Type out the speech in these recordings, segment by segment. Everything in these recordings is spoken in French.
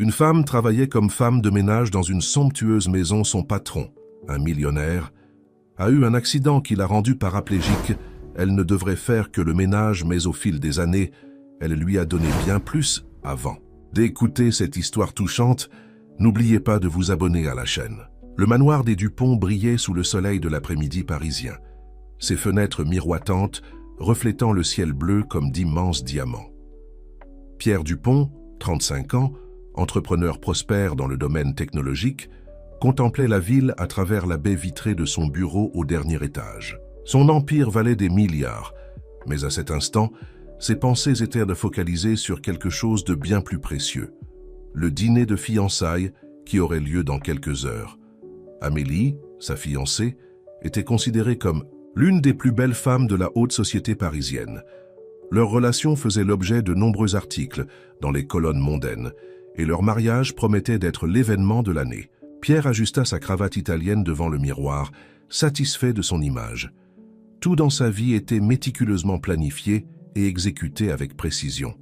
Une femme travaillait comme femme de ménage dans une somptueuse maison. Son patron, un millionnaire, a eu un accident qui l'a rendue paraplégique. Elle ne devrait faire que le ménage, mais au fil des années, elle lui a donné bien plus avant. D'écouter cette histoire touchante, n'oubliez pas de vous abonner à la chaîne. Le manoir des Dupont brillait sous le soleil de l'après-midi parisien, ses fenêtres miroitantes reflétant le ciel bleu comme d'immenses diamants. Pierre Dupont, 35 ans, entrepreneur prospère dans le domaine technologique, contemplait la ville à travers la baie vitrée de son bureau au dernier étage. Son empire valait des milliards, mais à cet instant, ses pensées étaient focalisées sur quelque chose de bien plus précieux, le dîner de fiançailles qui aurait lieu dans quelques heures. Amélie, sa fiancée, était considérée comme l'une des plus belles femmes de la haute société parisienne. Leur relation faisait l'objet de nombreux articles dans les colonnes mondaines, et leur mariage promettait d'être l'événement de l'année. Pierre ajusta sa cravate italienne devant le miroir, satisfait de son image. Tout dans sa vie était méticuleusement planifié et exécuté avec précision.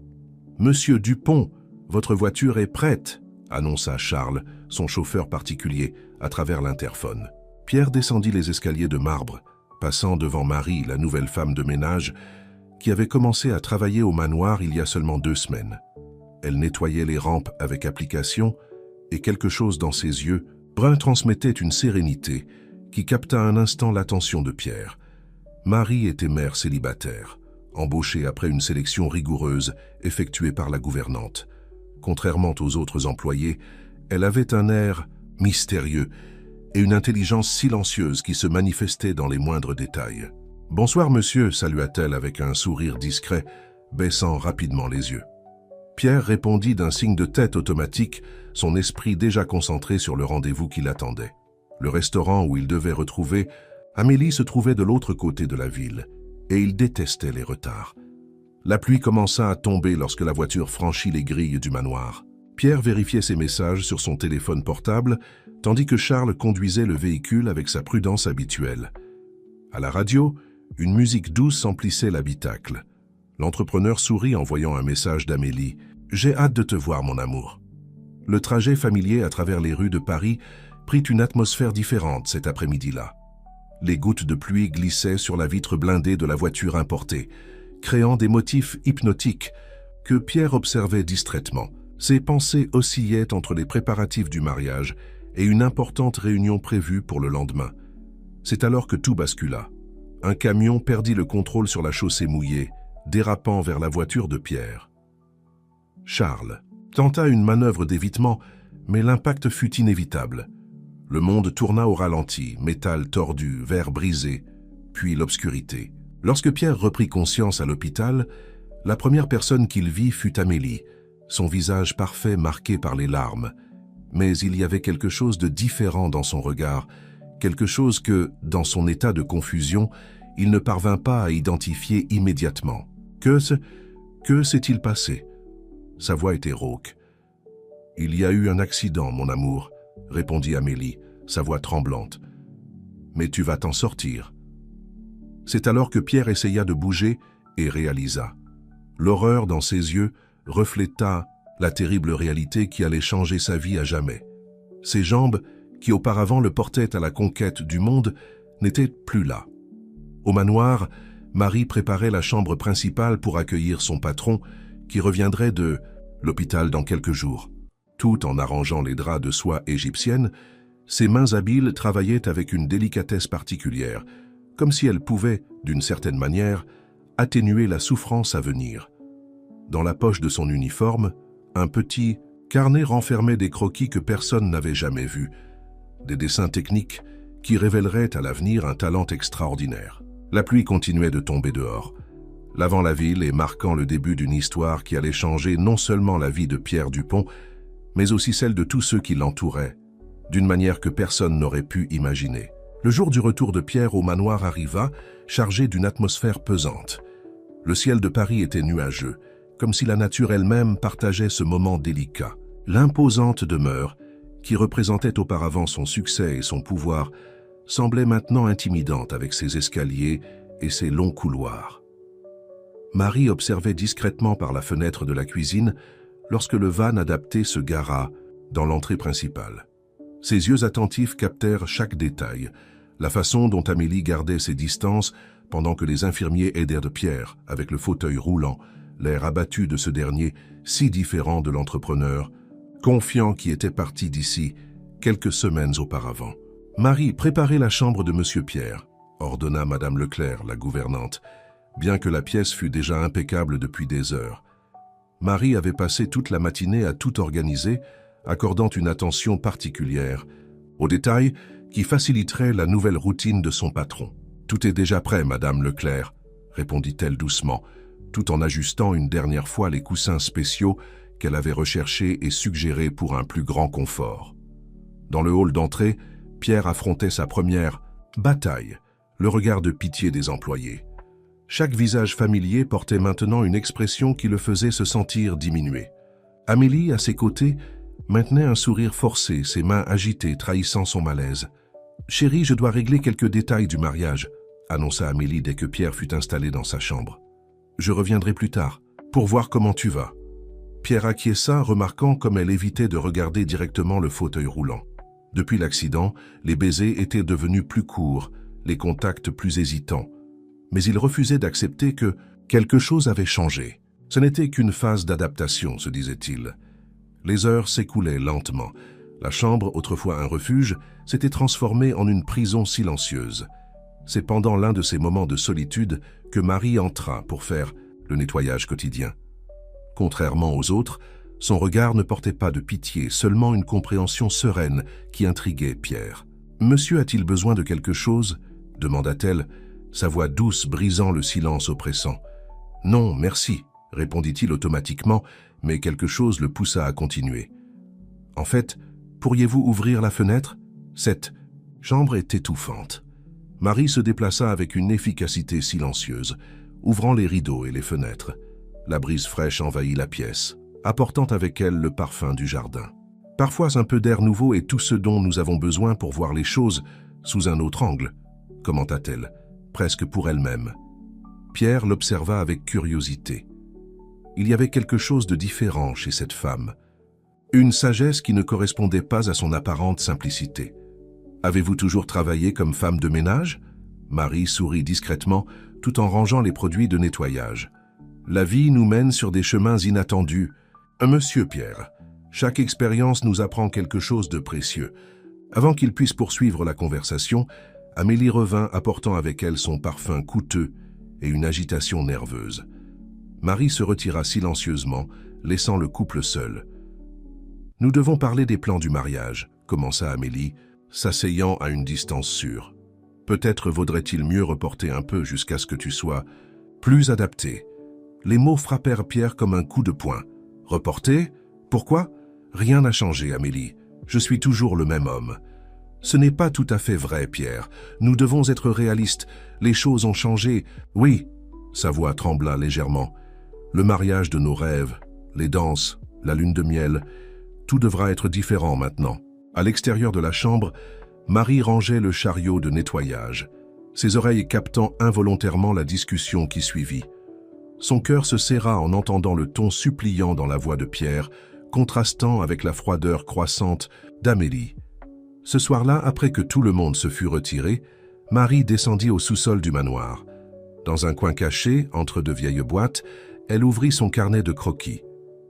« Monsieur Dupont, votre voiture est prête », annonça Charles, son chauffeur particulier, à travers l'interphone. Pierre descendit les escaliers de marbre, passant devant Marie, la nouvelle femme de ménage, qui avait commencé à travailler au manoir il y a seulement 2 semaines. Elle nettoyait les rampes avec application, et quelque chose dans ses yeux, brun, transmettait une sérénité qui capta un instant l'attention de Pierre. Marie était mère célibataire, embauchée après une sélection rigoureuse effectuée par la gouvernante. Contrairement aux autres employés, elle avait un air mystérieux et une intelligence silencieuse qui se manifestait dans les moindres détails. « Bonsoir, monsieur », salua-t-elle avec un sourire discret, baissant rapidement les yeux. Pierre répondit d'un signe de tête automatique, son esprit déjà concentré sur le rendez-vous qui l'attendait. Le restaurant où il devait retrouver Amélie se trouvait de l'autre côté de la ville, et il détestait les retards. La pluie commença à tomber lorsque la voiture franchit les grilles du manoir. Pierre vérifiait ses messages sur son téléphone portable, tandis que Charles conduisait le véhicule avec sa prudence habituelle. À la radio, une musique douce emplissait l'habitacle. L'entrepreneur sourit en voyant un message d'Amélie. « J'ai hâte de te voir, mon amour. » Le trajet familier à travers les rues de Paris prit une atmosphère différente cet après-midi-là. Les gouttes de pluie glissaient sur la vitre blindée de la voiture importée, créant des motifs hypnotiques que Pierre observait distraitement. Ses pensées oscillaient entre les préparatifs du mariage et une importante réunion prévue pour le lendemain. C'est alors que tout bascula. Un camion perdit le contrôle sur la chaussée mouillée, dérapant vers la voiture de Pierre. Charles tenta une manœuvre d'évitement, mais l'impact fut inévitable. Le monde tourna au ralenti, métal tordu, verre brisé, puis l'obscurité. Lorsque Pierre reprit conscience à l'hôpital, la première personne qu'il vit fut Amélie, son visage parfait marqué par les larmes. Mais il y avait quelque chose de différent dans son regard, quelque chose que, dans son état de confusion, il ne parvint pas à identifier immédiatement. Que s'est-il passé? Sa voix était rauque. « Il y a eu un accident, mon amour, » répondit Amélie, sa voix tremblante. « Mais tu vas t'en sortir. » C'est alors que Pierre essaya de bouger et réalisa. L'horreur dans ses yeux refléta la terrible réalité qui allait changer sa vie à jamais. Ses jambes, qui auparavant le portaient à la conquête du monde, n'étaient plus là. Au manoir, Marie préparait la chambre principale pour accueillir son patron, qui reviendrait de l'hôpital dans quelques jours. Tout en arrangeant les draps de soie égyptienne, ses mains habiles travaillaient avec une délicatesse particulière, comme si elles pouvaient, d'une certaine manière, atténuer la souffrance à venir. Dans la poche de son uniforme, un petit carnet renfermait des croquis que personne n'avait jamais vus, des dessins techniques qui révéleraient à l'avenir un talent extraordinaire. La pluie continuait de tomber dehors, lavant la ville et marquant le début d'une histoire qui allait changer non seulement la vie de Pierre Dupont, mais aussi celle de tous ceux qui l'entouraient, d'une manière que personne n'aurait pu imaginer. Le jour du retour de Pierre au manoir arriva, chargé d'une atmosphère pesante. Le ciel de Paris était nuageux, comme si la nature elle-même partageait ce moment délicat. L'imposante demeure, qui représentait auparavant son succès et son pouvoir, semblait maintenant intimidante avec ses escaliers et ses longs couloirs. Marie observait discrètement par la fenêtre de la cuisine lorsque le van adapté se gara dans l'entrée principale. Ses yeux attentifs captèrent chaque détail, la façon dont Amélie gardait ses distances pendant que les infirmiers aidèrent Pierre avec le fauteuil roulant, l'air abattu de ce dernier, si différent de l'entrepreneur, confiant qui était parti d'ici quelques semaines auparavant. « Marie, préparez la chambre de Monsieur Pierre », ordonna Madame Leclerc, la gouvernante, bien que la pièce fût déjà impeccable depuis des heures. Marie avait passé toute la matinée à tout organiser, accordant une attention particulière aux détails qui faciliteraient la nouvelle routine de son patron. « Tout est déjà prêt, Madame Leclerc », répondit-elle doucement, tout en ajustant une dernière fois les coussins spéciaux qu'elle avait recherchés et suggérés pour un plus grand confort. Dans le hall d'entrée, Pierre affrontait sa première bataille, le regard de pitié des employés. Chaque visage familier portait maintenant une expression qui le faisait se sentir diminué. Amélie, à ses côtés, maintenait un sourire forcé, ses mains agitées, trahissant son malaise. « Chérie, je dois régler quelques détails du mariage », annonça Amélie dès que Pierre fut installé dans sa chambre. « Je reviendrai plus tard, pour voir comment tu vas. » Pierre acquiesça, remarquant comme elle évitait de regarder directement le fauteuil roulant. Depuis l'accident, les baisers étaient devenus plus courts, les contacts plus hésitants. Mais il refusait d'accepter que quelque chose avait changé. Ce n'était qu'une phase d'adaptation, se disait-il. Les heures s'écoulaient lentement. La chambre, autrefois un refuge, s'était transformée en une prison silencieuse. C'est pendant l'un de ces moments de solitude que Marie entra pour faire le nettoyage quotidien. Contrairement aux autres, son regard ne portait pas de pitié, seulement une compréhension sereine qui intriguait Pierre. « Monsieur a-t-il besoin de quelque chose ?» demanda-t-elle, sa voix douce brisant le silence oppressant. « Non, merci », répondit-il automatiquement, mais quelque chose le poussa à continuer. « En fait, pourriez-vous ouvrir la fenêtre ? Cette chambre est étouffante. » Marie se déplaça avec une efficacité silencieuse, ouvrant les rideaux et les fenêtres. La brise fraîche envahit la pièce, apportant avec elle le parfum du jardin. Parfois un peu d'air nouveau est tout ce dont nous avons besoin pour voir les choses sous un autre angle, commenta-t-elle, presque pour elle-même. Pierre l'observa avec curiosité. Il y avait quelque chose de différent chez cette femme, une sagesse qui ne correspondait pas à son apparente simplicité. « Avez-vous toujours travaillé comme femme de ménage ?» Marie sourit discrètement tout en rangeant les produits de nettoyage. « La vie nous mène sur des chemins inattendus. Monsieur Pierre, chaque expérience nous apprend quelque chose de précieux. » Avant qu'il puisse poursuivre la conversation, Amélie revint apportant avec elle son parfum coûteux et une agitation nerveuse. Marie se retira silencieusement, laissant le couple seul. « Nous devons parler des plans du mariage », commença Amélie, s'asseyant à une distance sûre. « Peut-être vaudrait-il mieux reporter un peu jusqu'à ce que tu sois plus adapté. » Les mots frappèrent Pierre comme un coup de poing. « Reporter ? Pourquoi ? Rien n'a changé, Amélie. Je suis toujours le même homme. » « Ce n'est pas tout à fait vrai, Pierre. Nous devons être réalistes. Les choses ont changé. » « Oui. » Sa voix trembla légèrement. « Le mariage de nos rêves, les danses, la lune de miel, tout devra être différent maintenant. » À l'extérieur de la chambre, Marie rangeait le chariot de nettoyage, ses oreilles captant involontairement la discussion qui suivit. Son cœur se serra en entendant le ton suppliant dans la voix de Pierre, contrastant avec la froideur croissante d'Amélie. Ce soir-là, après que tout le monde se fut retiré, Marie descendit au sous-sol du manoir. Dans un coin caché, entre deux vieilles boîtes, elle ouvrit son carnet de croquis.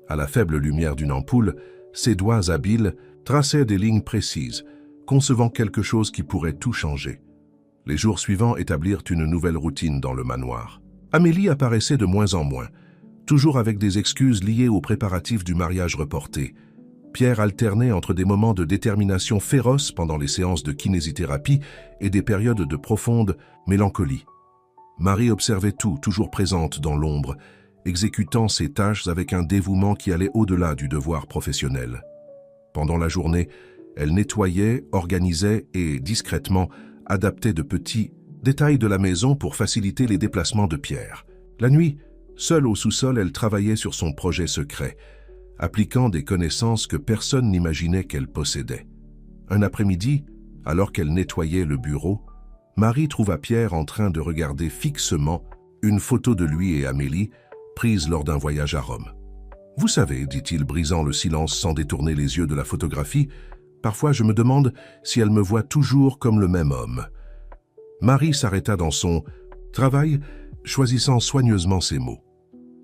À la faible lumière d'une ampoule, ses doigts habiles traçaient des lignes précises, concevant quelque chose qui pourrait tout changer. Les jours suivants établirent une nouvelle routine dans le manoir. Amélie apparaissait de moins en moins, toujours avec des excuses liées aux préparatifs du mariage reporté. Pierre alternait entre des moments de détermination féroce pendant les séances de kinésithérapie et des périodes de profonde mélancolie. Marie observait tout, toujours présente dans l'ombre, exécutant ses tâches avec un dévouement qui allait au-delà du devoir professionnel. Pendant la journée, elle nettoyait, organisait et, discrètement, adaptait de petits détails de la maison pour faciliter les déplacements de Pierre. La nuit, seule au sous-sol, elle travaillait sur son projet secret, appliquant des connaissances que personne n'imaginait qu'elle possédait. Un après-midi, alors qu'elle nettoyait le bureau, Marie trouva Pierre en train de regarder fixement une photo de lui et Amélie, prise lors d'un voyage à Rome. « Vous savez, dit-il, brisant le silence sans détourner les yeux de la photographie, parfois je me demande si elle me voit toujours comme le même homme. Marie s'arrêta dans son travail, choisissant soigneusement ses mots.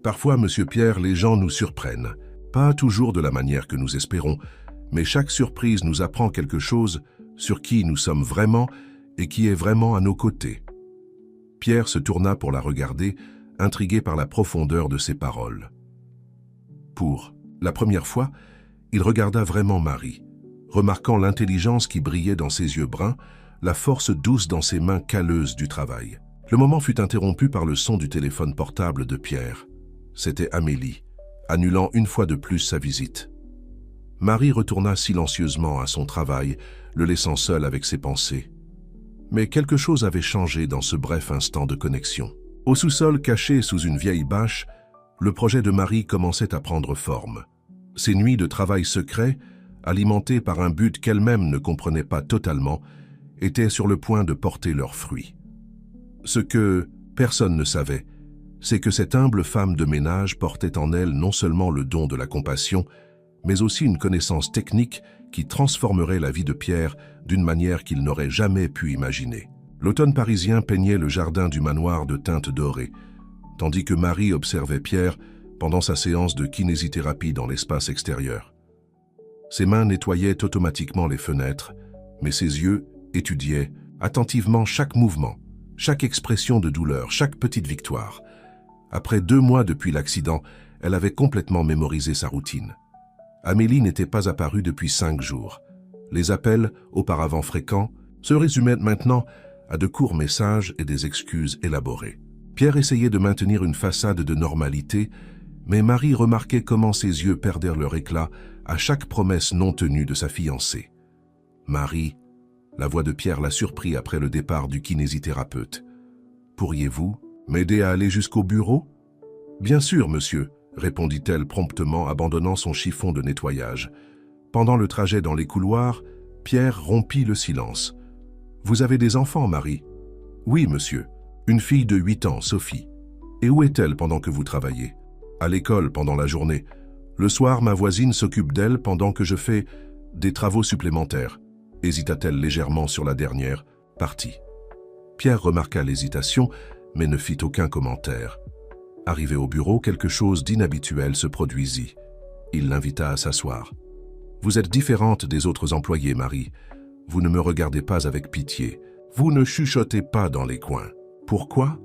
Parfois, Monsieur Pierre, les gens nous surprennent. Pas toujours de la manière que nous espérons, mais chaque surprise nous apprend quelque chose sur qui nous sommes vraiment et qui est vraiment à nos côtés. Pierre se tourna pour la regarder, intrigué par la profondeur de ses paroles. Pour la première fois, il regarda vraiment Marie, remarquant l'intelligence qui brillait dans ses yeux bruns, la force douce dans ses mains calleuses du travail. Le moment fut interrompu par le son du téléphone portable de Pierre. C'était Amélie, annulant une fois de plus sa visite. Marie retourna silencieusement à son travail, le laissant seul avec ses pensées. Mais quelque chose avait changé dans ce bref instant de connexion. Au sous-sol, caché sous une vieille bâche, le projet de Marie commençait à prendre forme. Ses nuits de travail secret, alimentées par un but qu'elle-même ne comprenait pas totalement, étaient sur le point de porter leurs fruits. Ce que personne ne savait, c'est que cette humble femme de ménage portait en elle non seulement le don de la compassion, mais aussi une connaissance technique qui transformerait la vie de Pierre d'une manière qu'il n'aurait jamais pu imaginer. L'automne parisien peignait le jardin du manoir de teintes dorées, tandis que Marie observait Pierre pendant sa séance de kinésithérapie dans l'espace extérieur. Ses mains nettoyaient automatiquement les fenêtres, mais ses yeux étudiaient attentivement chaque mouvement, chaque expression de douleur, chaque petite victoire. Après 2 mois depuis l'accident, elle avait complètement mémorisé sa routine. Amélie n'était pas apparue depuis 5 jours. Les appels, auparavant fréquents, se résumaient maintenant à de courts messages et des excuses élaborées. Pierre essayait de maintenir une façade de normalité, mais Marie remarquait comment ses yeux perdirent leur éclat à chaque promesse non tenue de sa fiancée. Marie, la voix de Pierre la surprit après le départ du kinésithérapeute. « Pourriez-vous m'aider à aller jusqu'au bureau ?»« Bien sûr, monsieur », répondit-elle promptement, abandonnant son chiffon de nettoyage. Pendant le trajet dans les couloirs, Pierre rompit le silence. « Vous avez des enfants, Marie ?»« Oui, monsieur. Une fille de 8 ans, Sophie. Et où est-elle pendant que vous travaillez ?»« À l'école pendant la journée. Le soir, ma voisine s'occupe d'elle pendant que je fais des travaux supplémentaires. » Hésita-t-elle légèrement sur la dernière partie. Pierre remarqua l'hésitation, mais ne fit aucun commentaire. Arrivé au bureau, quelque chose d'inhabituel se produisit. Il l'invita à s'asseoir. « Vous êtes différente des autres employés, Marie. Vous ne me regardez pas avec pitié. Vous ne chuchotez pas dans les coins. Pourquoi ?»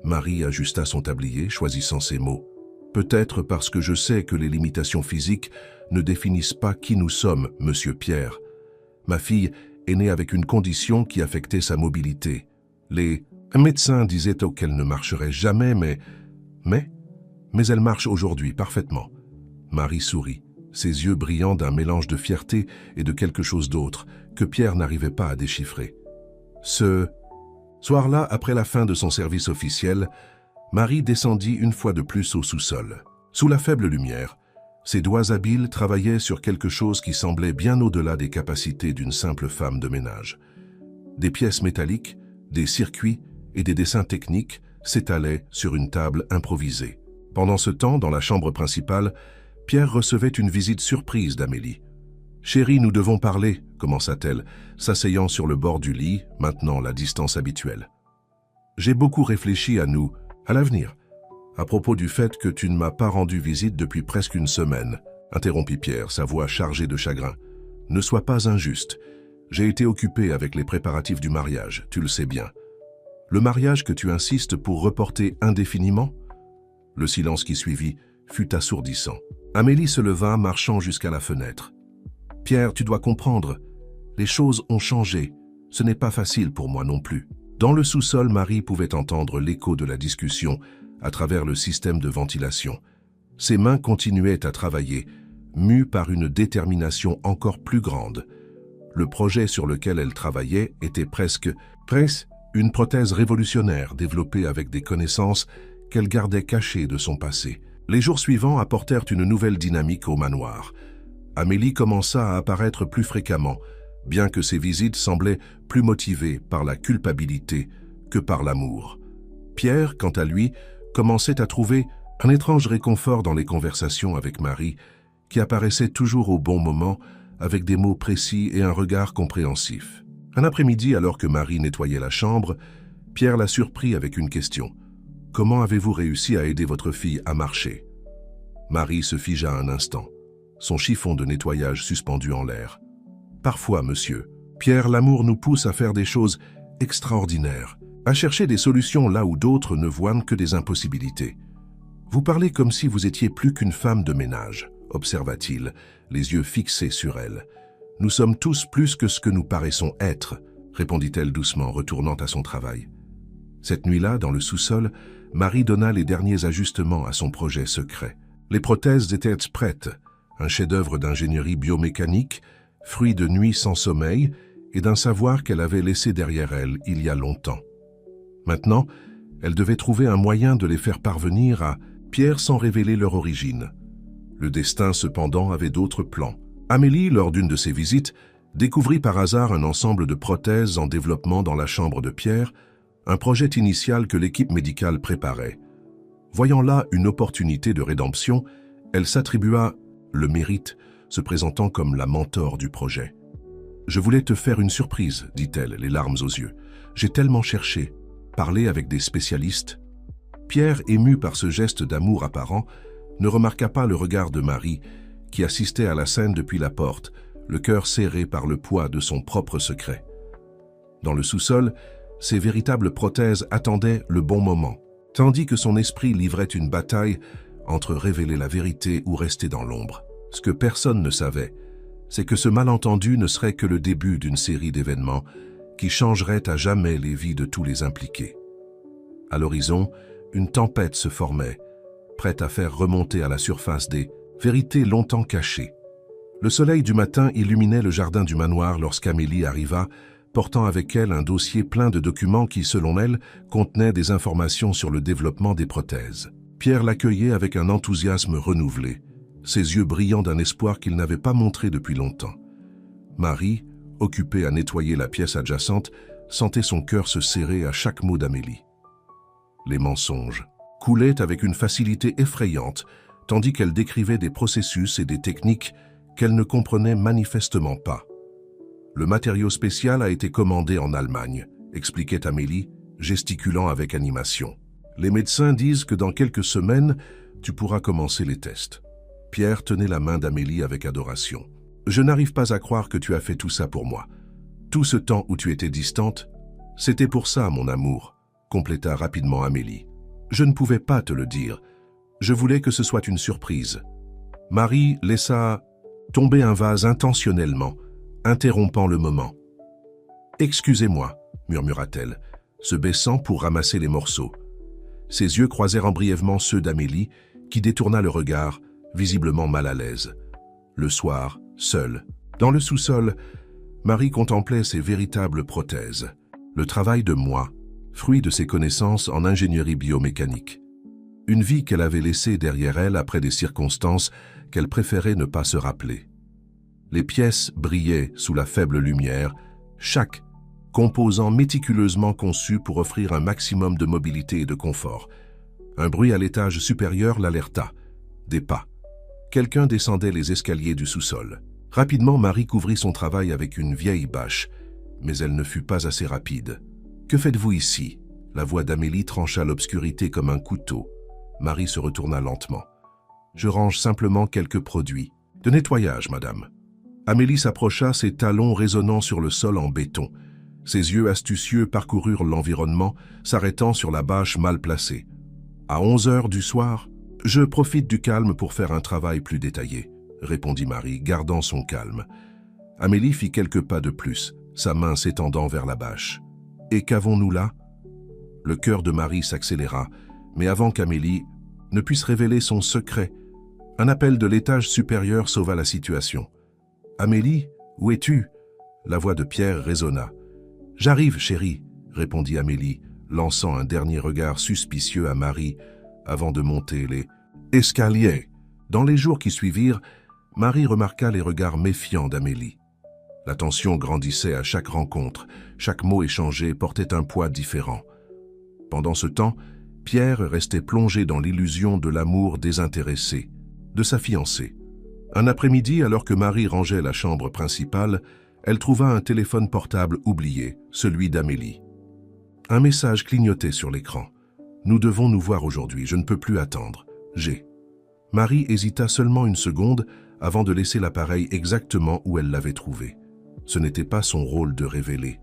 Marie ajusta son tablier, choisissant ses mots. « Peut-être parce que je sais que les limitations physiques ne définissent pas qui nous sommes, monsieur Pierre. Ma fille est née avec une condition qui affectait sa mobilité. Les médecins disaient qu'elle ne marcherait jamais, mais elle marche aujourd'hui parfaitement. » Marie sourit, ses yeux brillants d'un mélange de fierté et de quelque chose d'autre que Pierre n'arrivait pas à déchiffrer. Ce soir-là, après la fin de son service officiel, Marie descendit une fois de plus au sous-sol. Sous la faible lumière, ses doigts habiles travaillaient sur quelque chose qui semblait bien au-delà des capacités d'une simple femme de ménage. Des pièces métalliques, des circuits et des dessins techniques s'étalaient sur une table improvisée. Pendant ce temps, dans la chambre principale, Pierre recevait une visite surprise d'Amélie. « Chérie, nous devons parler », commença-t-elle, s'asseyant sur le bord du lit, maintenant la distance habituelle. « J'ai beaucoup réfléchi à nous, à l'avenir. À propos du fait que tu ne m'as pas rendu visite depuis presque 1 semaine, interrompit Pierre, sa voix chargée de chagrin. Ne sois pas injuste. J'ai été occupé avec les préparatifs du mariage, tu le sais bien. Le mariage que tu insistes pour reporter indéfiniment ? Le silence qui suivit fut assourdissant. Amélie se leva, marchant jusqu'à la fenêtre. Pierre, tu dois comprendre. Les choses ont changé. Ce n'est pas facile pour moi non plus. Dans le sous-sol, Marie pouvait entendre l'écho de la discussion à travers le système de ventilation. Ses mains continuaient à travailler, mues par une détermination encore plus grande. Le projet sur lequel elle travaillait était presque une prothèse révolutionnaire développée avec des connaissances qu'elle gardait cachées de son passé. Les jours suivants apportèrent une nouvelle dynamique au manoir. Amélie commença à apparaître plus fréquemment, bien que ses visites semblaient plus motivées par la culpabilité que par l'amour. Pierre, quant à lui, commençait à trouver Un étrange réconfort dans les conversations avec Marie, qui apparaissait toujours au bon moment, avec des mots précis et un regard compréhensif. Un après-midi, alors que Marie nettoyait la chambre, Pierre l'a surpris avec une question. « Comment avez-vous réussi à aider votre fille à marcher ?» Marie se figea un instant, son chiffon de nettoyage suspendu en l'air. « Parfois, monsieur, Pierre, l'amour nous pousse à faire des choses extraordinaires, à chercher des solutions là où d'autres ne voient que des impossibilités. Vous parlez comme si vous étiez plus qu'une femme de ménage, observa-t-il, les yeux fixés sur elle. Nous sommes tous plus que ce que nous paraissons être, répondit-elle doucement, retournant à son travail. Cette nuit-là, dans le sous-sol, Marie donna les derniers ajustements à son projet secret. Les prothèses étaient prêtes, un chef-d'œuvre d'ingénierie biomécanique, fruit de nuits sans sommeil et d'un savoir qu'elle avait laissé derrière elle il y a longtemps. Maintenant, elle devait trouver un moyen de les faire parvenir à Pierre sans révéler leur origine. Le destin, cependant, avait d'autres plans. Amélie, lors d'une de ses visites, découvrit par hasard un ensemble de prothèses en développement dans la chambre de Pierre, un projet initial que l'équipe médicale préparait. Voyant là une opportunité de rédemption, elle s'attribua le mérite, se présentant comme la mentor du projet. « Je voulais te faire une surprise, dit-elle, les larmes aux yeux. J'ai tellement cherché, parlé avec des spécialistes. » Pierre, ému par ce geste d'amour apparent, ne remarqua pas le regard de Marie, qui assistait à la scène depuis la porte, le cœur serré par le poids de son propre secret. Dans le sous-sol, ces véritables prothèses attendaient le bon moment, tandis que son esprit livrait une bataille entre révéler la vérité ou rester dans l'ombre. Ce que personne ne savait, c'est que ce malentendu ne serait que le début d'une série d'événements qui changeraient à jamais les vies de tous les impliqués. À l'horizon, une tempête se formait, prête à faire remonter à la surface des vérités longtemps cachées. Le soleil du matin illuminait le jardin du manoir lorsqu'Amélie arriva, portant avec elle un dossier plein de documents qui, selon elle, contenaient des informations sur le développement des prothèses. Pierre l'accueillait avec un enthousiasme renouvelé, ses yeux brillant d'un espoir qu'il n'avait pas montré depuis longtemps. Marie, occupée à nettoyer la pièce adjacente, sentait son cœur se serrer à chaque mot d'Amélie. Les mensonges coulaient avec une facilité effrayante, tandis qu'elle décrivait des processus et des techniques qu'elle ne comprenait manifestement pas. « Le matériau spécial a été commandé en Allemagne », expliquait Amélie, gesticulant avec animation. « Les médecins disent que dans quelques semaines, tu pourras commencer les tests. » Pierre tenait la main d'Amélie avec adoration. « Je n'arrive pas à croire que tu as fait tout ça pour moi. Tout ce temps où tu étais distante, c'était pour ça, mon amour, » compléta rapidement Amélie. « Je ne pouvais pas te le dire. Je voulais que ce soit une surprise. » Marie laissa tomber un vase intentionnellement, interrompant le moment. « Excusez-moi, » murmura-t-elle, se baissant pour ramasser les morceaux. Ses yeux croisèrent brièvement ceux d'Amélie, qui détourna le regard, visiblement mal à l'aise. Le soir, seule, dans le sous-sol, Marie contemplait ses véritables prothèses, le travail de moi, fruit de ses connaissances en ingénierie biomécanique. Une vie qu'elle avait laissée derrière elle après des circonstances qu'elle préférait ne pas se rappeler. Les pièces brillaient sous la faible lumière, chaque composant méticuleusement conçu pour offrir un maximum de mobilité et de confort. Un bruit à l'étage supérieur l'alerta. Des pas. Quelqu'un descendait les escaliers du sous-sol. Rapidement, Marie couvrit son travail avec une vieille bâche, mais elle ne fut pas assez rapide. « Que faites-vous ici ?» La voix d'Amélie trancha l'obscurité comme un couteau. Marie se retourna lentement. « Je range simplement quelques produits. De nettoyage, madame. » Amélie s'approcha, ses talons résonnant sur le sol en béton. Ses yeux astucieux parcoururent l'environnement, s'arrêtant sur la bâche mal placée. « À 11 heures du soir, je profite du calme pour faire un travail plus détaillé, » répondit Marie, gardant son calme. Amélie fit quelques pas de plus, sa main s'étendant vers la bâche. « Et qu'avons-nous là ?» Le cœur de Marie s'accéléra, mais avant qu'Amélie ne puisse révéler son secret, un appel de l'étage supérieur sauva la situation. « Amélie, où es-tu » La voix de Pierre résonna. « J'arrive, chérie » répondit Amélie, lançant un dernier regard suspicieux à Marie avant de monter les escaliers. Dans les jours qui suivirent, Marie remarqua les regards méfiants d'Amélie. La tension grandissait à chaque rencontre, chaque mot échangé portait un poids différent. Pendant ce temps, Pierre restait plongé dans l'illusion de l'amour désintéressé de sa fiancée. Un après-midi, alors que Marie rangeait la chambre principale, elle trouva un téléphone portable oublié, celui d'Amélie. Un message clignotait sur l'écran. « Nous devons nous voir aujourd'hui, je ne peux plus attendre. G. » Marie hésita seulement une seconde avant de laisser l'appareil exactement où elle l'avait trouvé. Ce n'était pas son rôle de révéler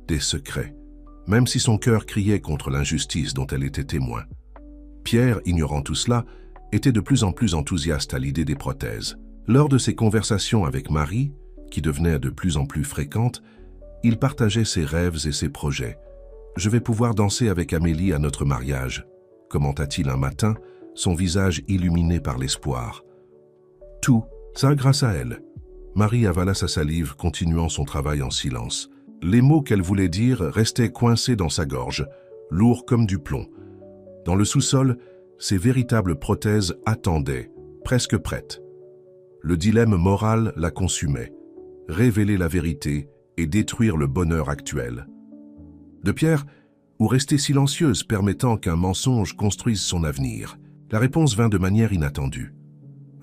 des secrets, même si son cœur criait contre l'injustice dont elle était témoin. Pierre, ignorant tout cela, était de plus en plus enthousiaste à l'idée des prothèses. Lors de ses conversations avec Marie, qui devenaient de plus en plus fréquentes, il partageait ses rêves et ses projets. « Je vais pouvoir danser avec Amélie à notre mariage », commenta-t-il un matin, son visage illuminé par l'espoir. Tout, ça grâce à elle. Marie avala sa salive, continuant son travail en silence. Les mots qu'elle voulait dire restaient coincés dans sa gorge, lourds comme du plomb. Dans le sous-sol, ses véritables prothèses attendaient, presque prêtes. Le dilemme moral la consumait, révéler la vérité et détruire le bonheur actuel. De Pierre, ou rester silencieuse permettant qu'un mensonge construise son avenir? La réponse vint de manière inattendue.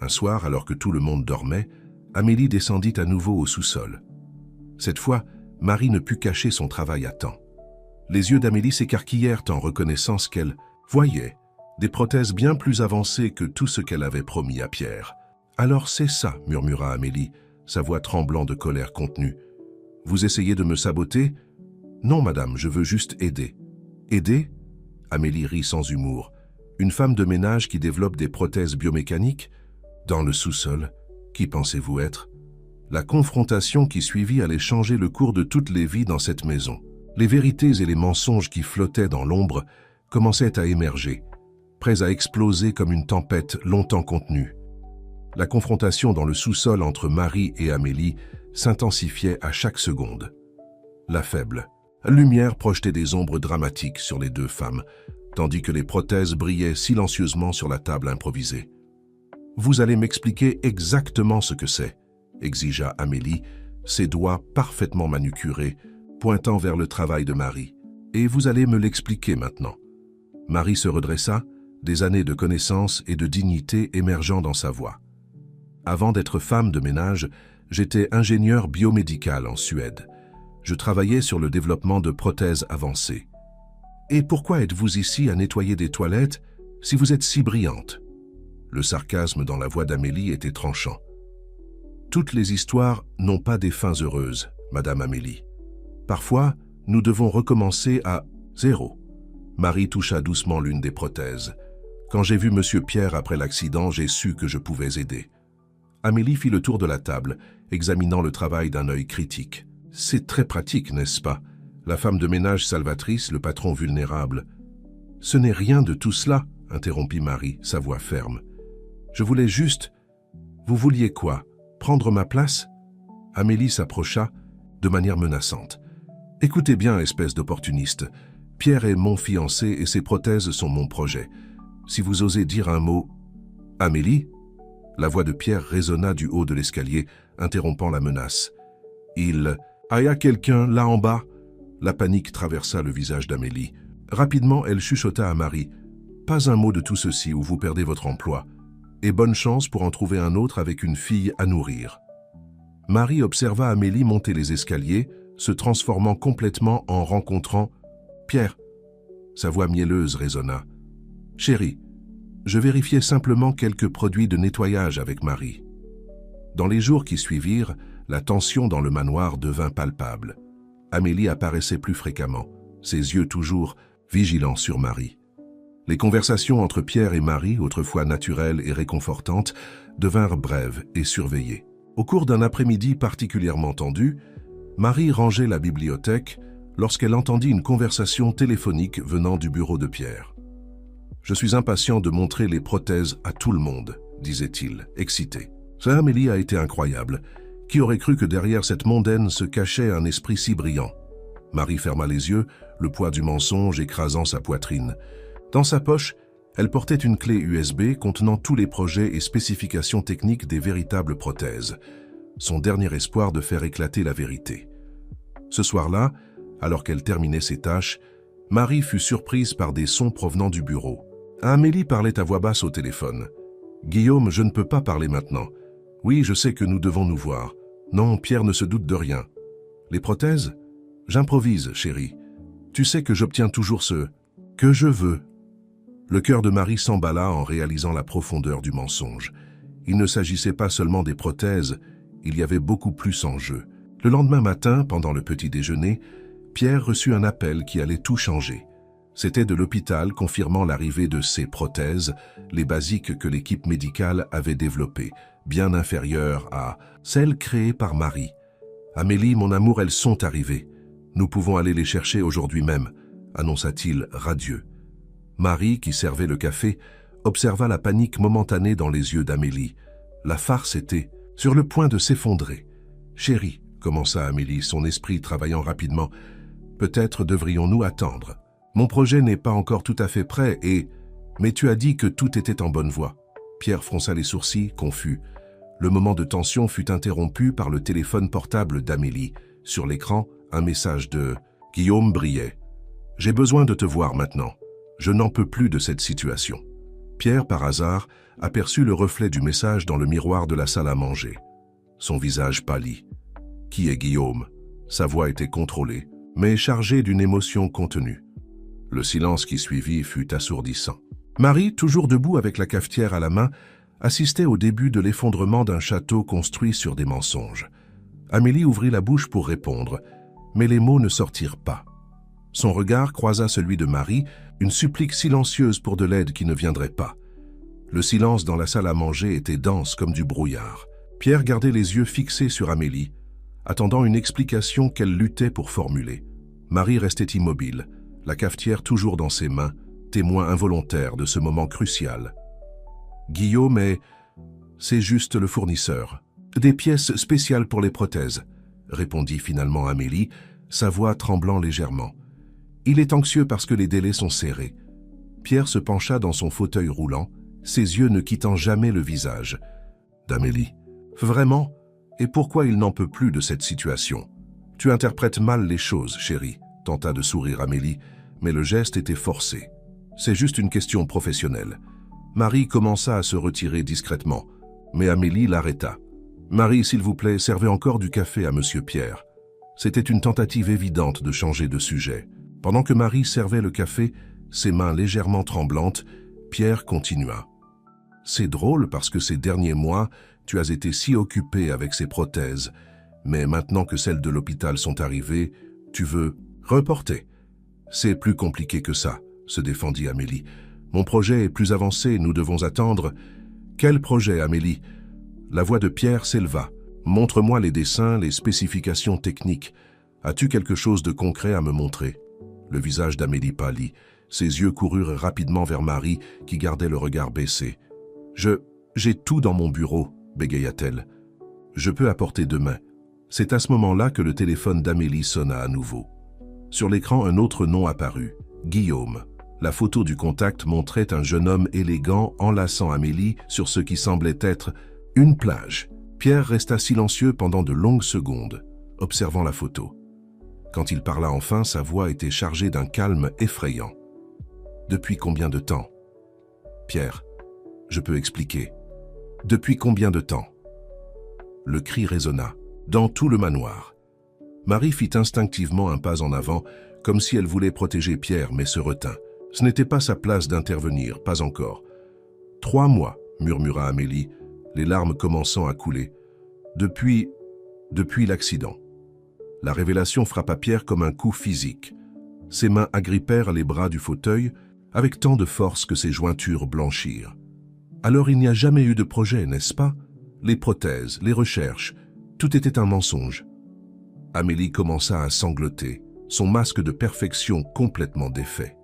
Un soir, alors que tout le monde dormait, Amélie descendit à nouveau au sous-sol. Cette fois, Marie ne put cacher son travail à temps. Les yeux d'Amélie s'écarquillèrent en reconnaissant ce qu'elle voyait, des prothèses bien plus avancées que tout ce qu'elle avait promis à Pierre. « Alors c'est ça », murmura Amélie, sa voix tremblant de colère contenue. « Vous essayez de me saboter ? Non, madame, je veux juste aider. » « Aider ?» Amélie rit sans humour. « Une femme de ménage qui développe des prothèses biomécaniques ? Dans le sous-sol, qui pensez-vous être ? » La confrontation qui suivit allait changer le cours de toutes les vies dans cette maison. Les vérités et les mensonges qui flottaient dans l'ombre commençaient à émerger, prêts à exploser comme une tempête longtemps contenue. La confrontation dans le sous-sol entre Marie et Amélie s'intensifiait à chaque seconde. La faible lumière projetait des ombres dramatiques sur les deux femmes, tandis que les prothèses brillaient silencieusement sur la table improvisée. « Vous allez m'expliquer exactement ce que c'est », exigea Amélie, ses doigts parfaitement manucurés, pointant vers le travail de Marie. « Et vous allez me l'expliquer maintenant. » Marie se redressa, des années de connaissance et de dignité émergeant dans sa voix. « Avant d'être femme de ménage, j'étais ingénieur biomédical en Suède. Je travaillais sur le développement de prothèses avancées. Et pourquoi êtes-vous ici à nettoyer des toilettes si vous êtes si brillante ?» Le sarcasme dans la voix d'Amélie était tranchant. « Toutes les histoires n'ont pas des fins heureuses, Madame Amélie. Parfois, nous devons recommencer à zéro. » Marie toucha doucement l'une des prothèses. « Quand j'ai vu Monsieur Pierre après l'accident, j'ai su que je pouvais aider. » Amélie fit le tour de la table, examinant le travail d'un œil critique. « C'est très pratique, n'est-ce pas? La femme de ménage salvatrice, le patron vulnérable. »« Ce n'est rien de tout cela, » interrompit Marie, sa voix ferme. « Je voulais juste... Vous vouliez quoi? Prendre ma place ?» Amélie s'approcha de manière menaçante. « Écoutez bien, espèce d'opportuniste. Pierre est mon fiancé et ses prothèses sont mon projet. Si vous osez dire un mot... » « Amélie ?» La voix de Pierre résonna du haut de l'escalier, interrompant la menace. « Il... Ah, y a quelqu'un là en bas ?» La panique traversa le visage d'Amélie. Rapidement, elle chuchota à Marie. « Pas un mot de tout ceci ou vous perdez votre emploi. Et bonne chance pour en trouver un autre avec une fille à nourrir. » Marie observa Amélie monter les escaliers, se transformant complètement en rencontrant Pierre. Sa voix mielleuse résonna. « Chérie, je vérifiais simplement quelques produits de nettoyage avec Marie. » Dans les jours qui suivirent, la tension dans le manoir devint palpable. Amélie apparaissait plus fréquemment, ses yeux toujours vigilants sur Marie. Les conversations entre Pierre et Marie, autrefois naturelles et réconfortantes, devinrent brèves et surveillées. Au cours d'un après-midi particulièrement tendu, Marie rangeait la bibliothèque lorsqu'elle entendit une conversation téléphonique venant du bureau de Pierre. « Je suis impatient de montrer les prothèses à tout le monde », disait-il, excité. Ça, Amélie a été incroyable. Qui aurait cru que derrière cette mondaine se cachait un esprit si brillant? Marie ferma les yeux, le poids du mensonge écrasant sa poitrine. Dans sa poche, elle portait une clé USB contenant tous les projets et spécifications techniques des véritables prothèses. Son dernier espoir de faire éclater la vérité. Ce soir-là, alors qu'elle terminait ses tâches, Marie fut surprise par des sons provenant du bureau. Amélie parlait à voix basse au téléphone. « Guillaume, je ne peux pas parler maintenant. Oui, je sais que nous devons nous voir. Non, Pierre ne se doute de rien. Les prothèses? J'improvise, chérie. Tu sais que j'obtiens toujours ce que je veux. » Le cœur de Marie s'emballa en réalisant la profondeur du mensonge. Il ne s'agissait pas seulement des prothèses, il y avait beaucoup plus en jeu. Le lendemain matin, pendant le petit déjeuner, Pierre reçut un appel qui allait tout changer. C'était de l'hôpital confirmant l'arrivée de ces prothèses, les basiques que l'équipe médicale avait développées, bien inférieures à celles créées par Marie. « Amélie, mon amour, elles sont arrivées. Nous pouvons aller les chercher aujourd'hui même », annonça-t-il radieux. Marie, qui servait le café, observa la panique momentanée dans les yeux d'Amélie. La farce était sur le point de s'effondrer. « Chérie, » commença Amélie, son esprit travaillant rapidement, « peut-être devrions-nous attendre. Mon projet n'est pas encore tout à fait prêt et... Mais tu as dit que tout était en bonne voie. » Pierre fronça les sourcils, confus. Le moment de tension fut interrompu par le téléphone portable d'Amélie. Sur l'écran, un message de Guillaume brillait. « J'ai besoin de te voir maintenant. Je n'en peux plus de cette situation. » Pierre, par hasard, aperçut le reflet du message dans le miroir de la salle à manger. Son visage pâlit. « Qui est Guillaume ?» Sa voix était contrôlée, mais chargée d'une émotion contenue. Le silence qui suivit fut assourdissant. Marie, toujours debout avec la cafetière à la main, assistait au début de l'effondrement d'un château construit sur des mensonges. Amélie ouvrit la bouche pour répondre, mais les mots ne sortirent pas. Son regard croisa celui de Marie, une supplique silencieuse pour de l'aide qui ne viendrait pas. Le silence dans la salle à manger était dense comme du brouillard. Pierre gardait les yeux fixés sur Amélie, attendant une explication qu'elle luttait pour formuler. Marie restait immobile, la cafetière toujours dans ses mains, témoin involontaire de ce moment crucial. « Guillaume c'est juste le fournisseur. Des pièces spéciales pour les prothèses, » répondit finalement Amélie, sa voix tremblant légèrement. « Il est anxieux parce que les délais sont serrés. » Pierre se pencha dans son fauteuil roulant, ses yeux ne quittant jamais le visage d'Amélie. « Vraiment? Et pourquoi il n'en peut plus de cette situation? Tu interprètes mal les choses, chérie, » tenta de sourire Amélie, mais le geste était forcé. « C'est juste une question professionnelle. » Marie commença à se retirer discrètement, mais Amélie l'arrêta. « Marie, s'il vous plaît, servez encore du café à Monsieur Pierre. » C'était une tentative évidente de changer de sujet. Pendant que Marie servait le café, ses mains légèrement tremblantes, Pierre continua. « C'est drôle parce que ces derniers mois, tu as été si occupé avec ces prothèses, mais maintenant que celles de l'hôpital sont arrivées, tu veux reporter. » « C'est plus compliqué que ça, » se défendit Amélie. « Mon projet est plus avancé, nous devons attendre. » « Quel projet, Amélie ?» La voix de Pierre s'éleva. « Montre-moi les dessins, les spécifications techniques. As-tu quelque chose de concret à me montrer ?» Le visage d'Amélie pâlit. Ses yeux coururent rapidement vers Marie, qui gardait le regard baissé. « J'ai tout dans mon bureau, » bégaya-t-elle. « Je peux apporter demain. » C'est à ce moment-là que le téléphone d'Amélie sonna à nouveau. Sur l'écran, un autre nom apparut, Guillaume. La photo du contact montrait un jeune homme élégant enlaçant Amélie sur ce qui semblait être une plage. Pierre resta silencieux pendant de longues secondes, observant la photo. Quand il parla enfin, sa voix était chargée d'un calme effrayant. « Depuis combien de temps ?»« Pierre, je peux expliquer. Depuis combien de temps ?» Le cri résonna, dans tout le manoir. Marie fit instinctivement un pas en avant, comme si elle voulait protéger Pierre, mais se retint. Ce n'était pas sa place d'intervenir, pas encore. « 3 mois, » murmura Amélie, les larmes commençant à couler. « Depuis l'accident. » La révélation frappa Pierre comme un coup physique. Ses mains agrippèrent les bras du fauteuil avec tant de force que ses jointures blanchirent. « Alors il n'y a jamais eu de projet, n'est-ce pas? Les prothèses, les recherches, tout était un mensonge. » Amélie commença à sangloter, son masque de perfection complètement défait.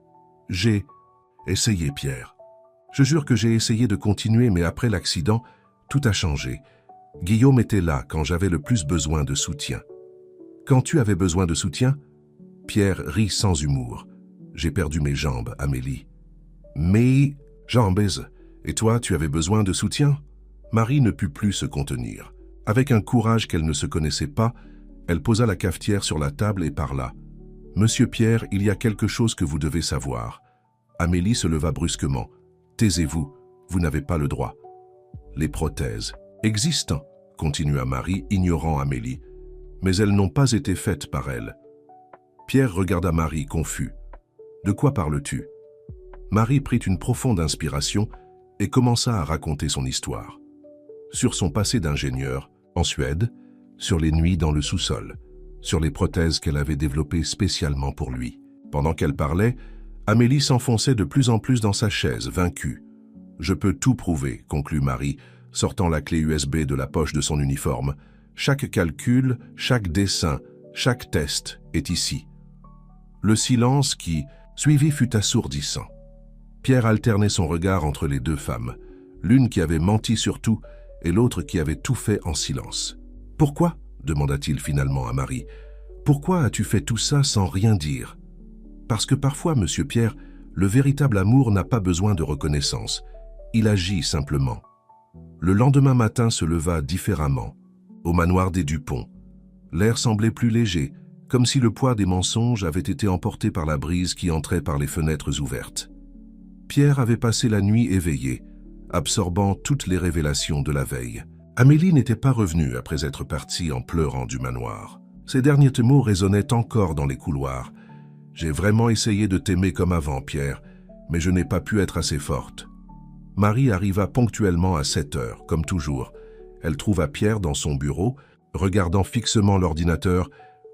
« J'ai essayé, Pierre. Je jure que j'ai essayé de continuer, mais après l'accident, tout a changé. Guillaume était là quand j'avais le plus besoin de soutien. » « Quand tu avais besoin de soutien ?» Pierre rit sans humour. « J'ai perdu mes jambes, Amélie. »« Mes jambes. Et toi, tu avais besoin de soutien ?» Marie ne put plus se contenir. Avec un courage qu'elle ne se connaissait pas, elle posa la cafetière sur la table et parla. « « Monsieur Pierre, il y a quelque chose que vous devez savoir. » Amélie se leva brusquement. « Taisez-vous, vous n'avez pas le droit. » « Les prothèses existent, » continua Marie, ignorant Amélie, « mais elles n'ont pas été faites par elle. » Pierre regarda Marie, confus. « De quoi parles-tu » Marie prit une profonde inspiration et commença à raconter son histoire. Sur son passé d'ingénieur, en Suède, sur les nuits dans le sous-sol, sur les prothèses qu'elle avait développées spécialement pour lui. Pendant qu'elle parlait, Amélie s'enfonçait de plus en plus dans sa chaise, vaincue. « Je peux tout prouver », conclut Marie, sortant la clé USB de la poche de son uniforme. « Chaque calcul, chaque dessin, chaque test est ici. » Le silence qui suivit fut assourdissant. Pierre alternait son regard entre les deux femmes, l'une qui avait menti sur tout et l'autre qui avait tout fait en silence. « Pourquoi ?» demanda-t-il finalement à Marie. « Pourquoi as-tu fait tout ça sans rien dire ?» Parce que parfois, monsieur Pierre, le véritable amour n'a pas besoin de reconnaissance. Il agit simplement. Le lendemain matin se leva différemment, au manoir des Dupont. L'air semblait plus léger, comme si le poids des mensonges avait été emporté par la brise qui entrait par les fenêtres ouvertes. Pierre avait passé la nuit éveillé, absorbant toutes les révélations de la veille. Amélie n'était pas revenue après être partie en pleurant du manoir. Ses derniers mots résonnaient encore dans les couloirs. « J'ai vraiment essayé de t'aimer comme avant, Pierre, mais je n'ai pas pu être assez forte. » Marie arriva ponctuellement à 7 heures, comme toujours. Elle trouva Pierre dans son bureau, regardant fixement l'ordinateur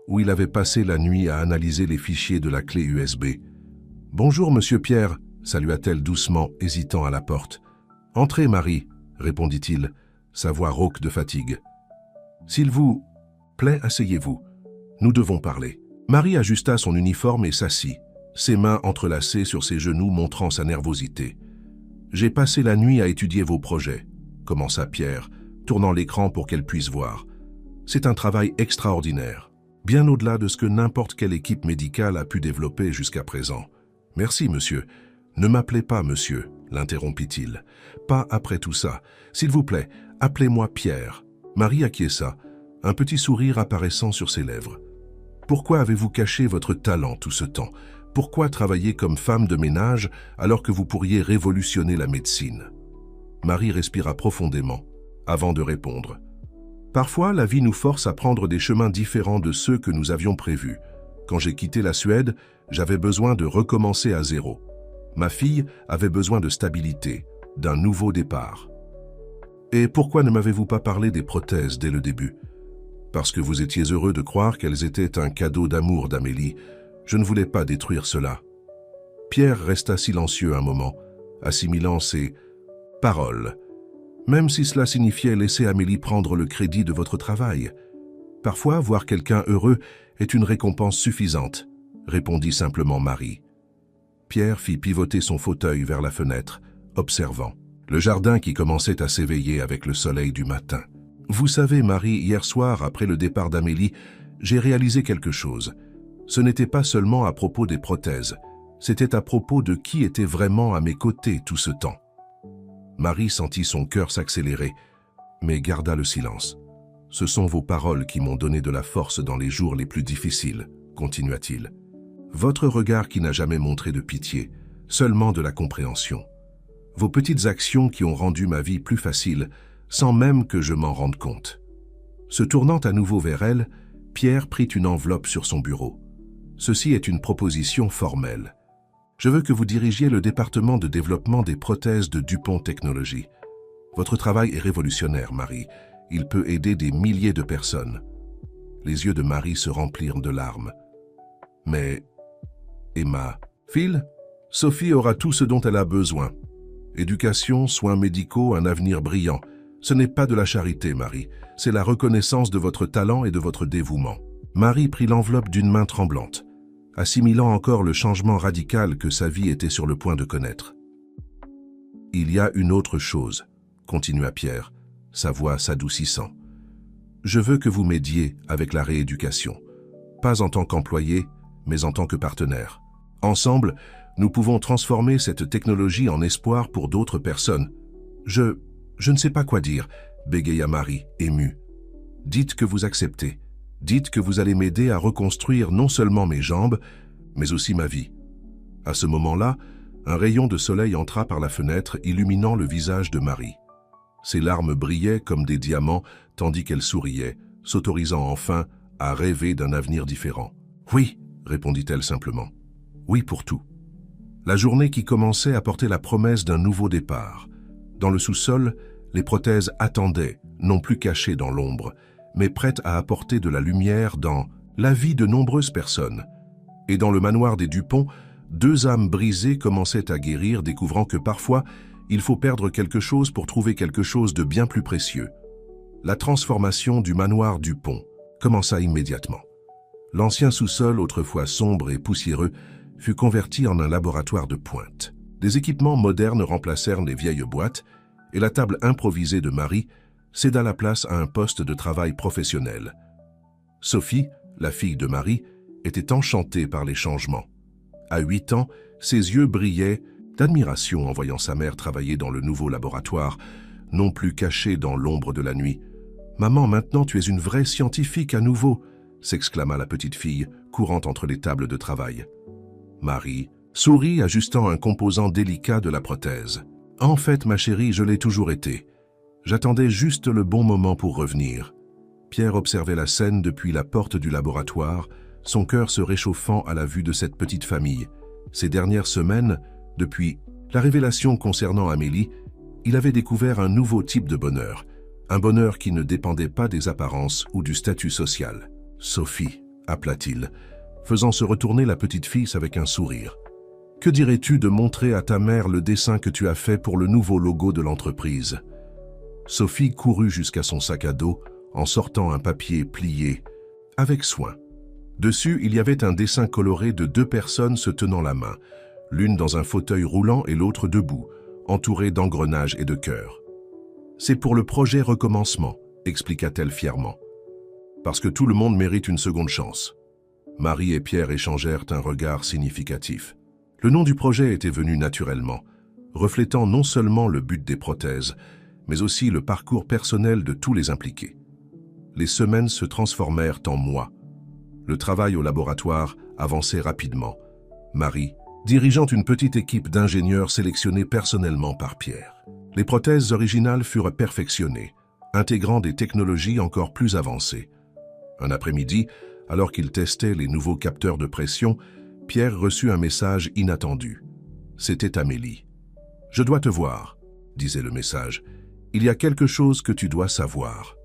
où il avait passé la nuit à analyser les fichiers de la clé USB. « Bonjour, monsieur Pierre », salua-t-elle doucement, hésitant à la porte. « Entrez, Marie », répondit-il, sa voix rauque de fatigue. « S'il vous plaît, asseyez-vous. Nous devons parler. » Marie ajusta son uniforme et s'assit, ses mains entrelacées sur ses genoux montrant sa nervosité. « J'ai passé la nuit à étudier vos projets », commença Pierre, tournant l'écran pour qu'elle puisse voir. « C'est un travail extraordinaire, bien au-delà de ce que n'importe quelle équipe médicale a pu développer jusqu'à présent. »« Merci, monsieur. »« Ne m'appelez pas monsieur », l'interrompit-il. « Pas après tout ça. S'il vous plaît, appelez-moi Pierre. » Marie acquiesça, un petit sourire apparaissant sur ses lèvres. « Pourquoi avez-vous caché votre talent tout ce temps ? Pourquoi travailler comme femme de ménage alors que vous pourriez révolutionner la médecine ?» Marie respira profondément, avant de répondre. « Parfois, la vie nous force à prendre des chemins différents de ceux que nous avions prévus. Quand j'ai quitté la Suède, j'avais besoin de recommencer à zéro. Ma fille avait besoin de stabilité, d'un nouveau départ. Et pourquoi ne m'avez-vous pas parlé des prothèses dès le début ? Parce que vous étiez heureux de croire qu'elles étaient un cadeau d'amour d'Amélie. Je ne voulais pas détruire cela. » Pierre resta silencieux un moment, assimilant ses paroles. « Même si cela signifiait laisser Amélie prendre le crédit de votre travail. Parfois, voir quelqu'un heureux est une récompense suffisante, » répondit simplement Marie. Pierre fit pivoter son fauteuil vers la fenêtre, observant le jardin qui commençait à s'éveiller avec le soleil du matin. « Vous savez, Marie, hier soir, après le départ d'Amélie, j'ai réalisé quelque chose. Ce n'était pas seulement à propos des prothèses, c'était à propos de qui était vraiment à mes côtés tout ce temps. » Marie sentit son cœur s'accélérer, mais garda le silence. « Ce sont vos paroles qui m'ont donné de la force dans les jours les plus difficiles, » continua-t-il. « Votre regard qui n'a jamais montré de pitié, seulement de la compréhension. Vos petites actions qui ont rendu ma vie plus facile, sans même que je m'en rende compte. » Se tournant à nouveau vers elle, Pierre prit une enveloppe sur son bureau. « Ceci est une proposition formelle. Je veux que vous dirigiez le département de développement des prothèses de Dupont Technologies. Votre travail est révolutionnaire, Marie. Il peut aider des milliers de personnes. » Les yeux de Marie se remplirent de larmes. « Mais, Emma, Phil, Sophie aura tout ce dont elle a besoin. Éducation, soins médicaux, un avenir brillant. Ce n'est pas de la charité, Marie. C'est la reconnaissance de votre talent et de votre dévouement. » Marie prit l'enveloppe d'une main tremblante, assimilant encore le changement radical que sa vie était sur le point de connaître. « Il y a une autre chose, » continua Pierre, sa voix s'adoucissant. « Je veux que vous m'aidiez avec la rééducation, pas en tant qu'employé, mais en tant que partenaire. Ensemble, nous pouvons transformer cette technologie en espoir pour d'autres personnes. Je ne sais pas quoi dire, » bégaya Marie, émue. « Dites que vous acceptez. Dites que vous allez m'aider à reconstruire non seulement mes jambes, mais aussi ma vie. » À ce moment-là, un rayon de soleil entra par la fenêtre, illuminant le visage de Marie. Ses larmes brillaient comme des diamants, tandis qu'elle souriait, s'autorisant enfin à rêver d'un avenir différent. « Oui, » répondit-elle simplement. « Oui pour tout. » La journée qui commençait apportait la promesse d'un nouveau départ. Dans le sous-sol, les prothèses attendaient, non plus cachées dans l'ombre, mais prêtes à apporter de la lumière dans la vie de nombreuses personnes. Et dans le manoir des Dupont, 2 âmes brisées commençaient à guérir, découvrant que parfois, il faut perdre quelque chose pour trouver quelque chose de bien plus précieux. La transformation du manoir Dupont commença immédiatement. L'ancien sous-sol, autrefois sombre et poussiéreux, fut converti en un laboratoire de pointe. Des équipements modernes remplacèrent les vieilles boîtes et la table improvisée de Marie céda la place à un poste de travail professionnel. Sophie, la fille de Marie, était enchantée par les changements. À 8 ans, ses yeux brillaient d'admiration en voyant sa mère travailler dans le nouveau laboratoire, non plus cachée dans l'ombre de la nuit. « Maman, maintenant tu es une vraie scientifique à nouveau !» s'exclama la petite fille, courant entre les tables de travail. Marie sourit, ajustant un composant délicat de la prothèse. « En fait, ma chérie, je l'ai toujours été. J'attendais juste le bon moment pour revenir. » Pierre observait la scène depuis la porte du laboratoire, son cœur se réchauffant à la vue de cette petite famille. Ces dernières semaines, depuis la révélation concernant Amélie, il avait découvert un nouveau type de bonheur, un bonheur qui ne dépendait pas des apparences ou du statut social. « Sophie », appela-t-il, faisant se retourner la petite fille avec un sourire. « Que dirais-tu de montrer à ta mère le dessin que tu as fait pour le nouveau logo de l'entreprise ?» Sophie courut jusqu'à son sac à dos en sortant un papier plié avec soin. Dessus, il y avait un dessin coloré de 2 personnes se tenant la main, l'une dans un fauteuil roulant et l'autre debout, entourée d'engrenages et de cœurs. « C'est pour le projet Recommencement », expliqua-t-elle fièrement. « Parce que tout le monde mérite une seconde chance. » Marie et Pierre échangèrent un regard significatif. Le nom du projet était venu naturellement, reflétant non seulement le but des prothèses, mais aussi le parcours personnel de tous les impliqués. Les semaines se transformèrent en mois. Le travail au laboratoire avançait rapidement. Marie, dirigeant une petite équipe d'ingénieurs sélectionnés personnellement par Pierre. Les prothèses originales furent perfectionnées, intégrant des technologies encore plus avancées. Un après-midi, alors qu'il testait les nouveaux capteurs de pression, Pierre reçut un message inattendu. C'était Amélie. « Je dois te voir », disait le message. « Il y a quelque chose que tu dois savoir. »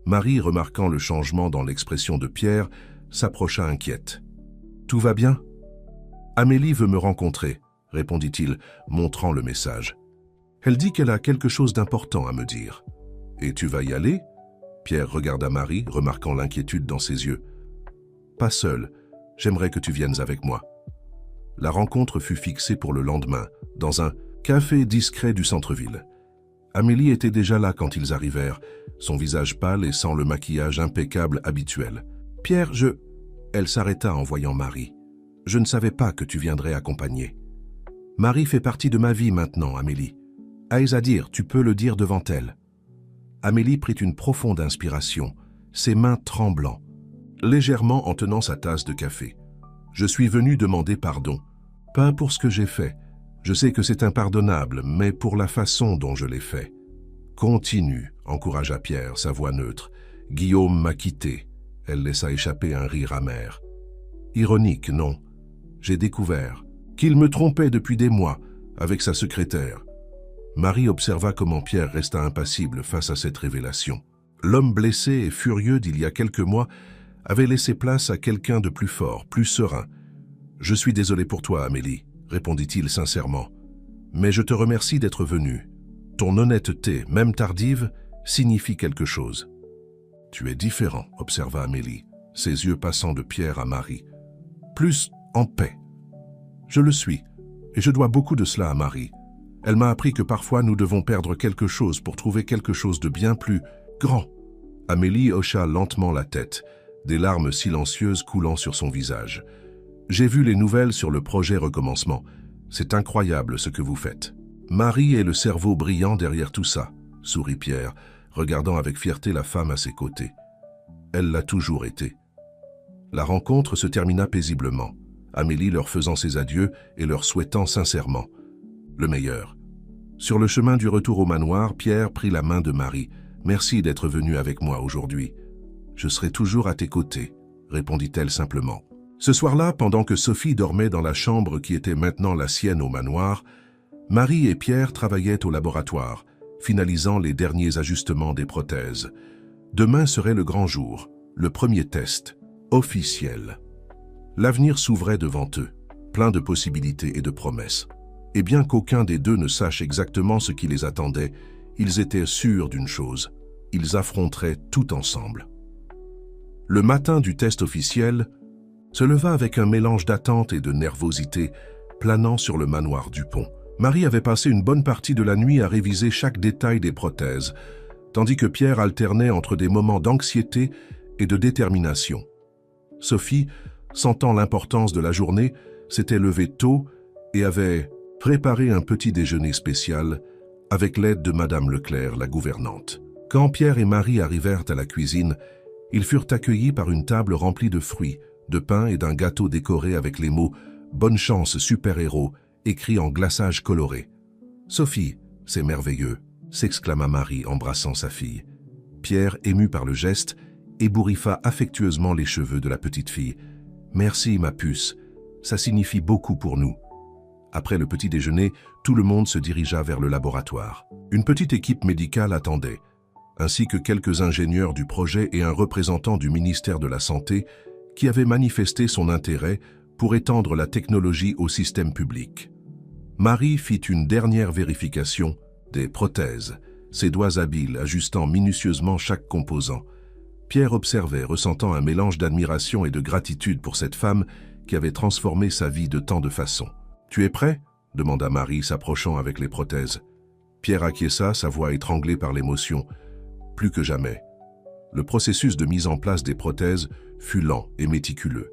Marie, remarquant le changement dans l'expression de Pierre, s'approcha inquiète. « Tout va bien ?»« Amélie veut me rencontrer, » répondit-il, montrant le message. « Elle dit qu'elle a quelque chose d'important à me dire. »« Et tu vas y aller ?» Pierre regarda Marie, remarquant l'inquiétude dans ses yeux. « Pas seul, j'aimerais que tu viennes avec moi. » La rencontre fut fixée pour le lendemain, dans un café discret du centre-ville. Amélie était déjà là quand ils arrivèrent, son visage pâle et sans le maquillage impeccable habituel. « Pierre, Elle s'arrêta en voyant Marie. « Je ne savais pas que tu viendrais accompagner. »« Marie fait partie de ma vie maintenant, Amélie. Aïs à dire, tu peux le dire devant elle. » Amélie prit une profonde inspiration, ses mains tremblant, légèrement en tenant sa tasse de café. « Je suis venue demander pardon. Pas pour ce que j'ai fait. Je sais que c'est impardonnable, mais pour la façon dont je l'ai fait. »« Continue, » encouragea Pierre, sa voix neutre. « Guillaume m'a quitté. » Elle laissa échapper un rire amer. « Ironique, non. J'ai découvert qu'il me trompait depuis des mois avec sa secrétaire. » Marie observa comment Pierre resta impassible face à cette révélation. L'homme blessé et furieux d'il y a quelques mois avait laissé place à quelqu'un de plus fort, plus serein. « Je suis désolé pour toi, Amélie, » répondit-il sincèrement. « Mais je te remercie d'être venue. Ton honnêteté, même tardive, signifie quelque chose. »« Tu es différent, » observa Amélie, ses yeux passant de Pierre à Marie. « Plus en paix. »« Je le suis, et je dois beaucoup de cela à Marie. Elle m'a appris que parfois nous devons perdre quelque chose pour trouver quelque chose de bien plus grand. » Amélie hocha lentement la tête, des larmes silencieuses coulant sur son visage. « J'ai vu les nouvelles sur le projet Recommencement. C'est incroyable ce que vous faites. » Marie est le cerveau brillant derrière tout ça, sourit Pierre, regardant avec fierté la femme à ses côtés. « Elle l'a toujours été. La rencontre se termina paisiblement, Amélie leur faisant ses adieux et leur souhaitant sincèrement le meilleur. Sur le chemin du retour au manoir, Pierre prit la main de Marie. « Merci d'être venu avec moi aujourd'hui. Je serai toujours à tes côtés, » répondit-elle simplement. Ce soir-là, pendant que Sophie dormait dans la chambre qui était maintenant la sienne au manoir, Marie et Pierre travaillaient au laboratoire, finalisant les derniers ajustements des prothèses. Demain serait le grand jour, le premier test, officiel. L'avenir s'ouvrait devant eux, plein de possibilités et de promesses. Et bien qu'aucun des deux ne sache exactement ce qui les attendait, ils étaient sûrs d'une chose, ils affronteraient tout ensemble. Le matin du test officiel se leva avec un mélange d'attente et de nervosité planant sur le manoir Dupont. Marie avait passé une bonne partie de la nuit à réviser chaque détail des prothèses, tandis que Pierre alternait entre des moments d'anxiété et de détermination. Sophie, sentant l'importance de la journée, s'était levée tôt et avait préparé un petit déjeuner spécial avec l'aide de Madame Leclerc, la gouvernante. Quand Pierre et Marie arrivèrent à la cuisine, ils furent accueillis par une table remplie de fruits, de pain et d'un gâteau décoré avec les mots « Bonne chance, super-héros » écrits en glaçage coloré. « Sophie, c'est merveilleux !» s'exclama Marie, embrassant sa fille. Pierre, ému par le geste, ébouriffa affectueusement les cheveux de la petite fille. « Merci, ma puce, ça signifie beaucoup pour nous. » Après le petit déjeuner, tout le monde se dirigea vers le laboratoire. Une petite équipe médicale attendait, ainsi que quelques ingénieurs du projet et un représentant du ministère de la Santé qui avait manifesté son intérêt pour étendre la technologie au système public. Marie fit une dernière vérification des prothèses, ses doigts habiles ajustant minutieusement chaque composant. Pierre observait, ressentant un mélange d'admiration et de gratitude pour cette femme qui avait transformé sa vie de tant de façons. « Tu es prêt ?» demanda Marie, s'approchant avec les prothèses. Pierre acquiesça, sa voix étranglée par l'émotion. Plus que jamais. Le processus de mise en place des prothèses fut lent et méticuleux.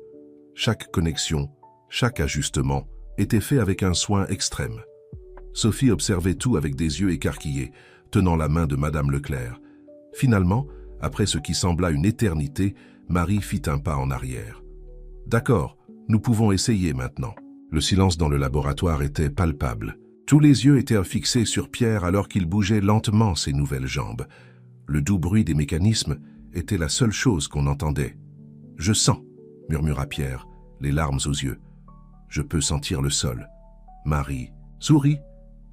Chaque connexion, chaque ajustement était fait avec un soin extrême. Sophie observait tout avec des yeux écarquillés, tenant la main de Madame Leclerc. Finalement, après ce qui sembla une éternité, Marie fit un pas en arrière. « D'accord, nous pouvons essayer maintenant. » Le silence dans le laboratoire était palpable. Tous les yeux étaient fixés sur Pierre alors qu'il bougeait lentement ses nouvelles jambes. Le doux bruit des mécanismes était la seule chose qu'on entendait. « Je sens !» murmura Pierre, les larmes aux yeux. « Je peux sentir le sol. » Marie sourit,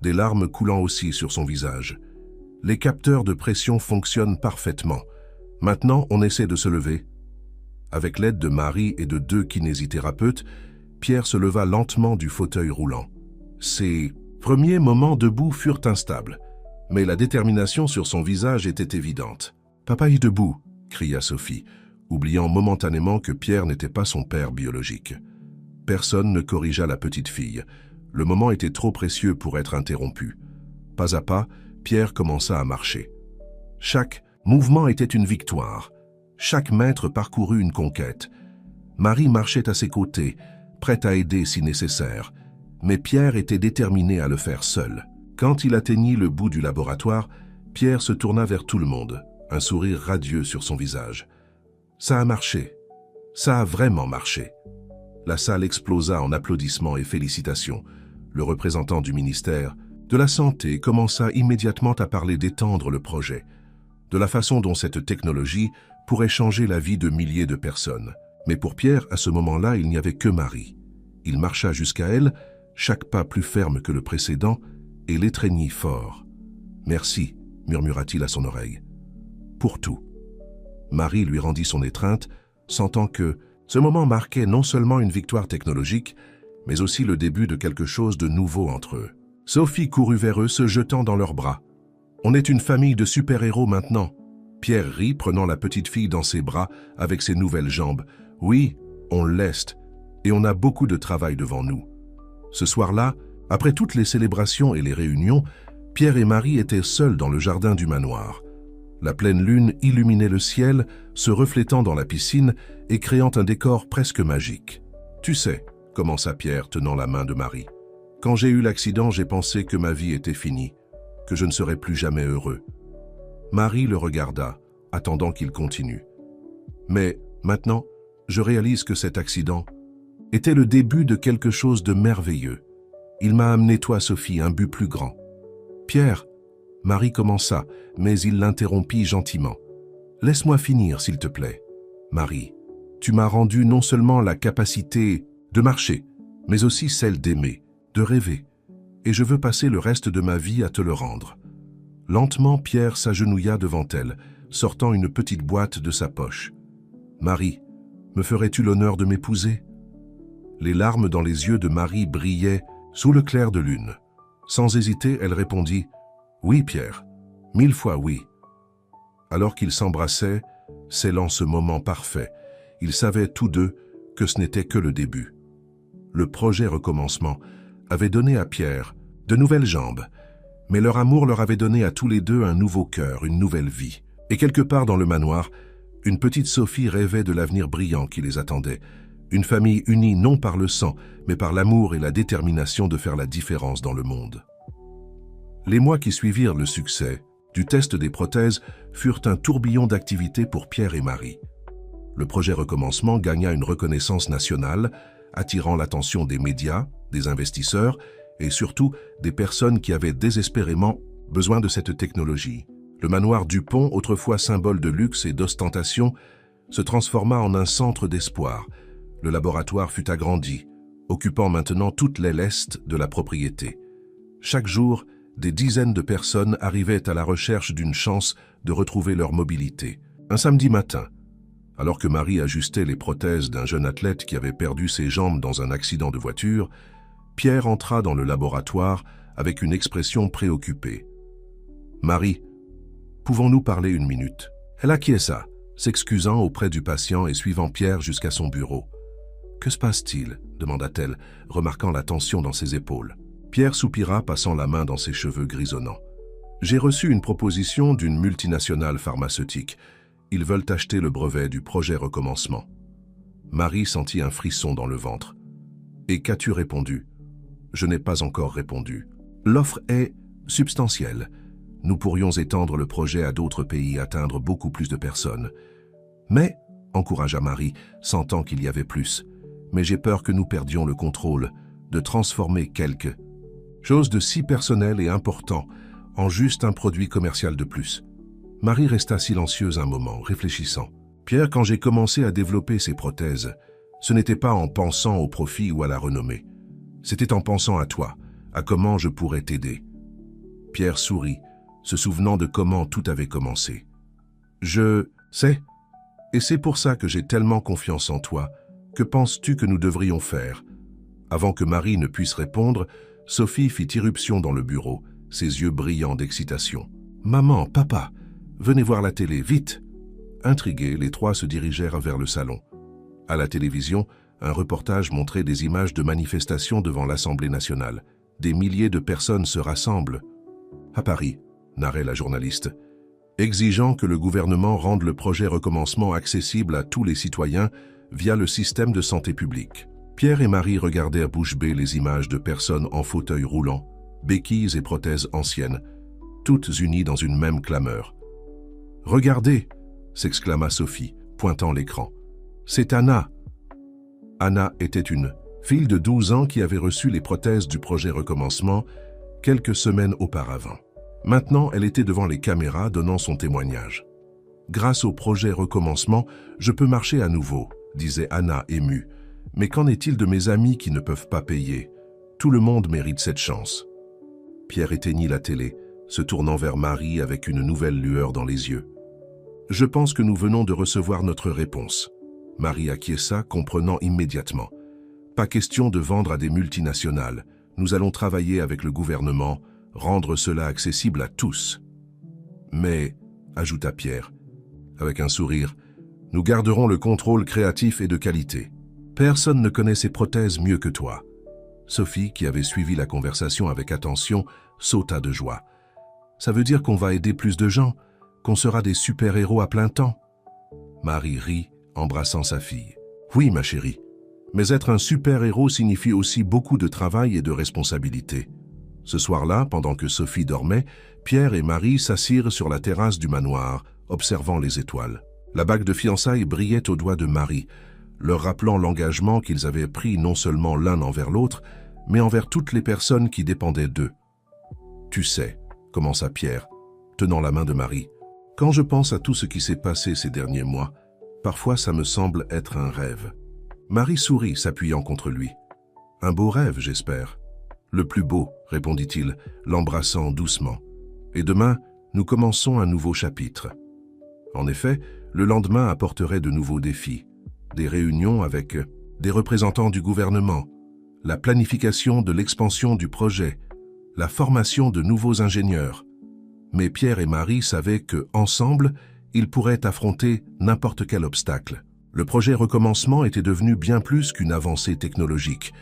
des larmes coulant aussi sur son visage. Les capteurs de pression fonctionnent parfaitement. Maintenant, on essaie de se lever. Avec l'aide de Marie et de 2 kinésithérapeutes, Pierre se leva lentement du fauteuil roulant. Ses premiers moments debout furent instables, mais la détermination sur son visage était évidente. « Papa est debout !» cria Sophie, oubliant momentanément que Pierre n'était pas son père biologique. Personne ne corrigea la petite fille. Le moment était trop précieux pour être interrompu. Pas à pas, Pierre commença à marcher. Chaque mouvement était une victoire. Chaque mètre parcourut une conquête. Marie marchait à ses côtés, prête à aider si nécessaire. Mais Pierre était déterminé à le faire seul. Quand il atteignit le bout du laboratoire, Pierre se tourna vers tout le monde, un sourire radieux sur son visage. Ça a marché. Ça a vraiment marché. La salle explosa en applaudissements et félicitations. Le représentant du ministère de la Santé commença immédiatement à parler d'étendre le projet, de la façon dont cette technologie pourrait changer la vie de milliers de personnes. Mais pour Pierre, à ce moment-là, il n'y avait que Marie. Il marcha jusqu'à elle, chaque pas plus ferme que le précédent, et l'étreignit fort. « Merci », murmura-t-il à son oreille. « Pour tout. » Marie lui rendit son étreinte, sentant que ce moment marquait non seulement une victoire technologique, mais aussi le début de quelque chose de nouveau entre eux. Sophie courut vers eux, se jetant dans leurs bras. « On est une famille de super-héros maintenant. » Pierre rit, prenant la petite fille dans ses bras avec ses nouvelles jambes. « Oui, on l'est, et on a beaucoup de travail devant nous. » Ce soir-là, après toutes les célébrations et les réunions, Pierre et Marie étaient seuls dans le jardin du manoir. La pleine lune illuminait le ciel, se reflétant dans la piscine et créant un décor presque magique. « Tu sais, » commença Pierre, tenant la main de Marie, « quand j'ai eu l'accident, j'ai pensé que ma vie était finie, que je ne serais plus jamais heureux. » Marie le regarda, attendant qu'il continue. Mais maintenant, je réalise que cet accident était le début de quelque chose de merveilleux. Il m'a amené, toi, Sophie, un but plus grand. Pierre, Marie commença, mais il l'interrompit gentiment. Laisse-moi finir, s'il te plaît. Marie, tu m'as rendu non seulement la capacité de marcher, mais aussi celle d'aimer, de rêver. Et je veux passer le reste de ma vie à te le rendre. Lentement, Pierre s'agenouilla devant elle, sortant une petite boîte de sa poche. Marie, me ferais-tu l'honneur de m'épouser? Les larmes dans les yeux de Marie brillaient sous le clair de lune. Sans hésiter, elle répondit « Oui, Pierre, 1000 fois oui ». Alors qu'ils s'embrassaient, scellant ce moment parfait, ils savaient tous deux que ce n'était que le début. Le projet Recommencement avait donné à Pierre de nouvelles jambes, mais leur amour leur avait donné à tous les deux un nouveau cœur, une nouvelle vie. Et quelque part dans le manoir, une petite Sophie rêvait de l'avenir brillant qui les attendait. Une famille unie non par le sang, mais par l'amour et la détermination de faire la différence dans le monde. Les mois qui suivirent le succès du test des prothèses furent un tourbillon d'activités pour Pierre et Marie. Le projet Recommencement gagna une reconnaissance nationale, attirant l'attention des médias, des investisseurs et surtout des personnes qui avaient désespérément besoin de cette technologie. Le manoir Dupont, autrefois symbole de luxe et d'ostentation, se transforma en un centre d'espoir. Le laboratoire fut agrandi, occupant maintenant toute l'aile est de la propriété. Chaque jour, des dizaines de personnes arrivaient à la recherche d'une chance de retrouver leur mobilité. Un samedi matin, alors que Marie ajustait les prothèses d'un jeune athlète qui avait perdu ses jambes dans un accident de voiture, Pierre entra dans le laboratoire avec une expression préoccupée. « Marie, pouvons-nous parler une minute ?» Elle acquiesça, s'excusant auprès du patient et suivant Pierre jusqu'à son bureau. « Que se passe-t-il » demanda-t-elle, remarquant la tension dans ses épaules. Pierre soupira, passant la main dans ses cheveux grisonnants. « J'ai reçu une proposition d'une multinationale pharmaceutique. Ils veulent acheter le brevet du projet Recommencement. » Marie sentit un frisson dans le ventre. « Et qu'as-tu répondu ?» ?»« Je n'ai pas encore répondu. L'offre est substantielle. Nous pourrions étendre le projet à d'autres pays, atteindre beaucoup plus de personnes. Mais, encouragea Marie, sentant qu'il y avait plus, mais j'ai peur que nous perdions le contrôle, de transformer quelque chose de si personnel et important en juste un produit commercial de plus. Marie resta silencieuse un moment, réfléchissant. Pierre, quand j'ai commencé à développer ces prothèses, ce n'était pas en pensant au profit ou à la renommée. C'était en pensant à toi, à comment je pourrais t'aider. Pierre sourit, se souvenant de comment tout avait commencé. Je sais, et c'est pour ça que j'ai tellement confiance en toi. Que penses-tu que nous devrions faire? Avant que Marie ne puisse répondre, Sophie fit irruption dans le bureau, ses yeux brillants d'excitation. « Maman, papa, venez voir la télé, vite !» Intrigués, les trois se dirigèrent vers le salon. À la télévision, un reportage montrait des images de manifestations devant l'Assemblée nationale. Des milliers de personnes se rassemblent. À Paris, narrait la journaliste, exigeant que le gouvernement rende le projet Recommencement accessible à tous les citoyens via le système de santé publique. Pierre et Marie regardèrent bouche bée les images de personnes en fauteuil roulant, béquilles et prothèses anciennes, toutes unies dans une même clameur. « Regardez !» s'exclama Sophie, pointant l'écran. « C'est Anna !» Anna était une fille de 12 ans qui avait reçu les prothèses du projet Recommencement quelques semaines auparavant. Maintenant, elle était devant les caméras donnant son témoignage. « Grâce au projet Recommencement, je peux marcher à nouveau », disait Anna émue. « Mais qu'en est-il de mes amis qui ne peuvent pas payer? Tout le monde mérite cette chance. » Pierre éteignit la télé, se tournant vers Marie avec une nouvelle lueur dans les yeux. « Je pense que nous venons de recevoir notre réponse. » Marie acquiesça, comprenant immédiatement. « Pas question de vendre à des multinationales. Nous allons travailler avec le gouvernement, rendre cela accessible à tous. » « Mais, » ajouta Pierre, avec un sourire, « nous garderons le contrôle créatif et de qualité. Personne ne connaît ces prothèses mieux que toi. » Sophie, qui avait suivi la conversation avec attention, sauta de joie. « Ça veut dire qu'on va aider plus de gens, qu'on sera des super-héros à plein temps. » Marie rit, embrassant sa fille. « Oui, ma chérie, mais être un super-héros signifie aussi beaucoup de travail et de responsabilité. » Ce soir-là, pendant que Sophie dormait, Pierre et Marie s'assirent sur la terrasse du manoir, observant les étoiles. La bague de fiançailles brillait aux doigts de Marie, leur rappelant l'engagement qu'ils avaient pris non seulement l'un envers l'autre, mais envers toutes les personnes qui dépendaient d'eux. « Tu sais, » commença Pierre, tenant la main de Marie, « quand je pense à tout ce qui s'est passé ces derniers mois, parfois ça me semble être un rêve. » Marie sourit, s'appuyant contre lui. « Un beau rêve, j'espère. »« Le plus beau, » répondit-il, l'embrassant doucement. « Et demain, nous commençons un nouveau chapitre. » En effet, le lendemain apporterait de nouveaux défis. Des réunions avec des représentants du gouvernement, la planification de l'expansion du projet, la formation de nouveaux ingénieurs. Mais Pierre et Marie savaient que, ensemble, ils pourraient affronter n'importe quel obstacle. Le projet Recommencement était devenu bien plus qu'une avancée technologique.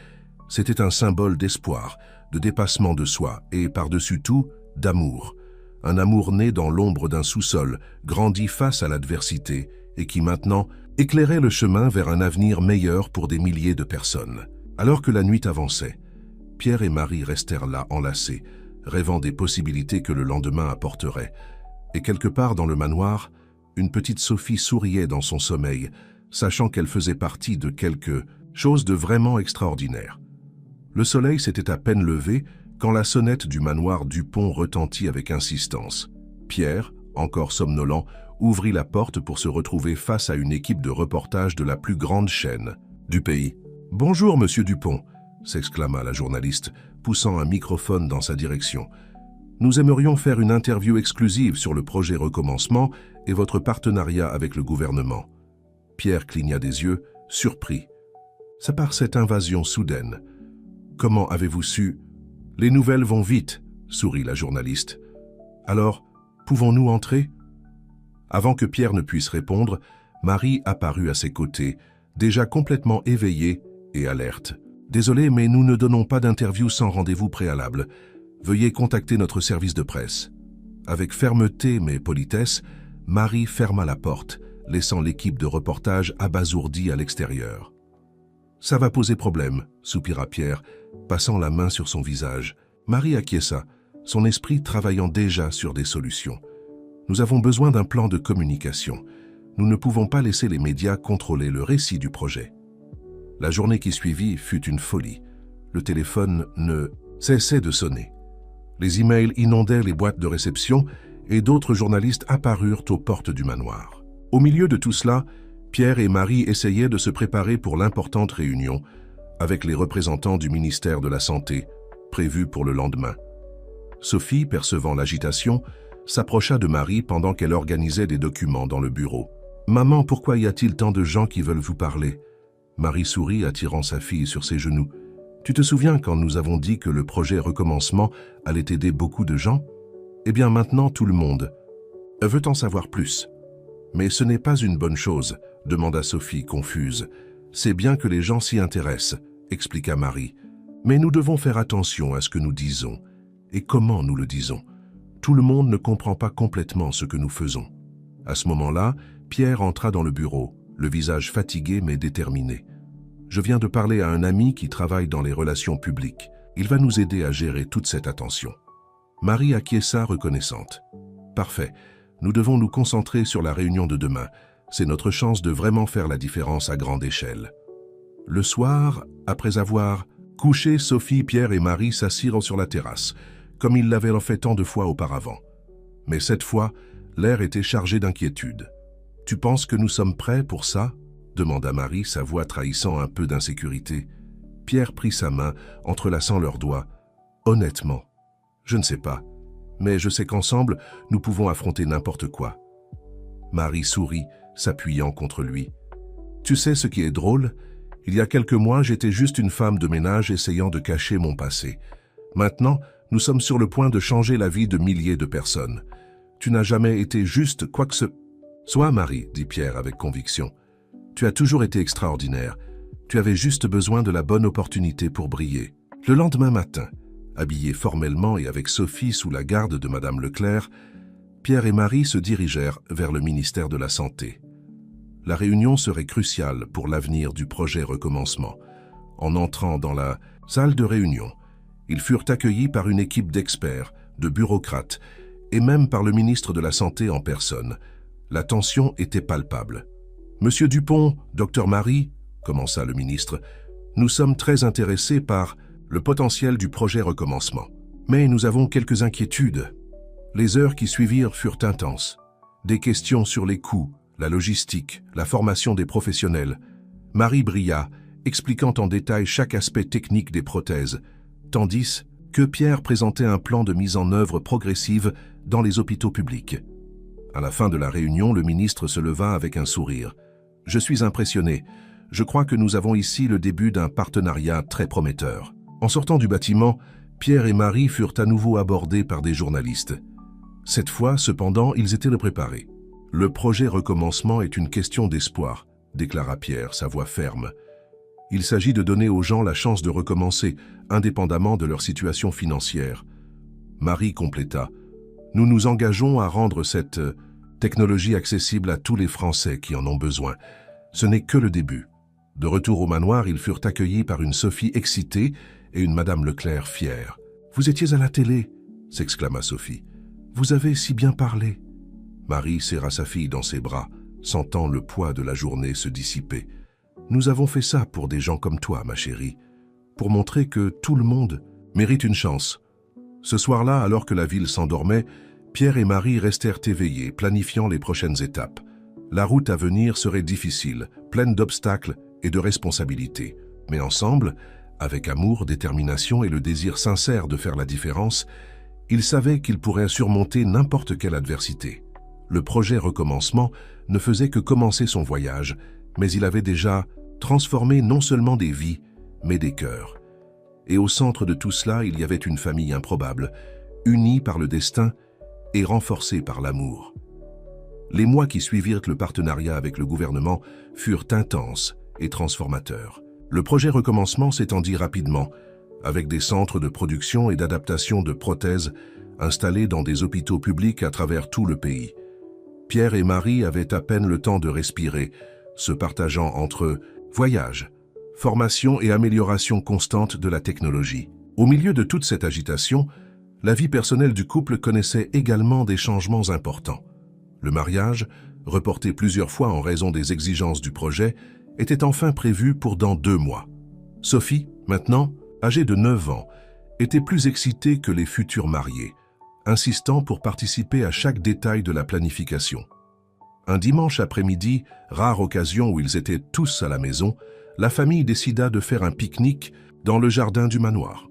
C'était un symbole d'espoir, de dépassement de soi et, par-dessus tout, d'amour. Un amour né dans l'ombre d'un sous-sol, grandi face à l'adversité et qui maintenant éclairait le chemin vers un avenir meilleur pour des milliers de personnes. Alors que la nuit avançait, Pierre et Marie restèrent là enlacés, rêvant des possibilités que le lendemain apporterait. Et quelque part dans le manoir, une petite Sophie souriait dans son sommeil, sachant qu'elle faisait partie de quelque chose de vraiment extraordinaire. Le soleil s'était à peine levé quand la sonnette du manoir Dupont retentit avec insistance. Pierre, encore somnolent, ouvrit la porte pour se retrouver face à une équipe de reportage de la plus grande chaîne du pays. « Bonjour, monsieur Dupont », s'exclama la journaliste, poussant un microphone dans sa direction. « Nous aimerions faire une interview exclusive sur le projet Recommencement et votre partenariat avec le gouvernement. » Pierre cligna des yeux, surpris. « C'est par cette invasion soudaine. Comment avez-vous su ? » « Les nouvelles vont vite, » sourit la journaliste. « Alors, pouvons-nous entrer ?» Avant que Pierre ne puisse répondre, Marie apparut à ses côtés, déjà complètement éveillée et alerte. « Désolé, mais nous ne donnons pas d'interview sans rendez-vous préalable. Veuillez contacter notre service de presse. » Avec fermeté mais politesse, Marie ferma la porte, laissant l'équipe de reportage abasourdie à l'extérieur. « Ça va poser problème, » soupira Pierre, passant la main sur son visage. Marie acquiesça, son esprit travaillant déjà sur des solutions. « Nous avons besoin d'un plan de communication. Nous ne pouvons pas laisser les médias contrôler le récit du projet. » La journée qui suivit fut une folie. Le téléphone ne cessait de sonner. Les emails inondaient les boîtes de réception et d'autres journalistes apparurent aux portes du manoir. Au milieu de tout cela, Pierre et Marie essayaient de se préparer pour l'importante réunion avec les représentants du ministère de la Santé, prévue pour le lendemain. Sophie, percevant l'agitation, s'approcha de Marie pendant qu'elle organisait des documents dans le bureau. « Maman, pourquoi y a-t-il tant de gens qui veulent vous parler ?» Marie sourit, attirant sa fille sur ses genoux. « Tu te souviens quand nous avons dit que le projet Recommencement allait aider beaucoup de gens ? Eh bien maintenant tout le monde veut en savoir plus. » « Mais ce n'est pas une bonne chose, » demanda Sophie, confuse. « C'est bien que les gens s'y intéressent, » expliqua Marie. « Mais nous devons faire attention à ce que nous disons et comment nous le disons. Tout le monde ne comprend pas complètement ce que nous faisons. » À ce moment-là, Pierre entra dans le bureau, le visage fatigué mais déterminé. « Je viens de parler à un ami qui travaille dans les relations publiques. Il va nous aider à gérer toute cette attention. » Marie acquiesça reconnaissante. « Parfait. Nous devons nous concentrer sur la réunion de demain. C'est notre chance de vraiment faire la différence à grande échelle. » Le soir, après avoir couché, Sophie, Pierre et Marie s'assirent sur la terrasse, comme ils l'avaient fait tant de fois auparavant. Mais cette fois, l'air était chargé d'inquiétude. « Tu penses que nous sommes prêts pour ça ?» demanda Marie, sa voix trahissant un peu d'insécurité. Pierre prit sa main, entrelaçant leurs doigts. « Honnêtement, je ne sais pas. Mais je sais qu'ensemble, nous pouvons affronter n'importe quoi. » Marie sourit, s'appuyant contre lui. « Tu sais ce qui est drôle ? Il y a quelques mois, j'étais juste une femme de ménage essayant de cacher mon passé. Maintenant, nous sommes sur le point de changer la vie de milliers de personnes. Tu n'as jamais été juste quoi que ce soit, Marie, » dit Pierre avec conviction. « Tu as toujours été extraordinaire. Tu avais juste besoin de la bonne opportunité pour briller. » Le lendemain matin, habillés formellement et avec Sophie sous la garde de Madame Leclerc, Pierre et Marie se dirigèrent vers le ministère de la Santé. La réunion serait cruciale pour l'avenir du projet Recommencement. En entrant dans la salle de réunion, ils furent accueillis par une équipe d'experts, de bureaucrates et même par le ministre de la Santé en personne. La tension était palpable. « Monsieur Dupont, docteur Marie, commença le ministre, nous sommes très intéressés par le potentiel du projet Recommencement. Mais nous avons quelques inquiétudes. » Les heures qui suivirent furent intenses. Des questions sur les coûts, la logistique, la formation des professionnels. Marie brilla, expliquant en détail chaque aspect technique des prothèses, tandis que Pierre présentait un plan de mise en œuvre progressive dans les hôpitaux publics. À la fin de la réunion, le ministre se leva avec un sourire. « Je suis impressionné. Je crois que nous avons ici le début d'un partenariat très prometteur. » En sortant du bâtiment, Pierre et Marie furent à nouveau abordés par des journalistes. Cette fois, cependant, ils étaient préparés. « Le projet Recommencement est une question d'espoir », déclara Pierre, sa voix ferme. « Il s'agit de donner aux gens la chance de recommencer, indépendamment de leur situation financière. » Marie compléta. « Nous nous engageons à rendre cette technologie accessible à tous les Français qui en ont besoin. Ce n'est que le début. » De retour au manoir, ils furent accueillis par une Sophie excitée et une Madame Leclerc fière. « Vous étiez à la télé » s'exclama Sophie. « Vous avez si bien parlé. » Marie serra sa fille dans ses bras, sentant le poids de la journée se dissiper. « Nous avons fait ça pour des gens comme toi, ma chérie, pour montrer que tout le monde mérite une chance. » Ce soir-là, alors que la ville s'endormait, Pierre et Marie restèrent éveillés, planifiant les prochaines étapes. La route à venir serait difficile, pleine d'obstacles et de responsabilités. Mais ensemble, avec amour, détermination et le désir sincère de faire la différence, ils savaient qu'ils pourraient surmonter n'importe quelle adversité. Le projet Recommencement ne faisait que commencer son voyage, mais il avait déjà transformé non seulement des vies, mais des cœurs. Et au centre de tout cela, il y avait une famille improbable, unie par le destin et renforcée par l'amour. Les mois qui suivirent le partenariat avec le gouvernement furent intenses et transformateurs. Le projet Recommencement s'étendit rapidement, avec des centres de production et d'adaptation de prothèses installés dans des hôpitaux publics à travers tout le pays. Pierre et Marie avaient à peine le temps de respirer, se partageant entre eux voyage, formation et amélioration constante de la technologie. Au milieu de toute cette agitation, la vie personnelle du couple connaissait également des changements importants. Le mariage, reporté plusieurs fois en raison des exigences du projet, était enfin prévu pour dans 2 mois. Sophie, maintenant, âgée de 9 ans, était plus excitée que les futurs mariés, insistant pour participer à chaque détail de la planification. Un dimanche après-midi, rare occasion où ils étaient tous à la maison, la famille décida de faire un pique-nique dans le jardin du manoir.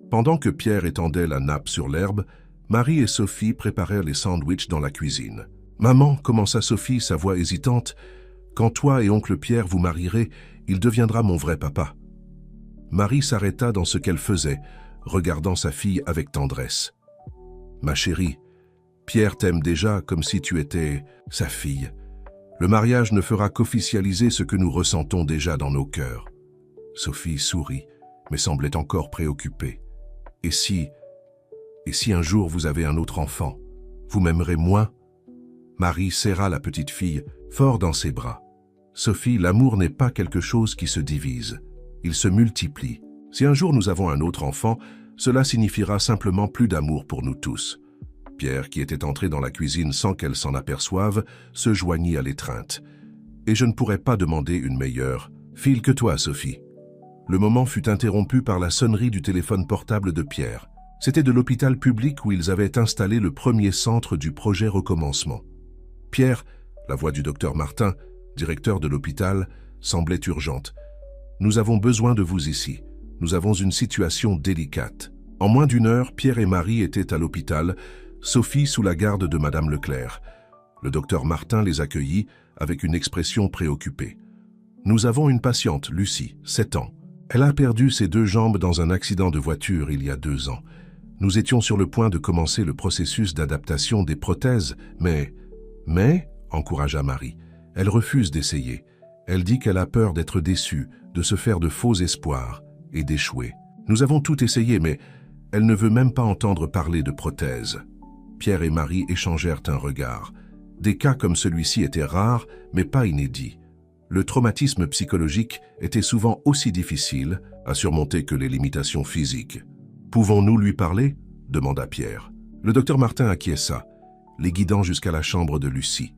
Pendant que Pierre étendait la nappe sur l'herbe, Marie et Sophie préparèrent les sandwichs dans la cuisine. « Maman, commença Sophie, sa voix hésitante, quand toi et oncle Pierre vous marierez, il deviendra mon vrai papa. » Marie s'arrêta dans ce qu'elle faisait, regardant sa fille avec tendresse. « Ma chérie, Pierre t'aime déjà comme si tu étais sa fille. Le mariage ne fera qu'officialiser ce que nous ressentons déjà dans nos cœurs. » Sophie sourit, mais semblait encore préoccupée. « Et si un jour vous avez un autre enfant, vous m'aimerez moins ?» Marie serra la petite fille fort dans ses bras. « Sophie, l'amour n'est pas quelque chose qui se divise. Il se multiplie. Si un jour nous avons un autre enfant, cela signifiera simplement plus d'amour pour nous tous. » Pierre, qui était entré dans la cuisine sans qu'elle s'en aperçoive, se joignit à l'étreinte. « Et je ne pourrais pas demander une meilleure fille que toi, Sophie. » Le moment fut interrompu par la sonnerie du téléphone portable de Pierre. C'était de l'hôpital public où ils avaient installé le premier centre du projet Recommencement. « Pierre, » la voix du docteur Martin, directeur de l'hôpital, semblait urgente. « Nous avons besoin de vous ici. Nous avons une situation délicate. » En moins d'1 heure, Pierre et Marie étaient à l'hôpital, Sophie sous la garde de Madame Leclerc. Le docteur Martin les accueillit avec une expression préoccupée. « Nous avons une patiente, Lucie, 7 ans. Elle a perdu ses 2 jambes dans un accident de voiture il y a 2 ans. Nous étions sur le point de commencer le processus d'adaptation des prothèses, mais, encouragea Marie, elle refuse d'essayer. Elle dit qu'elle a peur d'être déçue, de se faire de faux espoirs et d'échouer. Nous avons tout essayé, mais elle ne veut même pas entendre parler de prothèses. » Pierre et Marie échangèrent un regard. Des cas comme celui-ci étaient rares, mais pas inédits. Le traumatisme psychologique était souvent aussi difficile à surmonter que les limitations physiques. « Pouvons-nous lui parler ?» demanda Pierre. Le docteur Martin acquiesça, les guidant jusqu'à la chambre de Lucie.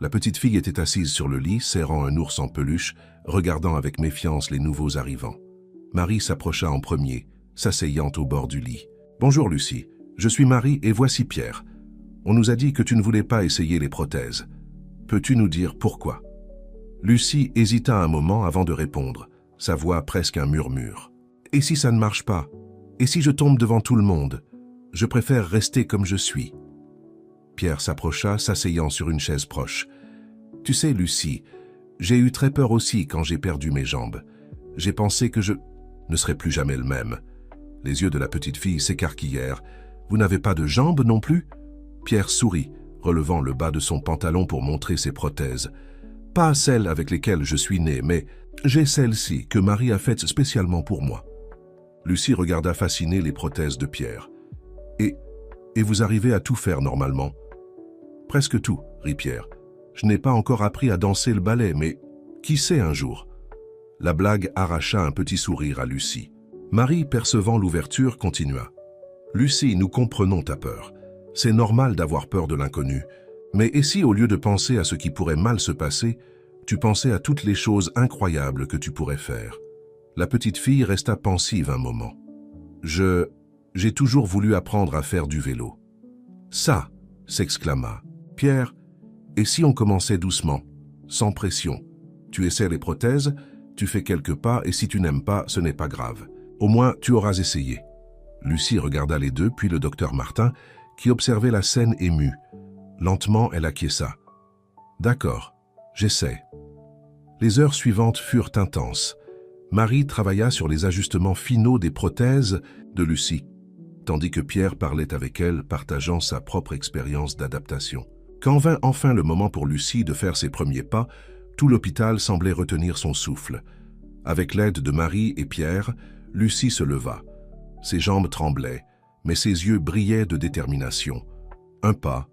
La petite fille était assise sur le lit, serrant un ours en peluche, regardant avec méfiance les nouveaux arrivants. Marie s'approcha en premier, s'asseyant au bord du lit. « Bonjour Lucie, je suis Marie et voici Pierre. On nous a dit que tu ne voulais pas essayer les prothèses. Peux-tu nous dire pourquoi ?» Lucie hésita un moment avant de répondre, sa voix presque un murmure. « Et si ça ne marche pas? Et si je tombe devant tout le monde? Je préfère rester comme je suis. » Pierre s'approcha, s'asseyant sur une chaise proche. « Tu sais, Lucie, j'ai eu très peur aussi quand j'ai perdu mes jambes. J'ai pensé que je ne serais plus jamais le même. » Les yeux de la petite fille s'écarquillèrent. « Vous n'avez pas de jambes non plus ?» Pierre sourit, relevant le bas de son pantalon pour montrer ses prothèses. « Pas celles avec lesquelles je suis né, mais j'ai celle-ci que Marie a faite spécialement pour moi. » Lucie regarda fascinée les prothèses de Pierre. « Et vous arrivez à tout faire normalement ?»« Presque tout, » rit Pierre. « Je n'ai pas encore appris à danser le ballet, mais qui sait un jour ?» La blague arracha un petit sourire à Lucie. Marie, percevant l'ouverture, continua. « Lucie, nous comprenons ta peur. C'est normal d'avoir peur de l'inconnu. Mais et si, au lieu de penser à ce qui pourrait mal se passer, tu pensais à toutes les choses incroyables que tu pourrais faire ?» La petite fille resta pensive un moment. « J'ai toujours voulu apprendre à faire du vélo. »« Ça !» s'exclama. « Pierre, et si on commençait doucement, sans pression? Tu essaies les prothèses, tu fais quelques pas et si tu n'aimes pas, ce n'est pas grave. Au moins, tu auras essayé. » Lucie regarda les deux, puis le docteur Martin, qui observait la scène émue. Lentement, elle acquiesça. « D'accord, j'essaie. » Les heures suivantes furent intenses. Marie travailla sur les ajustements finaux des prothèses de Lucie, tandis que Pierre parlait avec elle, partageant sa propre expérience d'adaptation. Quand vint enfin le moment pour Lucie de faire ses premiers pas, tout l'hôpital semblait retenir son souffle. Avec l'aide de Marie et Pierre, Lucie se leva. Ses jambes tremblaient, mais ses yeux brillaient de détermination. Un pas,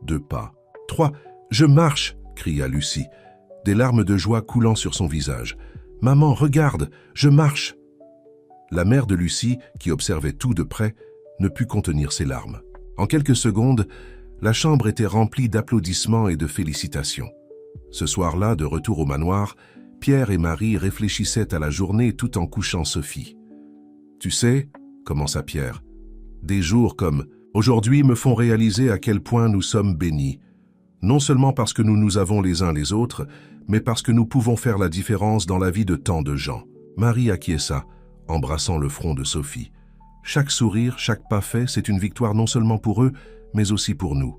deux pas, trois. « Je marche !» cria Lucie, des larmes de joie coulant sur son visage. « Maman, regarde, je marche !» La mère de Lucie, qui observait tout de près, ne put contenir ses larmes. En quelques secondes, la chambre était remplie d'applaudissements et de félicitations. Ce soir-là, de retour au manoir, Pierre et Marie réfléchissaient à la journée tout en couchant Sophie. « Tu sais, » commença Pierre, « des jours comme aujourd'hui me font réaliser à quel point nous sommes bénis, non seulement parce que nous nous avons les uns les autres, mais parce que nous pouvons faire la différence dans la vie de tant de gens. » Marie acquiesça, embrassant le front de Sophie. Chaque sourire, chaque pas fait, c'est une victoire non seulement pour eux, mais aussi pour nous.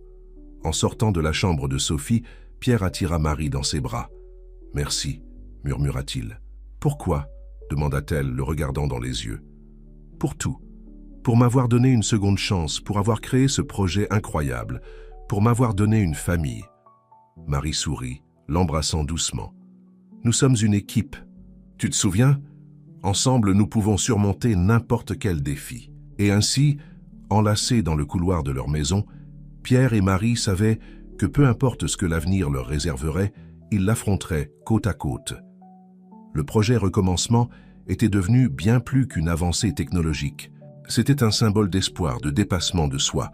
En sortant de la chambre de Sophie, Pierre attira Marie dans ses bras. « Merci », murmura-t-il. « Pourquoi ?» demanda-t-elle, le regardant dans les yeux. « Pour tout. Pour m'avoir donné une seconde chance, pour avoir créé ce projet incroyable, pour m'avoir donné une famille. » Marie sourit, l'embrassant doucement. « Nous sommes une équipe. Tu te souviens ? Ensemble, nous pouvons surmonter n'importe quel défi. » Et ainsi, enlacés dans le couloir de leur maison, Pierre et Marie savaient que peu importe ce que l'avenir leur réserverait, ils l'affronteraient côte à côte. Le projet Recommencement était devenu bien plus qu'une avancée technologique. C'était un symbole d'espoir, de dépassement de soi,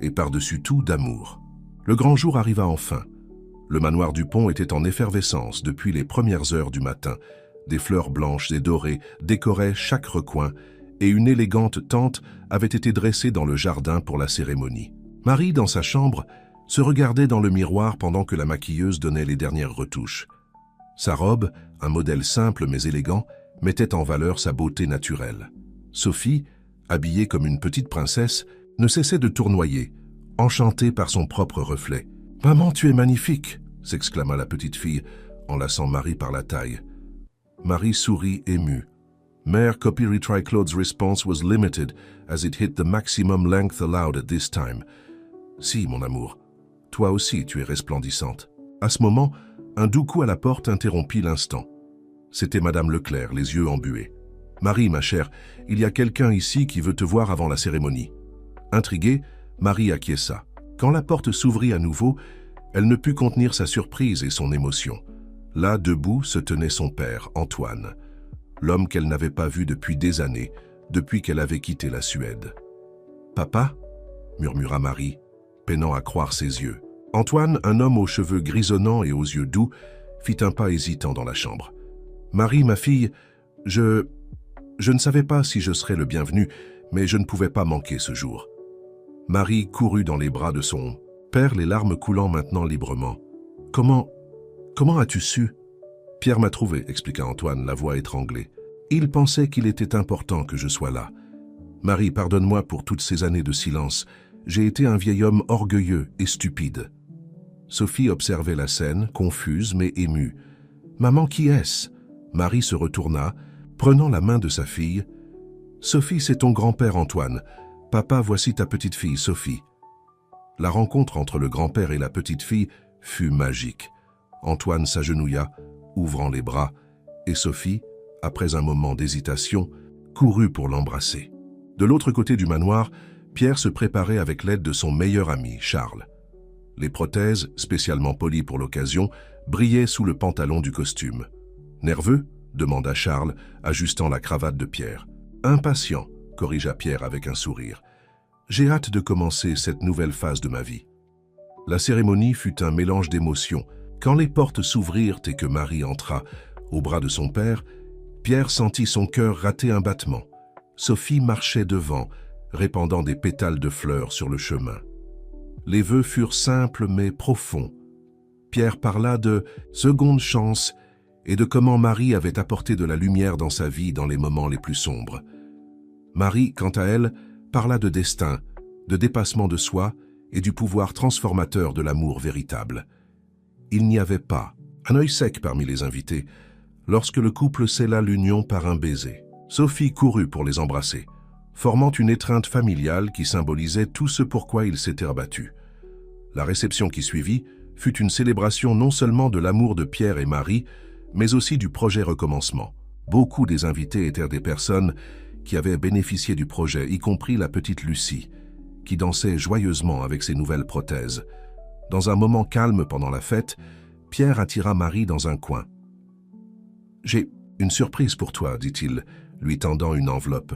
et par-dessus tout d'amour. Le grand jour arriva enfin. Le manoir du Pont était en effervescence depuis les premières heures du matin. Des fleurs blanches et dorées décoraient chaque recoin, et une élégante tente avait été dressée dans le jardin pour la cérémonie. Marie, dans sa chambre, se regardait dans le miroir pendant que la maquilleuse donnait les dernières retouches. Sa robe, un modèle simple mais élégant, mettait en valeur sa beauté naturelle. Sophie, habillée comme une petite princesse, ne cessait de tournoyer, enchantée par son propre reflet. « Maman, tu es magnifique !» s'exclama la petite fille, enlaçant Marie par la taille. Marie sourit émue. Mère Copyright Claude's response was limited as it hit the maximum length allowed at this time. « Si, mon amour, toi aussi tu es resplendissante. » À ce moment, un doux coup à la porte interrompit l'instant. C'était Madame Leclerc, les yeux embués. « Marie, ma chère, il y a quelqu'un ici qui veut te voir avant la cérémonie. » Intriguée, Marie acquiesça. Quand la porte s'ouvrit à nouveau, elle ne put contenir sa surprise et son émotion. Là, debout, se tenait son père, Antoine, l'homme qu'elle n'avait pas vu depuis des années, depuis qu'elle avait quitté la Suède. « Papa ?» murmura Marie, peinant à croire ses yeux. Antoine, un homme aux cheveux grisonnants et aux yeux doux, fit un pas hésitant dans la chambre. « Marie, ma fille, je ne savais pas si je serais le bienvenu, mais je ne pouvais pas manquer ce jour. » Marie courut dans les bras de son père, les larmes coulant maintenant librement. « Comment as-tu su ?»« Pierre m'a trouvé, » expliqua Antoine, la voix étranglée. « Il pensait qu'il était important que je sois là. Marie, pardonne-moi pour toutes ces années de silence. J'ai été un vieil homme orgueilleux et stupide. » Sophie observait la scène, confuse mais émue. « Maman, qui est-ce » Marie se retourna, prenant la main de sa fille. « Sophie, c'est ton grand-père Antoine. Papa, voici ta petite-fille Sophie. » La rencontre entre le grand-père et la petite-fille fut magique. Antoine s'agenouilla, ouvrant les bras, et Sophie, après un moment d'hésitation, courut pour l'embrasser. De l'autre côté du manoir, Pierre se préparait avec l'aide de son meilleur ami, Charles. Les prothèses, spécialement polies pour l'occasion, brillaient sous le pantalon du costume. « Nerveux ?» demanda Charles, ajustant la cravate de Pierre. « Impatient », corrigea Pierre avec un sourire. « J'ai hâte de commencer cette nouvelle phase de ma vie. » La cérémonie fut un mélange d'émotions. Quand les portes s'ouvrirent et que Marie entra, au bras de son père, Pierre sentit son cœur rater un battement. Sophie marchait devant, répandant des pétales de fleurs sur le chemin. Les vœux furent simples mais profonds. Pierre parla de seconde chance et de comment Marie avait apporté de la lumière dans sa vie dans les moments les plus sombres. Marie, quant à elle, parla de destin, de dépassement de soi et du pouvoir transformateur de l'amour véritable. Il n'y avait pas un œil sec parmi les invités lorsque le couple scella l'union par un baiser. Sophie courut pour les embrasser, formant une étreinte familiale qui symbolisait tout ce pourquoi ils s'étaient abattus. La réception qui suivit fut une célébration non seulement de l'amour de Pierre et Marie, mais aussi du projet Recommencement. Beaucoup des invités étaient des personnes qui avaient bénéficié du projet, y compris la petite Lucie, qui dansait joyeusement avec ses nouvelles prothèses. Dans un moment calme pendant la fête, Pierre attira Marie dans un coin. « J'ai une surprise pour toi, dit-il, lui tendant une enveloppe.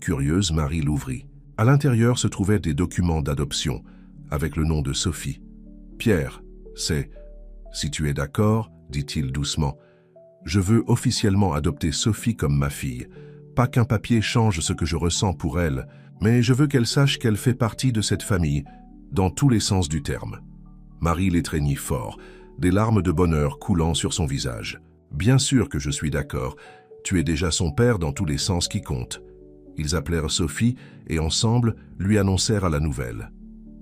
Curieuse, Marie l'ouvrit. À l'intérieur se trouvaient des documents d'adoption, avec le nom de Sophie. « Pierre, c'est... Si tu es d'accord, dit-il doucement, je veux officiellement adopter Sophie comme ma fille. Pas qu'un papier change ce que je ressens pour elle, mais je veux qu'elle sache qu'elle fait partie de cette famille, dans tous les sens du terme. » Marie l'étreignit fort, des larmes de bonheur coulant sur son visage. « Bien sûr que je suis d'accord. Tu es déjà son père dans tous les sens qui comptent. » Ils appelèrent Sophie et ensemble lui annoncèrent la nouvelle.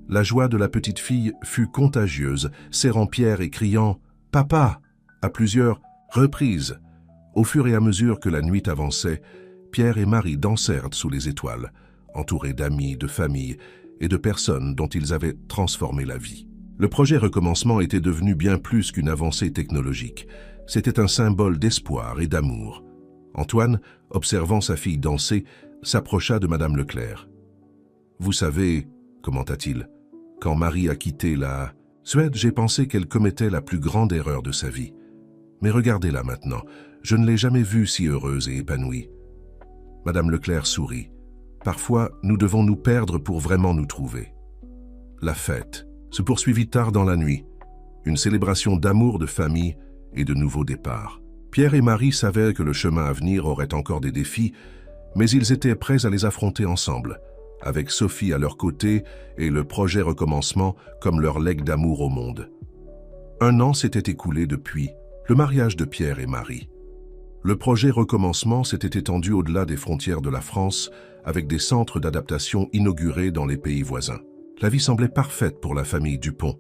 La joie de la petite fille fut contagieuse, serrant Pierre et criant « Papa !» à plusieurs reprises. Au fur et à mesure que la nuit avançait, Pierre et Marie dansèrent sous les étoiles, entourés d'amis, de familles et de personnes dont ils avaient transformé la vie. Le projet Recommencement était devenu bien plus qu'une avancée technologique. C'était un symbole d'espoir et d'amour. Antoine, observant sa fille danser, s'approcha de Madame Leclerc. « Vous savez, commenta-t-il, quand Marie a quitté la Suède, j'ai pensé qu'elle commettait la plus grande erreur de sa vie. Mais regardez-la maintenant, je ne l'ai jamais vue si heureuse et épanouie. » Madame Leclerc sourit. « Parfois, nous devons nous perdre pour vraiment nous trouver. » La fête se poursuivit tard dans la nuit, une célébration d'amour, de famille et de nouveaux départs. Pierre et Marie savaient que le chemin à venir aurait encore des défis, mais ils étaient prêts à les affronter ensemble, avec Sophie à leur côté et le projet Recommencement comme leur legs d'amour au monde. 1 an s'était écoulé depuis le mariage de Pierre et Marie. Le projet Recommencement s'était étendu au-delà des frontières de la France, avec des centres d'adaptation inaugurés dans les pays voisins. La vie semblait parfaite pour la famille Dupont,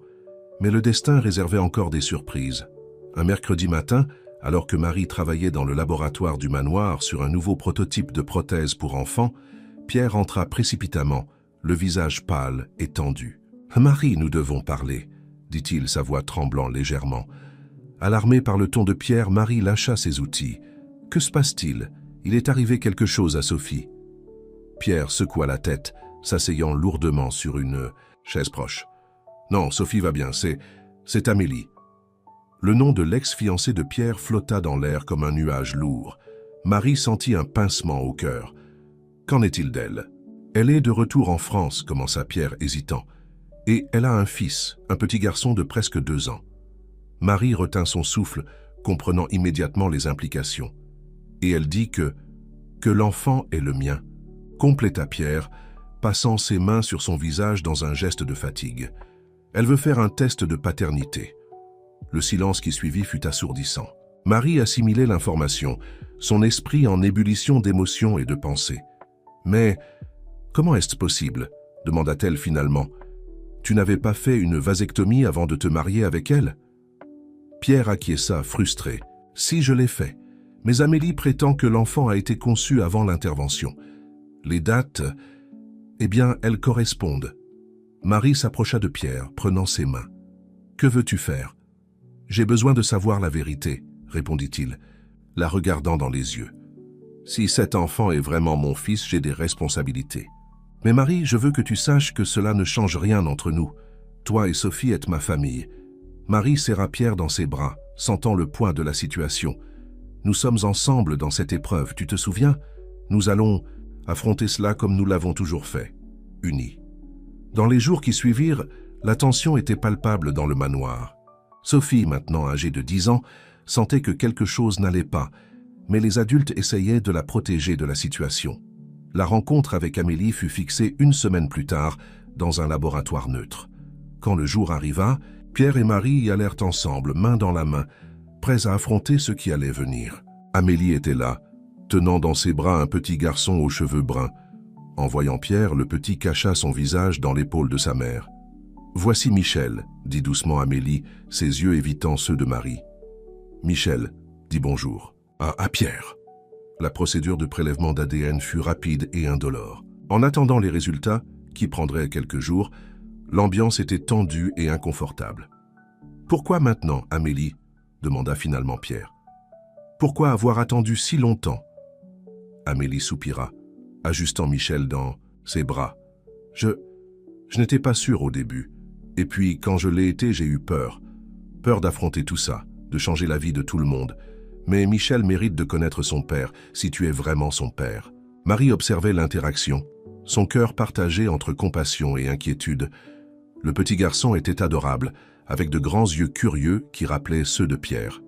mais le destin réservait encore des surprises. Un mercredi matin, alors que Marie travaillait dans le laboratoire du manoir sur un nouveau prototype de prothèse pour enfants, Pierre entra précipitamment, le visage pâle et tendu. « Marie, nous devons parler », dit-il, sa voix tremblant légèrement. Alarmée par le ton de Pierre, Marie lâcha ses outils. « Que se passe-t-il? Il est arrivé quelque chose à Sophie. » Pierre secoua la tête, s'asseyant lourdement sur une chaise proche. « Non, Sophie va bien, c'est Amélie. » Le nom de l'ex-fiancée de Pierre flotta dans l'air comme un nuage lourd. Marie sentit un pincement au cœur. « Qu'en est-il d'elle ?»« Elle est de retour en France, commença Pierre hésitant. Et elle a un fils, un petit garçon de presque 2 ans. Marie retint son souffle, comprenant immédiatement les implications. Et elle dit que l'enfant est le mien, compléta Pierre, passant ses mains sur son visage dans un geste de fatigue. Elle veut faire un test de paternité. Le silence qui suivit fut assourdissant. Marie assimilait l'information, son esprit en ébullition d'émotions et de pensées. « Mais comment est-ce possible ?» demanda-t-elle finalement. « Tu n'avais pas fait une vasectomie avant de te marier avec elle ?» Pierre acquiesça, frustré. « Si, je l'ai fait. Mais Amélie prétend que l'enfant a été conçu avant l'intervention. Les dates, eh bien, elles correspondent. » Marie s'approcha de Pierre, prenant ses mains. « Que veux-tu faire ?»« J'ai besoin de savoir la vérité, » répondit-il, la regardant dans les yeux. « Si cet enfant est vraiment mon fils, j'ai des responsabilités. Mais Marie, je veux que tu saches que cela ne change rien entre nous. Toi et Sophie êtes ma famille. » Marie serra Pierre dans ses bras, sentant le poids de la situation. « Nous sommes ensemble dans cette épreuve, tu te souviens? Nous allons affronter cela comme nous l'avons toujours fait, unis. » Dans les jours qui suivirent, la tension était palpable dans le manoir. Sophie, maintenant âgée de 10 ans, sentait que quelque chose n'allait pas, mais les adultes essayaient de la protéger de la situation. La rencontre avec Amélie fut fixée 1 semaine plus tard, dans un laboratoire neutre. Quand le jour arriva, Pierre et Marie y allèrent ensemble, main dans la main, prêts à affronter ce qui allait venir. Amélie était là, tenant dans ses bras un petit garçon aux cheveux bruns. En voyant Pierre, le petit cacha son visage dans l'épaule de sa mère. « Voici Michel, » dit doucement Amélie, ses yeux évitant ceux de Marie. Michel dit bonjour. À Pierre. La procédure de prélèvement d'ADN fut rapide et indolore. En attendant les résultats, qui prendraient quelques jours, l'ambiance était tendue et inconfortable. « Pourquoi maintenant, Amélie ?» demanda finalement Pierre. « Pourquoi avoir attendu si longtemps ?» Amélie soupira, ajustant Michel dans ses bras. « Je n'étais pas sûre au début. Et puis, quand je l'ai été, j'ai eu peur. Peur d'affronter tout ça, de changer la vie de tout le monde. Mais Michel mérite de connaître son père, si tu es vraiment son père. » Marie observait l'interaction, son cœur partagé entre compassion et inquiétude. Le petit garçon était adorable, avec de grands yeux curieux qui rappelaient ceux de Pierre.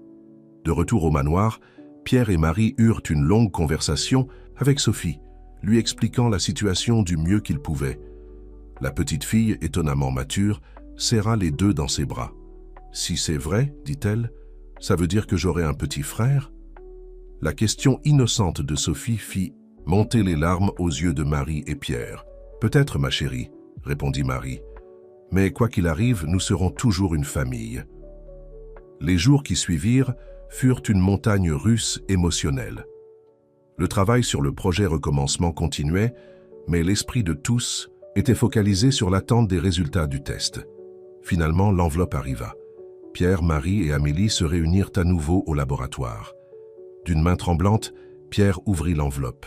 De retour au manoir, Pierre et Marie eurent une longue conversation avec Sophie, lui expliquant la situation du mieux qu'ils pouvaient. La petite fille, étonnamment mature, serra les deux dans ses bras. « Si c'est vrai, dit-elle, ça veut dire que j'aurai un petit frère ?» La question innocente de Sophie fit monter les larmes aux yeux de Marie et Pierre. « Peut-être, ma chérie, » répondit Marie. « Mais quoi qu'il arrive, nous serons toujours une famille. » Les jours qui suivirent furent une montagne russe émotionnelle. Le travail sur le projet Recommencement continuait, mais l'esprit de tous était focalisé sur l'attente des résultats du test. Finalement, l'enveloppe arriva. Pierre, Marie et Amélie se réunirent à nouveau au laboratoire. D'une main tremblante, Pierre ouvrit l'enveloppe.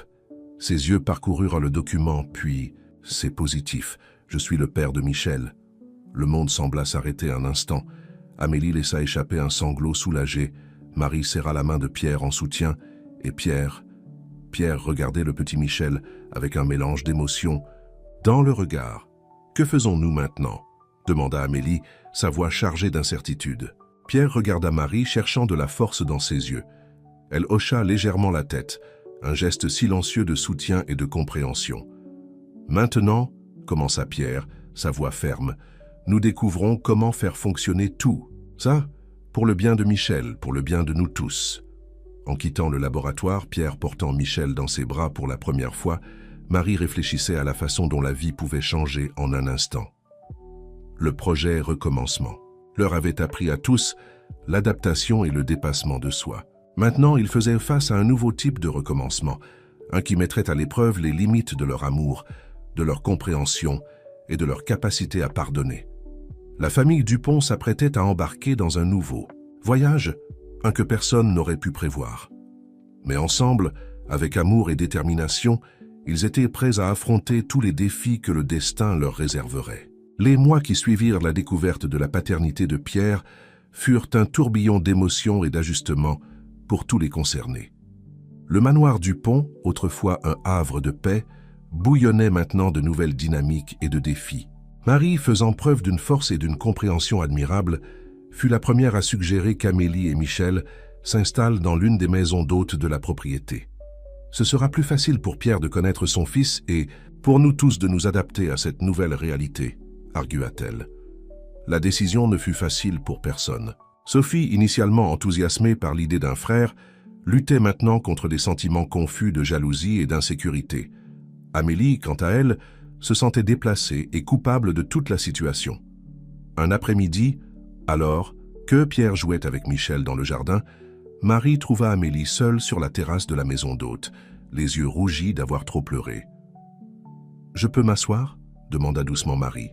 Ses yeux parcoururent le document, puis « C'est positif, je suis le père de Michel ». Le monde sembla s'arrêter un instant. Amélie laissa échapper un sanglot soulagé. Marie serra la main de Pierre en soutien, et Pierre regardait le petit Michel avec un mélange d'émotions. Dans le regard. « Que faisons-nous maintenant ?» demanda Amélie, sa voix chargée d'incertitude. Pierre regarda Marie, cherchant de la force dans ses yeux. Elle hocha légèrement la tête, un geste silencieux de soutien et de compréhension. « Maintenant, » commença Pierre, sa voix ferme, « nous découvrons comment faire fonctionner tout. Ça, pour le bien de Michel, pour le bien de nous tous. » En quittant le laboratoire, Pierre portant Michel dans ses bras pour la première fois, Marie réfléchissait à la façon dont la vie pouvait changer en un instant. Le projet Recommencement leur avait appris à tous l'adaptation et le dépassement de soi. Maintenant, ils faisaient face à un nouveau type de recommencement, un qui mettrait à l'épreuve les limites de leur amour, de leur compréhension et de leur capacité à pardonner. La famille Dupont s'apprêtait à embarquer dans un nouveau voyage, un que personne n'aurait pu prévoir. Mais ensemble, avec amour et détermination, ils étaient prêts à affronter tous les défis que le destin leur réserverait. Les mois qui suivirent la découverte de la paternité de Pierre furent un tourbillon d'émotions et d'ajustements pour tous les concernés. Le manoir Dupont, autrefois un havre de paix, bouillonnait maintenant de nouvelles dynamiques et de défis. Marie, faisant preuve d'une force et d'une compréhension admirables, fut la première à suggérer qu'Amélie et Michel s'installent dans l'une des maisons d'hôtes de la propriété. Ce sera plus facile pour Pierre de connaître son fils et pour nous tous de nous adapter à cette nouvelle réalité, argua-t-elle. La décision ne fut facile pour personne. Sophie, initialement enthousiasmée par l'idée d'un frère, luttait maintenant contre des sentiments confus de jalousie et d'insécurité. Amélie, quant à elle, se sentait déplacée et coupable de toute la situation. Un après-midi, alors, que Pierre jouait avec Michel dans le jardin, Marie trouva Amélie seule sur la terrasse de la maison d'hôte, les yeux rougis d'avoir trop pleuré. « Je peux m'asseoir » demanda doucement Marie.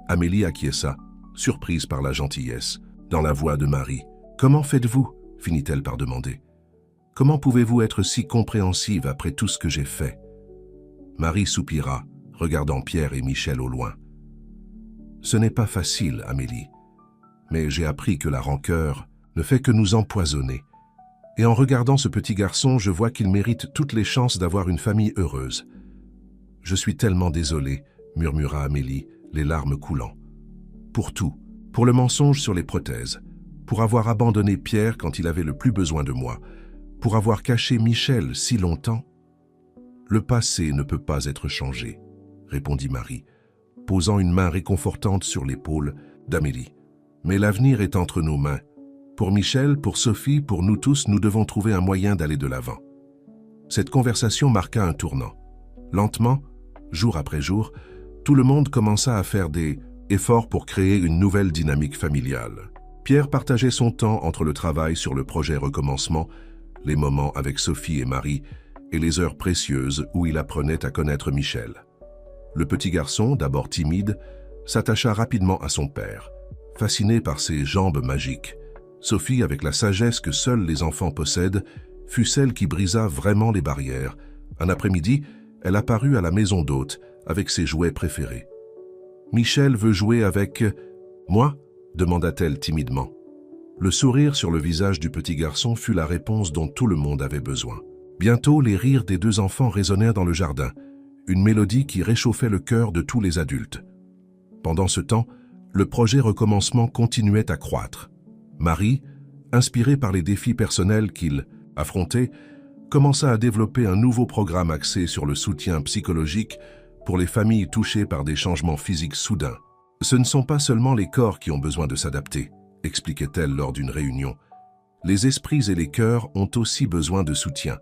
Amélie acquiesça, surprise par la gentillesse, dans la voix de Marie. « Comment faites-vous » finit-elle par demander. « Comment pouvez-vous être si compréhensive après tout ce que j'ai fait ?» Marie soupira, regardant Pierre et Michel au loin. « Ce n'est pas facile, Amélie, mais j'ai appris que la rancœur ne fait que nous empoisonner. Et en regardant ce petit garçon, je vois qu'il mérite toutes les chances d'avoir une famille heureuse. Je suis tellement désolée, murmura Amélie, les larmes coulant. Pour tout, pour le mensonge sur les prothèses, pour avoir abandonné Pierre quand il avait le plus besoin de moi, pour avoir caché Michel si longtemps. Le passé ne peut pas être changé, répondit Marie, posant une main réconfortante sur l'épaule d'Amélie. Mais l'avenir est entre nos mains. Pour Michel, pour Sophie, pour nous tous, nous devons trouver un moyen d'aller de l'avant. Cette conversation marqua un tournant. Lentement, jour après jour, tout le monde commença à faire des efforts pour créer une nouvelle dynamique familiale. Pierre partageait son temps entre le travail sur le projet Recommencement, les moments avec Sophie et Marie, et les heures précieuses où il apprenait à connaître Michel. Le petit garçon, d'abord timide, s'attacha rapidement à son père, fasciné par ses jambes magiques. Sophie, avec la sagesse que seuls les enfants possèdent, fut celle qui brisa vraiment les barrières. Un après-midi, elle apparut à la maison d'hôte avec ses jouets préférés. « Michel veut jouer avec moi ?» demanda-t-elle timidement. Le sourire sur le visage du petit garçon fut la réponse dont tout le monde avait besoin. Bientôt, les rires des deux enfants résonnèrent dans le jardin, une mélodie qui réchauffait le cœur de tous les adultes. Pendant ce temps, le projet Recommencement continuait à croître. Marie, inspirée par les défis personnels qu'il affrontait, commença à développer un nouveau programme axé sur le soutien psychologique pour les familles touchées par des changements physiques soudains. « Ce ne sont pas seulement les corps qui ont besoin de s'adapter », expliquait-elle lors d'une réunion. « Les esprits et les cœurs ont aussi besoin de soutien. »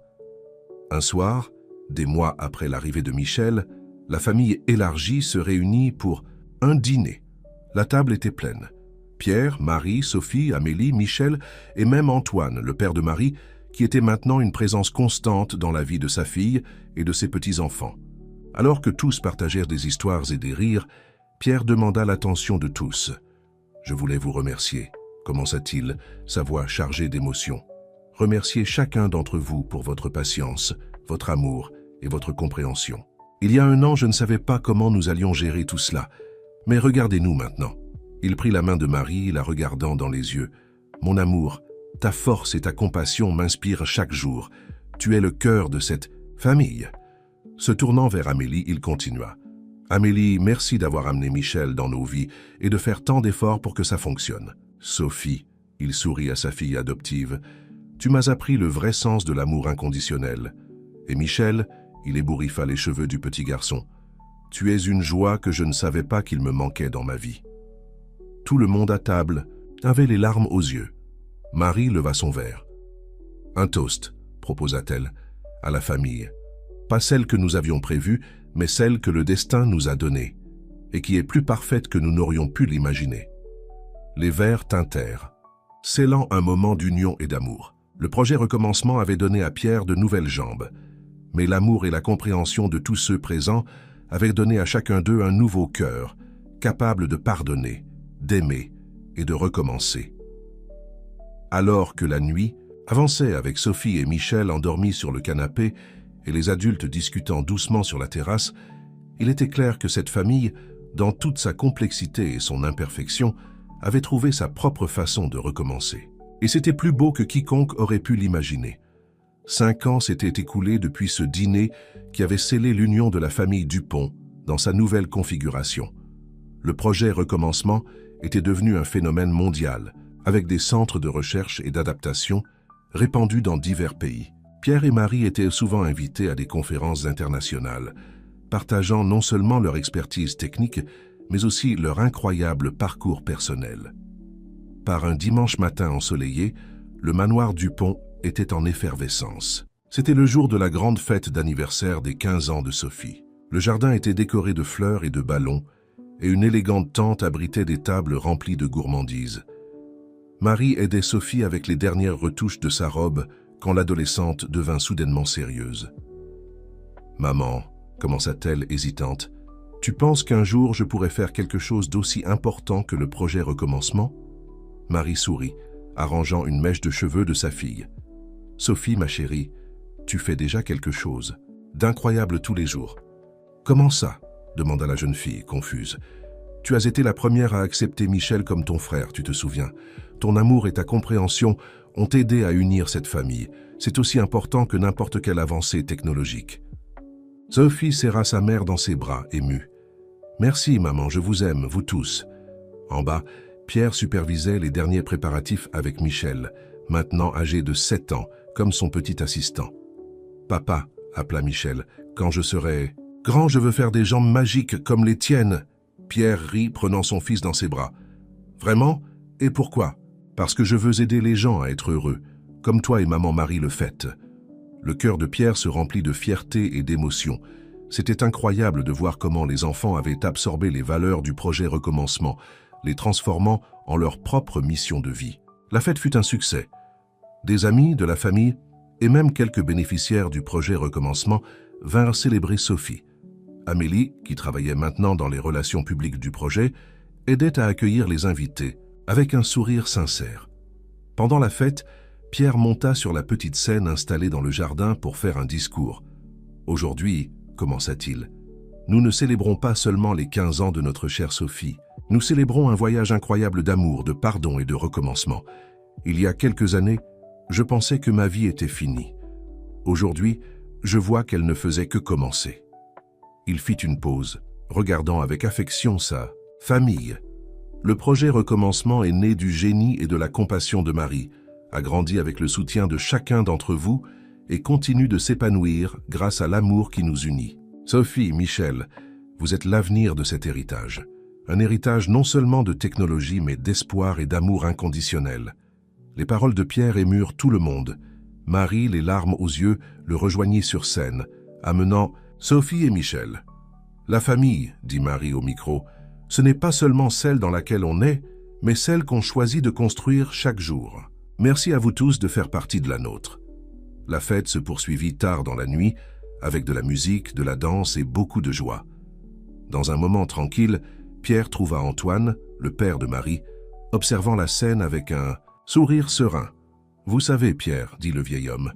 Un soir, des mois après l'arrivée de Michel, la famille élargie se réunit pour un dîner. La table était pleine. Pierre, Marie, Sophie, Amélie, Michel et même Antoine, le père de Marie, qui était maintenant une présence constante dans la vie de sa fille et de ses petits-enfants. Alors que tous partagèrent des histoires et des rires, Pierre demanda l'attention de tous. « Je voulais vous remercier », commença-t-il, sa voix chargée d'émotion. « Remercier chacun d'entre vous pour votre patience, votre amour et votre compréhension. Il y a un an, je ne savais pas comment nous allions gérer tout cela, mais regardez-nous maintenant. » Il prit la main de Marie, la regardant dans les yeux. « Mon amour, ta force et ta compassion m'inspirent chaque jour. Tu es le cœur de cette famille. » Se tournant vers Amélie, il continua. « Amélie, merci d'avoir amené Michel dans nos vies et de faire tant d'efforts pour que ça fonctionne. Sophie, il sourit à sa fille adoptive, tu m'as appris le vrai sens de l'amour inconditionnel. Et Michel, il ébouriffa les cheveux du petit garçon. Tu es une joie que je ne savais pas qu'il me manquait dans ma vie. » Tout le monde à table avait les larmes aux yeux. Marie leva son verre. « Un toast », proposa-t-elle, « à la famille. Pas celle que nous avions prévue, mais celle que le destin nous a donnée, et qui est plus parfaite que nous n'aurions pu l'imaginer. » Les verres tintèrent, scellant un moment d'union et d'amour. Le projet Recommencement avait donné à Pierre de nouvelles jambes, mais l'amour et la compréhension de tous ceux présents avaient donné à chacun d'eux un nouveau cœur, capable de pardonner, d'aimer et de recommencer. Alors que la nuit avançait avec Sophie et Michel endormis sur le canapé et les adultes discutant doucement sur la terrasse, il était clair que cette famille, dans toute sa complexité et son imperfection, avait trouvé sa propre façon de recommencer. Et c'était plus beau que quiconque aurait pu l'imaginer. 5 ans s'étaient écoulés depuis ce dîner qui avait scellé l'union de la famille Dupont dans sa nouvelle configuration. Le projet Recommencement était devenu un phénomène mondial, avec des centres de recherche et d'adaptation répandus dans divers pays. Pierre et Marie étaient souvent invités à des conférences internationales, partageant non seulement leur expertise technique, mais aussi leur incroyable parcours personnel. Par un dimanche matin ensoleillé, le manoir Dupont était en effervescence. C'était le jour de la grande fête d'anniversaire des 15 ans de Sophie. Le jardin était décoré de fleurs et de ballons, et une élégante tente abritait des tables remplies de gourmandises. Marie aidait Sophie avec les dernières retouches de sa robe quand l'adolescente devint soudainement sérieuse. « Maman, commença-t-elle hésitante, tu penses qu'un jour je pourrais faire quelque chose d'aussi important que le projet Recommencement ?» Marie sourit, arrangeant une mèche de cheveux de sa fille. « Sophie, ma chérie, tu fais déjà quelque chose, d'incroyable tous les jours. »« Comment ça ?» demanda la jeune fille, confuse. « Tu as été la première à accepter Michel comme ton frère, tu te souviens. Ton amour et ta compréhension ont aidé à unir cette famille. C'est aussi important que n'importe quelle avancée technologique. » Sophie serra sa mère dans ses bras, émue. « Merci, maman, je vous aime, vous tous. » En bas, Pierre supervisait les derniers préparatifs avec Michel, maintenant âgé de 7 ans, comme son petit assistant. « Papa, » appela Michel, « quand je serai grand, je veux faire des jambes magiques comme les tiennes. » Pierre rit, prenant son fils dans ses bras. « Vraiment? Et pourquoi? » « Parce que je veux aider les gens à être heureux, comme toi et maman Marie le faites. » Le cœur de Pierre se remplit de fierté et d'émotion. C'était incroyable de voir comment les enfants avaient absorbé les valeurs du projet Recommencement, les transformant en leur propre mission de vie. La fête fut un succès. Des amis, de la famille et même quelques bénéficiaires du projet Recommencement vinrent célébrer Sophie. Amélie, qui travaillait maintenant dans les relations publiques du projet, aidait à accueillir les invités, avec un sourire sincère. Pendant la fête, Pierre monta sur la petite scène installée dans le jardin pour faire un discours. « Aujourd'hui, commença-t-il, nous ne célébrons pas seulement les 15 ans de notre chère Sophie, nous célébrons un voyage incroyable d'amour, de pardon et de recommencement. Il y a quelques années, je pensais que ma vie était finie. Aujourd'hui, je vois qu'elle ne faisait que commencer. » Il fit une pause, regardant avec affection sa famille. Le projet Recommencement est né du génie et de la compassion de Marie, a grandi avec le soutien de chacun d'entre vous et continue de s'épanouir grâce à l'amour qui nous unit. Sophie, Michel, vous êtes l'avenir de cet héritage. Un héritage non seulement de technologie mais d'espoir et d'amour inconditionnel. Les paroles de Pierre émurent tout le monde. Marie, les larmes aux yeux, le rejoignit sur scène, amenant Sophie et Michel. « La famille, dit Marie au micro, ce n'est pas seulement celle dans laquelle on est, mais celle qu'on choisit de construire chaque jour. Merci à vous tous de faire partie de la nôtre. » La fête se poursuivit tard dans la nuit, avec de la musique, de la danse et beaucoup de joie. Dans un moment tranquille, Pierre trouva Antoine, le père de Marie, observant la scène avec un sourire serein. « Vous savez, Pierre, dit le vieil homme,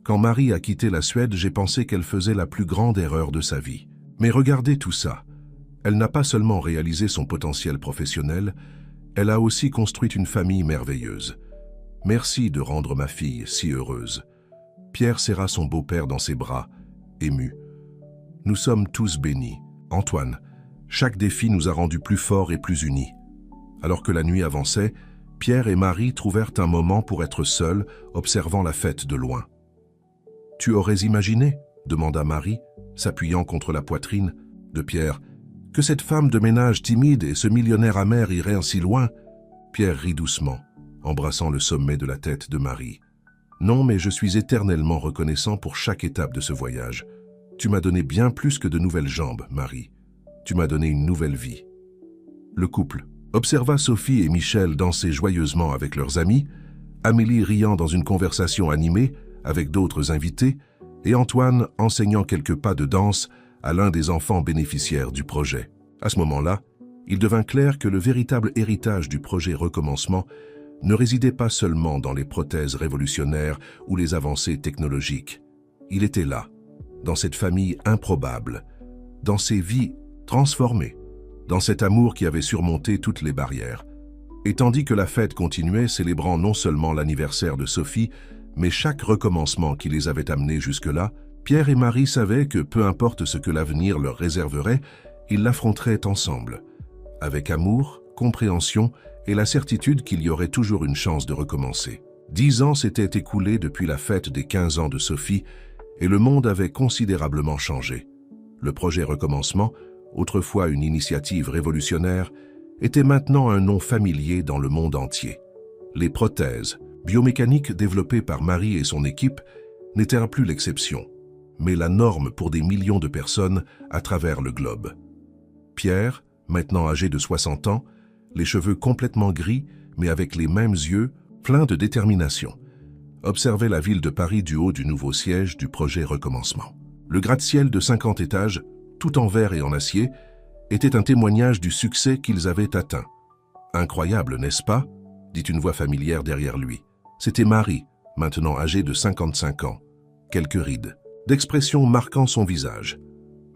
quand Marie a quitté la Suède, j'ai pensé qu'elle faisait la plus grande erreur de sa vie. Mais regardez tout ça. Elle n'a pas seulement réalisé son potentiel professionnel, elle a aussi construit une famille merveilleuse. Merci de rendre ma fille si heureuse. » Pierre serra son beau-père dans ses bras, ému. « Nous sommes tous bénis. Antoine, chaque défi nous a rendus plus forts et plus unis. » Alors que la nuit avançait, Pierre et Marie trouvèrent un moment pour être seuls, observant la fête de loin. « Tu aurais imaginé ?» demanda Marie, s'appuyant contre la poitrine de Pierre. « Que cette femme de ménage timide et ce millionnaire amer iraient ainsi loin ?» Pierre rit doucement, embrassant le sommet de la tête de Marie. « Non, mais je suis éternellement reconnaissant pour chaque étape de ce voyage. Tu m'as donné bien plus que de nouvelles jambes, Marie. Tu m'as donné une nouvelle vie. » Le couple observa Sophie et Michel danser joyeusement avec leurs amis, Amélie riant dans une conversation animée avec d'autres invités, et Antoine enseignant quelques pas de danse à l'un des enfants bénéficiaires du projet. À ce moment-là, il devint clair que le véritable héritage du projet Recommencement ne résidait pas seulement dans les prothèses révolutionnaires ou les avancées technologiques. Il était là, dans cette famille improbable, dans ces vies transformées, dans cet amour qui avait surmonté toutes les barrières. Et tandis que la fête continuait, célébrant non seulement l'anniversaire de Sophie, mais chaque recommencement qui les avait amenés jusque-là, Pierre et Marie savaient que peu importe ce que l'avenir leur réserverait, ils l'affronteraient ensemble, avec amour, compréhension et la certitude qu'il y aurait toujours une chance de recommencer. 10 ans s'étaient écoulés depuis la fête des 15 ans de Sophie et le monde avait considérablement changé. Le projet Recommencement, autrefois une initiative révolutionnaire, était maintenant un nom familier dans le monde entier. Les prothèses biomécaniques développées par Marie et son équipe n'étaient plus l'exception, mais la norme pour des millions de personnes à travers le globe. Pierre, maintenant âgé de 60 ans, les cheveux complètement gris, mais avec les mêmes yeux, pleins de détermination, observait la ville de Paris du haut du nouveau siège du projet Recommencement. Le gratte-ciel de 50 étages, tout en verre et en acier, était un témoignage du succès qu'ils avaient atteint. « Incroyable, n'est-ce pas ?» dit une voix familière derrière lui. C'était Marie, maintenant âgée de 55 ans. Quelques rides, d'expression marquant son visage,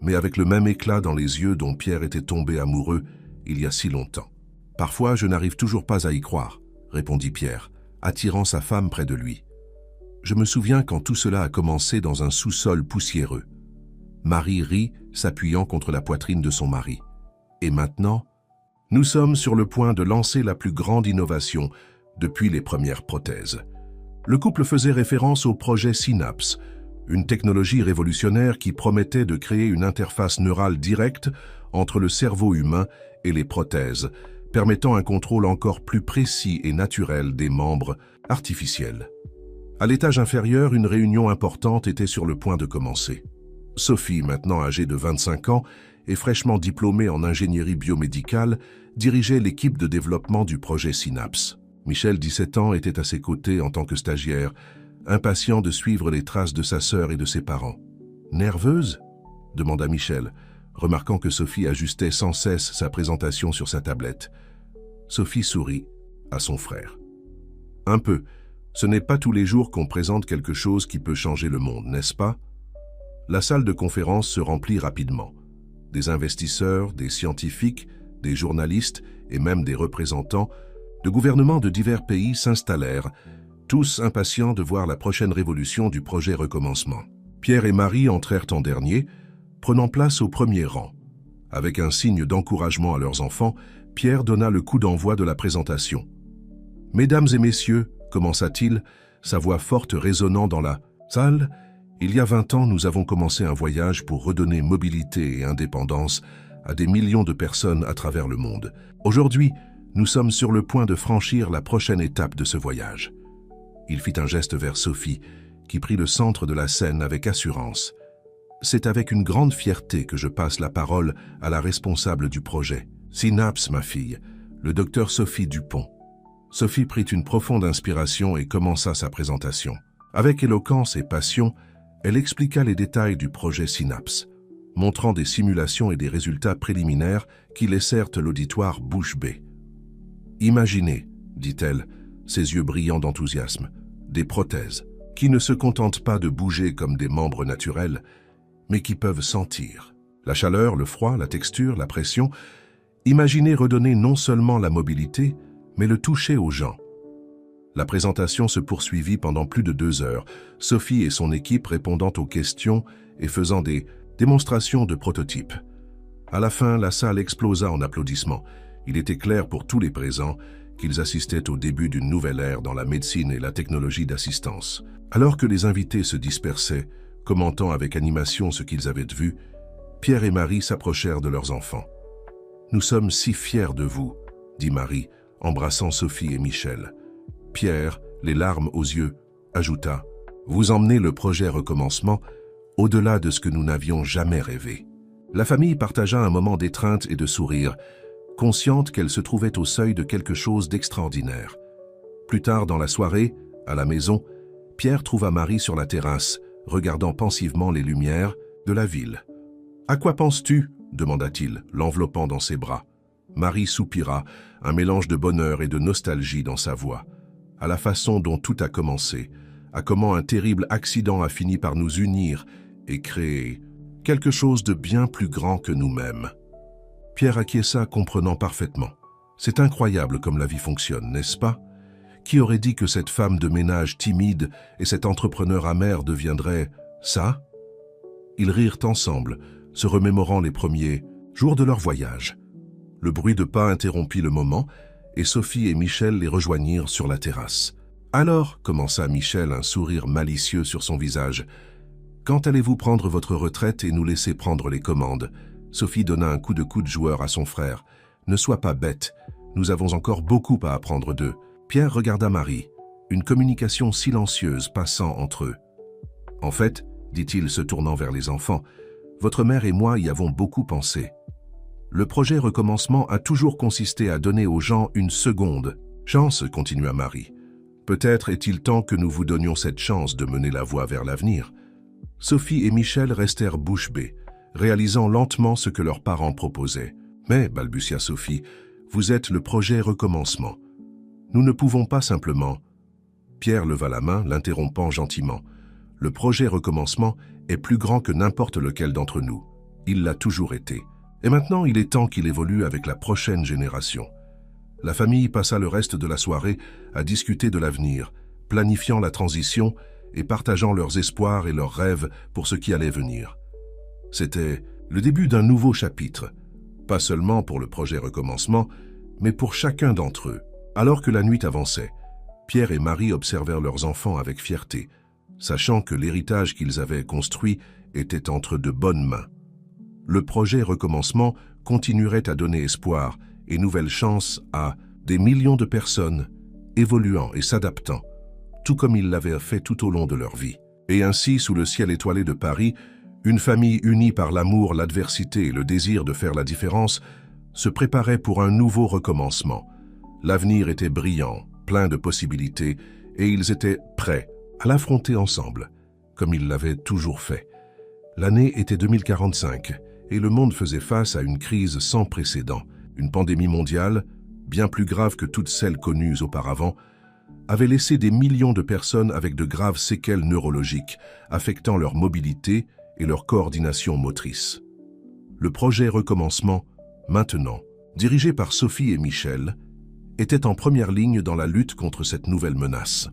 mais avec le même éclat dans les yeux dont Pierre était tombé amoureux il y a si longtemps. « Parfois, je n'arrive toujours pas à y croire, » répondit Pierre, attirant sa femme près de lui. « Je me souviens quand tout cela a commencé dans un sous-sol poussiéreux. » Marie rit, s'appuyant contre la poitrine de son mari. « Et maintenant, nous sommes sur le point de lancer la plus grande innovation depuis les premières prothèses. » Le couple faisait référence au projet Synapse, une technologie révolutionnaire qui promettait de créer une interface neurale directe entre le cerveau humain et les prothèses, permettant un contrôle encore plus précis et naturel des membres artificiels. À l'étage inférieur, une réunion importante était sur le point de commencer. Sophie, maintenant âgée de 25 ans et fraîchement diplômée en ingénierie biomédicale, dirigeait l'équipe de développement du projet Synapse. Michel, 17 ans, était à ses côtés en tant que stagiaire, impatient de suivre les traces de sa sœur et de ses parents. « Nerveuse ?» demanda Michel, remarquant que Sophie ajustait sans cesse sa présentation sur sa tablette. Sophie sourit à son frère. « Un peu. Ce n'est pas tous les jours qu'on présente quelque chose qui peut changer le monde, n'est-ce pas ?» La salle de conférence se remplit rapidement. Des investisseurs, des scientifiques, des journalistes et même des représentants de gouvernements de divers pays s'installèrent, tous impatients de voir la prochaine révolution du projet Recommencement. Pierre et Marie entrèrent en dernier, prenant place au premier rang. Avec un signe d'encouragement à leurs enfants, Pierre donna le coup d'envoi de la présentation. « Mesdames et messieurs, commença-t-il, sa voix forte résonnant dans la salle, il y a 20 ans, nous avons commencé un voyage pour redonner mobilité et indépendance à des millions de personnes à travers le monde. Aujourd'hui, nous sommes sur le point de franchir la prochaine étape de ce voyage. » Il fit un geste vers Sophie, qui prit le centre de la scène avec assurance. « C'est avec une grande fierté que je passe la parole à la responsable du projet. Synapse, ma fille, le docteur Sophie Dupont. » Sophie prit une profonde inspiration et commença sa présentation. Avec éloquence et passion, elle expliqua les détails du projet Synapse, montrant des simulations et des résultats préliminaires qui laissèrent l'auditoire bouche bée. « Imaginez, dit-elle, ses yeux brillants d'enthousiasme, des prothèses qui ne se contentent pas de bouger comme des membres naturels, mais qui peuvent sentir. La chaleur, le froid, la texture, la pression. Imaginez redonner non seulement la mobilité, mais le toucher aux gens. » La présentation se poursuivit pendant plus de 2 heures, Sophie et son équipe répondant aux questions et faisant des démonstrations de prototypes. À la fin, la salle explosa en applaudissements. Il était clair pour tous les présents qu'ils assistaient au début d'une nouvelle ère dans la médecine et la technologie d'assistance. Alors que les invités se dispersaient, commentant avec animation ce qu'ils avaient vu, Pierre et Marie s'approchèrent de leurs enfants. « Nous sommes si fiers de vous, » dit Marie, embrassant Sophie et Michel. Pierre, les larmes aux yeux, ajouta « Vous emmenez le projet Recommencement au-delà de ce que nous n'avions jamais rêvé. » La famille partagea un moment d'étreinte et de sourire, consciente qu'elle se trouvait au seuil de quelque chose d'extraordinaire. Plus tard dans la soirée, à la maison, Pierre trouva Marie sur la terrasse, regardant pensivement les lumières de la ville. « À quoi penses-tu » demanda-t-il, l'enveloppant dans ses bras. Marie soupira, un mélange de bonheur et de nostalgie dans sa voix. À la façon dont tout a commencé, à comment un terrible accident a fini par nous unir et créer quelque chose de bien plus grand que nous-mêmes. Pierre acquiesça, comprenant parfaitement. C'est incroyable comme la vie fonctionne, n'est-ce pas? Qui aurait dit que cette femme de ménage timide et cet entrepreneur amer deviendraient ça? Ils rirent ensemble, se remémorant les premiers jours de leur voyage. Le bruit de pas interrompit le moment, et Sophie et Michel les rejoignirent sur la terrasse. « Alors, commença Michel, un sourire malicieux sur son visage, quand allez-vous prendre votre retraite et nous laisser prendre les commandes ?» Sophie donna un coup de joueur à son frère. « Ne sois pas bête, nous avons encore beaucoup à apprendre d'eux. » Pierre regarda Marie, une communication silencieuse passant entre eux. « En fait, dit-il se tournant vers les enfants, votre mère et moi y avons beaucoup pensé. Le projet recommencement a toujours consisté à donner aux gens une seconde chance, continua Marie. Peut-être est-il temps que nous vous donnions cette chance de mener la voie vers l'avenir. Sophie et Michel restèrent bouche bée, réalisant lentement ce que leurs parents proposaient. Mais, balbutia Sophie, vous êtes le projet recommencement. Nous ne pouvons pas simplement... Pierre leva la main, l'interrompant gentiment. Le projet recommencement est plus grand que n'importe lequel d'entre nous. Il l'a toujours été. Et maintenant, il est temps qu'il évolue avec la prochaine génération. La famille passa le reste de la soirée à discuter de l'avenir, planifiant la transition et partageant leurs espoirs et leurs rêves pour ce qui allait venir. C'était le début d'un nouveau chapitre, pas seulement pour le projet recommencement, mais pour chacun d'entre eux. Alors que la nuit avançait, Pierre et Marie observèrent leurs enfants avec fierté, sachant que l'héritage qu'ils avaient construit était entre de bonnes mains. Le projet recommencement continuerait à donner espoir et nouvelles chances à des millions de personnes évoluant et s'adaptant, tout comme ils l'avaient fait tout au long de leur vie. Et ainsi, sous le ciel étoilé de Paris, une famille unie par l'amour, l'adversité et le désir de faire la différence se préparait pour un nouveau recommencement. L'avenir était brillant, plein de possibilités, et ils étaient prêts à l'affronter ensemble, comme ils l'avaient toujours fait. L'année était 2045, et le monde faisait face à une crise sans précédent. Une pandémie mondiale, bien plus grave que toutes celles connues auparavant, avait laissé des millions de personnes avec de graves séquelles neurologiques, affectant leur mobilité et leur coordination motrice. Le projet recommencement, maintenant, dirigé par Sophie et Michel, était en première ligne dans la lutte contre cette nouvelle menace.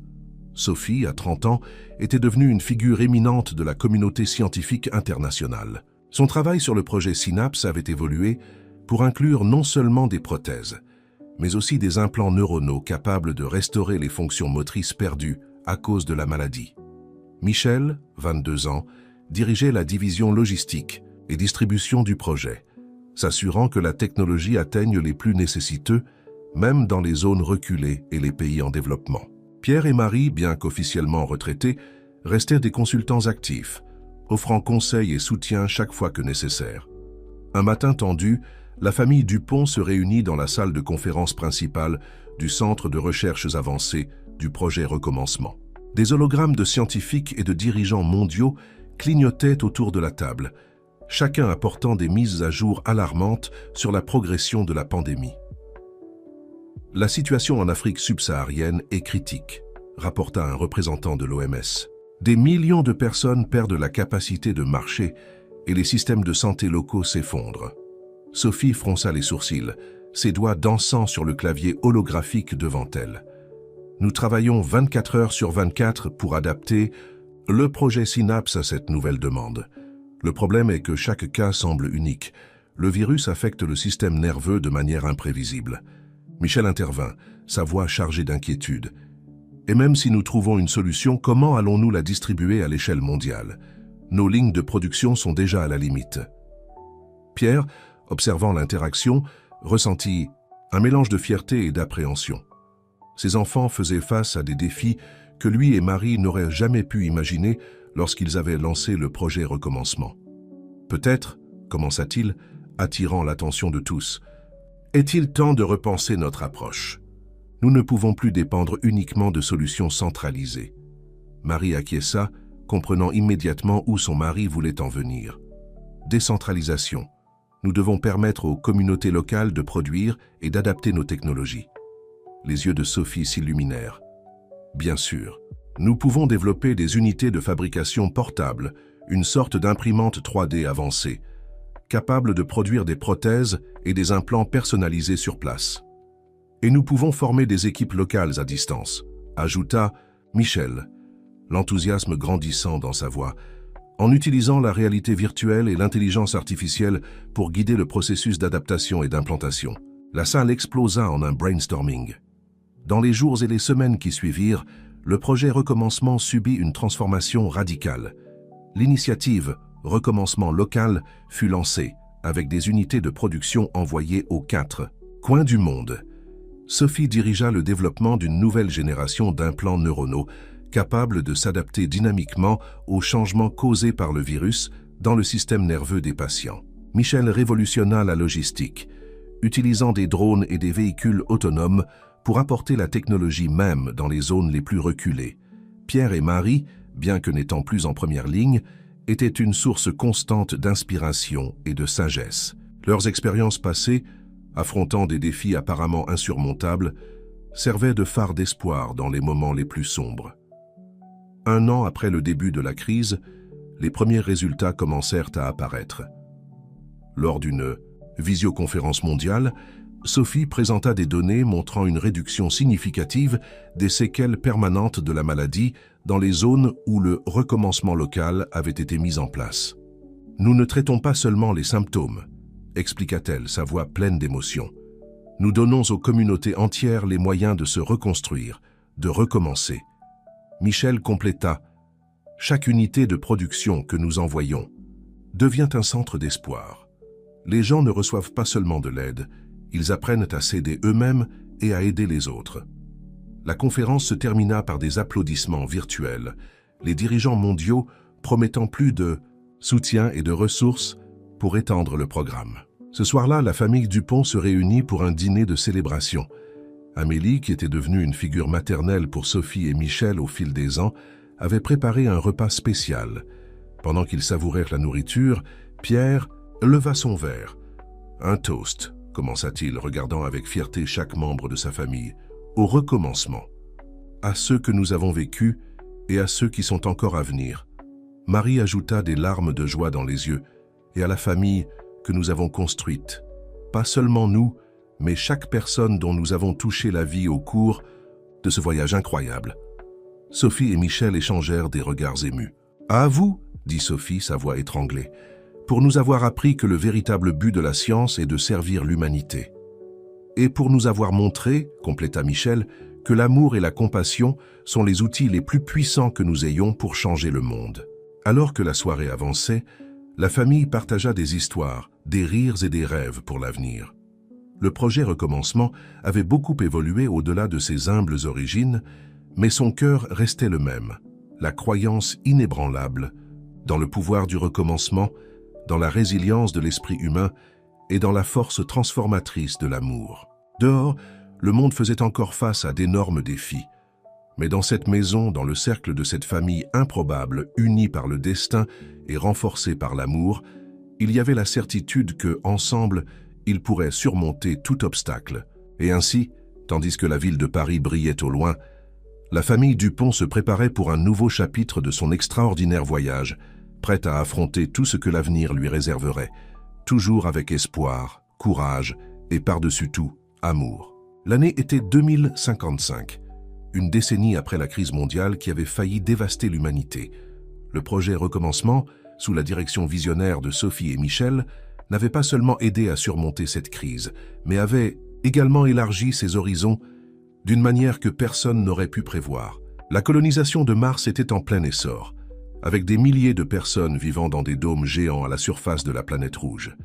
Sophie, à 30 ans, était devenue une figure éminente de la communauté scientifique internationale. Son travail sur le projet Synapse avait évolué pour inclure non seulement des prothèses, mais aussi des implants neuronaux capables de restaurer les fonctions motrices perdues à cause de la maladie. Michel, 22 ans, dirigeait la division logistique et distribution du projet, s'assurant que la technologie atteigne les plus nécessiteux, même dans les zones reculées et les pays en développement. Pierre et Marie, bien qu'officiellement retraités, restèrent des consultants actifs, offrant conseils et soutien chaque fois que nécessaire. Un matin tendu, la famille Dupont se réunit dans la salle de conférence principale du Centre de recherches avancées du projet Recommencement. Des hologrammes de scientifiques et de dirigeants mondiaux clignotaient autour de la table, chacun apportant des mises à jour alarmantes sur la progression de la pandémie. La situation en Afrique subsaharienne est critique, rapporta un représentant de l'OMS. Des millions de personnes perdent la capacité de marcher et les systèmes de santé locaux s'effondrent. Sophie fronça les sourcils, ses doigts dansant sur le clavier holographique devant elle. Nous travaillons 24 heures sur 24 pour adapter le projet Synapse à cette nouvelle demande. Le problème est que chaque cas semble unique. Le virus affecte le système nerveux de manière imprévisible. Michel intervint, sa voix chargée d'inquiétude. Et même si nous trouvons une solution, comment allons-nous la distribuer à l'échelle mondiale? Nos lignes de production sont déjà à la limite. Pierre, observant l'interaction, ressentit un mélange de fierté et d'appréhension. Ses enfants faisaient face à des défis que lui et Marie n'auraient jamais pu imaginer lorsqu'ils avaient lancé le projet Recommencement. Peut-être, commença-t-il, attirant l'attention de tous, est-il temps de repenser notre approche? Nous ne pouvons plus dépendre uniquement de solutions centralisées. Marie acquiesça, comprenant immédiatement où son mari voulait en venir. Décentralisation. Nous devons permettre aux communautés locales de produire et d'adapter nos technologies. Les yeux de Sophie s'illuminèrent. Bien sûr, nous pouvons développer des unités de fabrication portables, une sorte d'imprimante 3D avancée, capable de produire des prothèses et des implants personnalisés sur place. Et nous pouvons former des équipes locales à distance, ajouta Michel, l'enthousiasme grandissant dans sa voix. en utilisant la réalité virtuelle et l'intelligence artificielle pour guider le processus d'adaptation et d'implantation. La salle explosa en un brainstorming. Dans les jours et les semaines qui suivirent, le projet Recommencement subit une transformation radicale. L'initiative Recommencement local fut lancée, avec des unités de production envoyées aux 4 coins du monde. Sophie dirigea le développement d'une nouvelle génération d'implants neuronaux capables de s'adapter dynamiquement aux changements causés par le virus dans le système nerveux des patients. Michel révolutionna la logistique, utilisant des drones et des véhicules autonomes pour apporter la technologie même dans les zones les plus reculées. Pierre et Marie, bien que n'étant plus en première ligne, étaient une source constante d'inspiration et de sagesse. Leurs expériences passées, affrontant des défis apparemment insurmontables, servaient de phare d'espoir dans les moments les plus sombres. 1 an après le début de la crise, les premiers résultats commencèrent à apparaître. Lors d'une visioconférence mondiale, Sophie présenta des données montrant une réduction significative des séquelles permanentes de la maladie dans les zones où le recommencement local avait été mis en place. « Nous ne traitons pas seulement les symptômes », expliqua-t-elle, sa voix pleine d'émotion. « Nous donnons aux communautés entières les moyens de se reconstruire, de recommencer. » Michel compléta « Chaque unité de production que nous envoyons devient un centre d'espoir. Les gens ne reçoivent pas seulement de l'aide, ils apprennent à s'aider eux-mêmes et à aider les autres. » La conférence se termina par des applaudissements virtuels, les dirigeants mondiaux promettant plus de soutien et de ressources pour étendre le programme. Ce soir-là, la famille Dupont se réunit pour un dîner de célébration. Amélie, qui était devenue une figure maternelle pour Sophie et Michel au fil des ans, avait préparé un repas spécial. Pendant qu'ils savourèrent la nourriture, Pierre leva son verre. « Un toast », commença-t-il, regardant avec fierté chaque membre de sa famille, « au recommencement, à ceux que nous avons vécus et à ceux qui sont encore à venir. » Marie ajouta des larmes de joie dans les yeux, et à la famille que nous avons construite. Pas seulement nous, mais chaque personne dont nous avons touché la vie au cours de ce voyage incroyable. Sophie et Michel échangèrent des regards émus. « À vous, » dit Sophie, sa voix étranglée, « pour nous avoir appris que le véritable but de la science est de servir l'humanité. Et pour nous avoir montré, compléta Michel, que l'amour et la compassion sont les outils les plus puissants que nous ayons pour changer le monde. » Alors que la soirée avançait, la famille partagea des histoires, des rires et des rêves pour l'avenir. Le projet Recommencement avait beaucoup évolué au-delà de ses humbles origines, mais son cœur restait le même, la croyance inébranlable dans le pouvoir du recommencement, dans la résilience de l'esprit humain et dans la force transformatrice de l'amour. Dehors, le monde faisait encore face à d'énormes défis. Mais dans cette maison, dans le cercle de cette famille improbable, unie par le destin et renforcée par l'amour, il y avait la certitude que, ensemble, ils pourraient surmonter tout obstacle. Et ainsi, tandis que la ville de Paris brillait au loin, la famille Dupont se préparait pour un nouveau chapitre de son extraordinaire voyage, prête à affronter tout ce que l'avenir lui réserverait, toujours avec espoir, courage et par-dessus tout, amour. L'année était 2055. Une décennie après la crise mondiale qui avait failli dévaster l'humanité. Le projet Recommencement, sous la direction visionnaire de Sophie et Michel, n'avait pas seulement aidé à surmonter cette crise, mais avait également élargi ses horizons d'une manière que personne n'aurait pu prévoir. La colonisation de Mars était en plein essor, avec des milliers de personnes vivant dans des dômes géants à la surface de la planète rouge.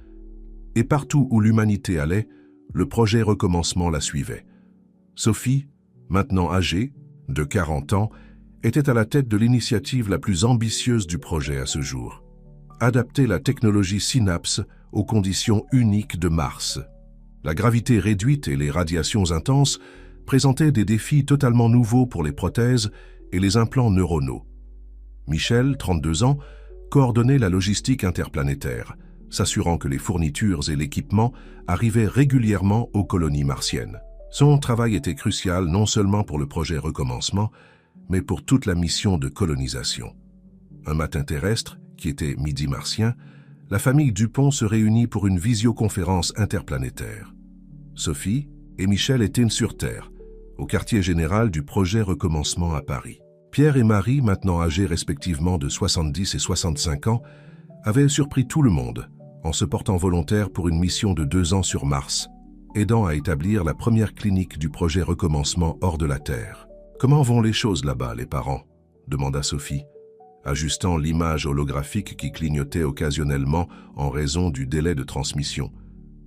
Et partout où l'humanité allait, le projet Recommencement la suivait. Sophie, maintenant âgée, de 40 ans, était à la tête de l'initiative la plus ambitieuse du projet à ce jour. Adapter la technologie Synapse aux conditions uniques de Mars. La gravité réduite et les radiations intenses présentaient des défis totalement nouveaux pour les prothèses et les implants neuronaux. Michel, 32 ans, coordonnait la logistique interplanétaire, s'assurant que les fournitures et l'équipement arrivaient régulièrement aux colonies martiennes. Son travail était crucial non seulement pour le projet Recommencement, mais pour toute la mission de colonisation. Un matin terrestre, qui était midi martien, la famille Dupont se réunit pour une visioconférence interplanétaire. Sophie et Michel étaient sur Terre, au quartier général du projet Recommencement à Paris. Pierre et Marie, maintenant âgés respectivement de 70 et 65 ans, avaient surpris tout le monde en se portant volontaires pour une mission de 2 ans sur Mars, aidant à établir la première clinique du projet Recommencement hors de la Terre. « Comment vont les choses là-bas, les parents ?» demanda Sophie, ajustant l'image holographique qui clignotait occasionnellement en raison du délai de transmission.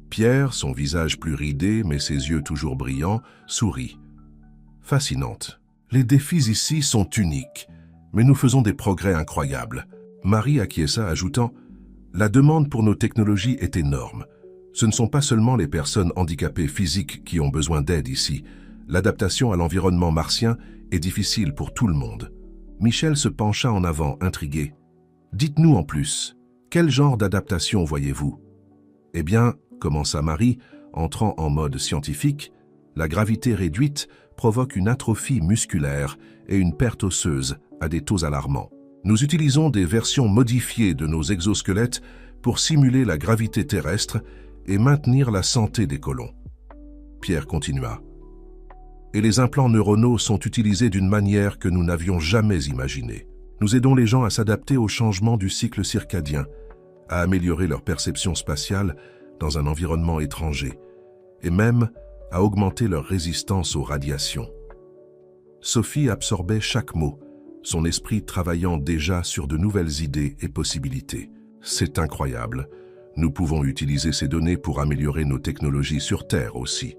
Pierre, son visage plus ridé mais ses yeux toujours brillants, sourit. Fascinante. Les défis ici sont uniques, mais nous faisons des progrès incroyables. Marie acquiesça, ajoutant « La demande pour nos technologies est énorme. Ce ne sont pas seulement les personnes handicapées physiques qui ont besoin d'aide ici. L'adaptation à l'environnement martien est difficile pour tout le monde. » Michel se pencha en avant, intrigué. « Dites-nous en plus, quel genre d'adaptation voyez-vous » « Eh bien, commença Marie, entrant en mode scientifique, la gravité réduite provoque une atrophie musculaire et une perte osseuse à des taux alarmants. Nous utilisons des versions modifiées de nos exosquelettes pour simuler la gravité terrestre et maintenir la santé des colons. » Pierre continua. « Et les implants neuronaux sont utilisés d'une manière que nous n'avions jamais imaginée. Nous aidons les gens à s'adapter au changement du cycle circadien, à améliorer leur perception spatiale dans un environnement étranger, et même à augmenter leur résistance aux radiations. » Sophie absorbait chaque mot, son esprit travaillant déjà sur de nouvelles idées et possibilités. « C'est incroyable. Nous pouvons utiliser ces données pour améliorer nos technologies sur Terre aussi. »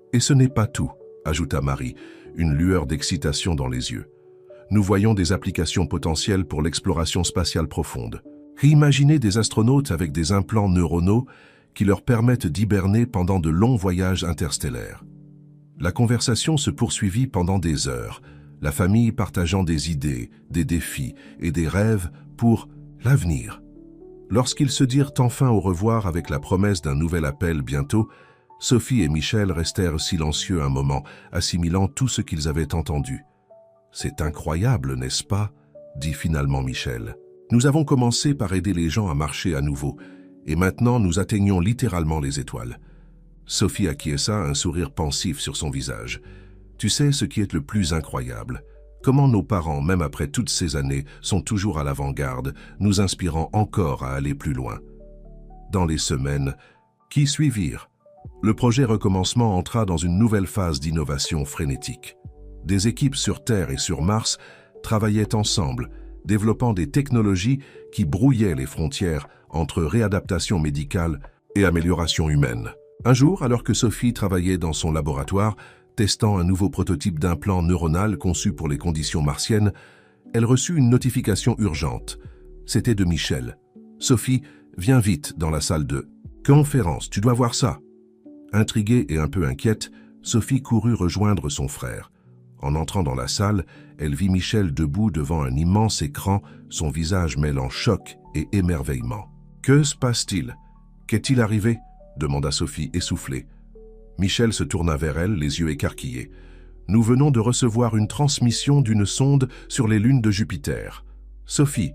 « Et ce n'est pas tout, » ajouta Marie, une lueur d'excitation dans les yeux. « Nous voyons des applications potentielles pour l'exploration spatiale profonde. Imaginez des astronautes avec des implants neuronaux qui leur permettent d'hiberner pendant de longs voyages interstellaires. » La conversation se poursuivit pendant des heures, la famille partageant des idées, des défis et des rêves pour l'avenir. Lorsqu'ils se dirent enfin au revoir avec la promesse d'un nouvel appel bientôt, Sophie et Michel restèrent silencieux un moment, assimilant tout ce qu'ils avaient entendu. « C'est incroyable, n'est-ce pas ?» dit finalement Michel. « Nous avons commencé par aider les gens à marcher à nouveau, et maintenant nous atteignons littéralement les étoiles. » Sophie acquiesça, un sourire pensif sur son visage. « Tu sais ce qui est le plus incroyable? Comment nos parents, même après toutes ces années, sont toujours à l'avant-garde, nous inspirant encore à aller plus loin. » Dans les semaines qui suivirent, le projet Recommencement entra dans une nouvelle phase d'innovation frénétique. Des équipes sur Terre et sur Mars travaillaient ensemble, développant des technologies qui brouillaient les frontières entre réadaptation médicale et amélioration humaine. Un jour, alors que Sophie travaillait dans son laboratoire, testant un nouveau prototype d'implant neuronal conçu pour les conditions martiennes, elle reçut une notification urgente. C'était de Michel. « Sophie, viens vite dans la salle de conférence, tu dois voir ça. » Intriguée et un peu inquiète, Sophie courut rejoindre son frère. En entrant dans la salle, elle vit Michel debout devant un immense écran, son visage mêlant choc et émerveillement. « Que se passe-t-il? Qu'est-il arrivé ?» demanda Sophie essoufflée. Michel se tourna vers elle, les yeux écarquillés. « Nous venons de recevoir une transmission d'une sonde sur les lunes de Jupiter. Sophie,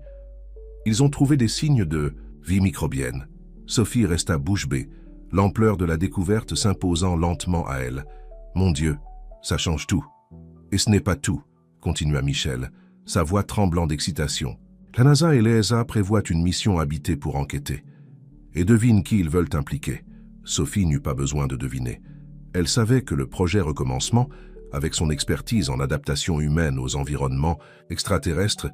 ils ont trouvé des signes de vie microbienne. » Sophie resta bouche bée, l'ampleur de la découverte s'imposant lentement à elle. « Mon Dieu, ça change tout. » « Et ce n'est pas tout, » continua Michel, sa voix tremblant d'excitation. « La NASA et l'ESA prévoient une mission habitée pour enquêter. Et devine qui ils veulent impliquer. » Sophie n'eut pas besoin de deviner. Elle savait que le projet Recommencement, avec son expertise en adaptation humaine aux environnements extraterrestres,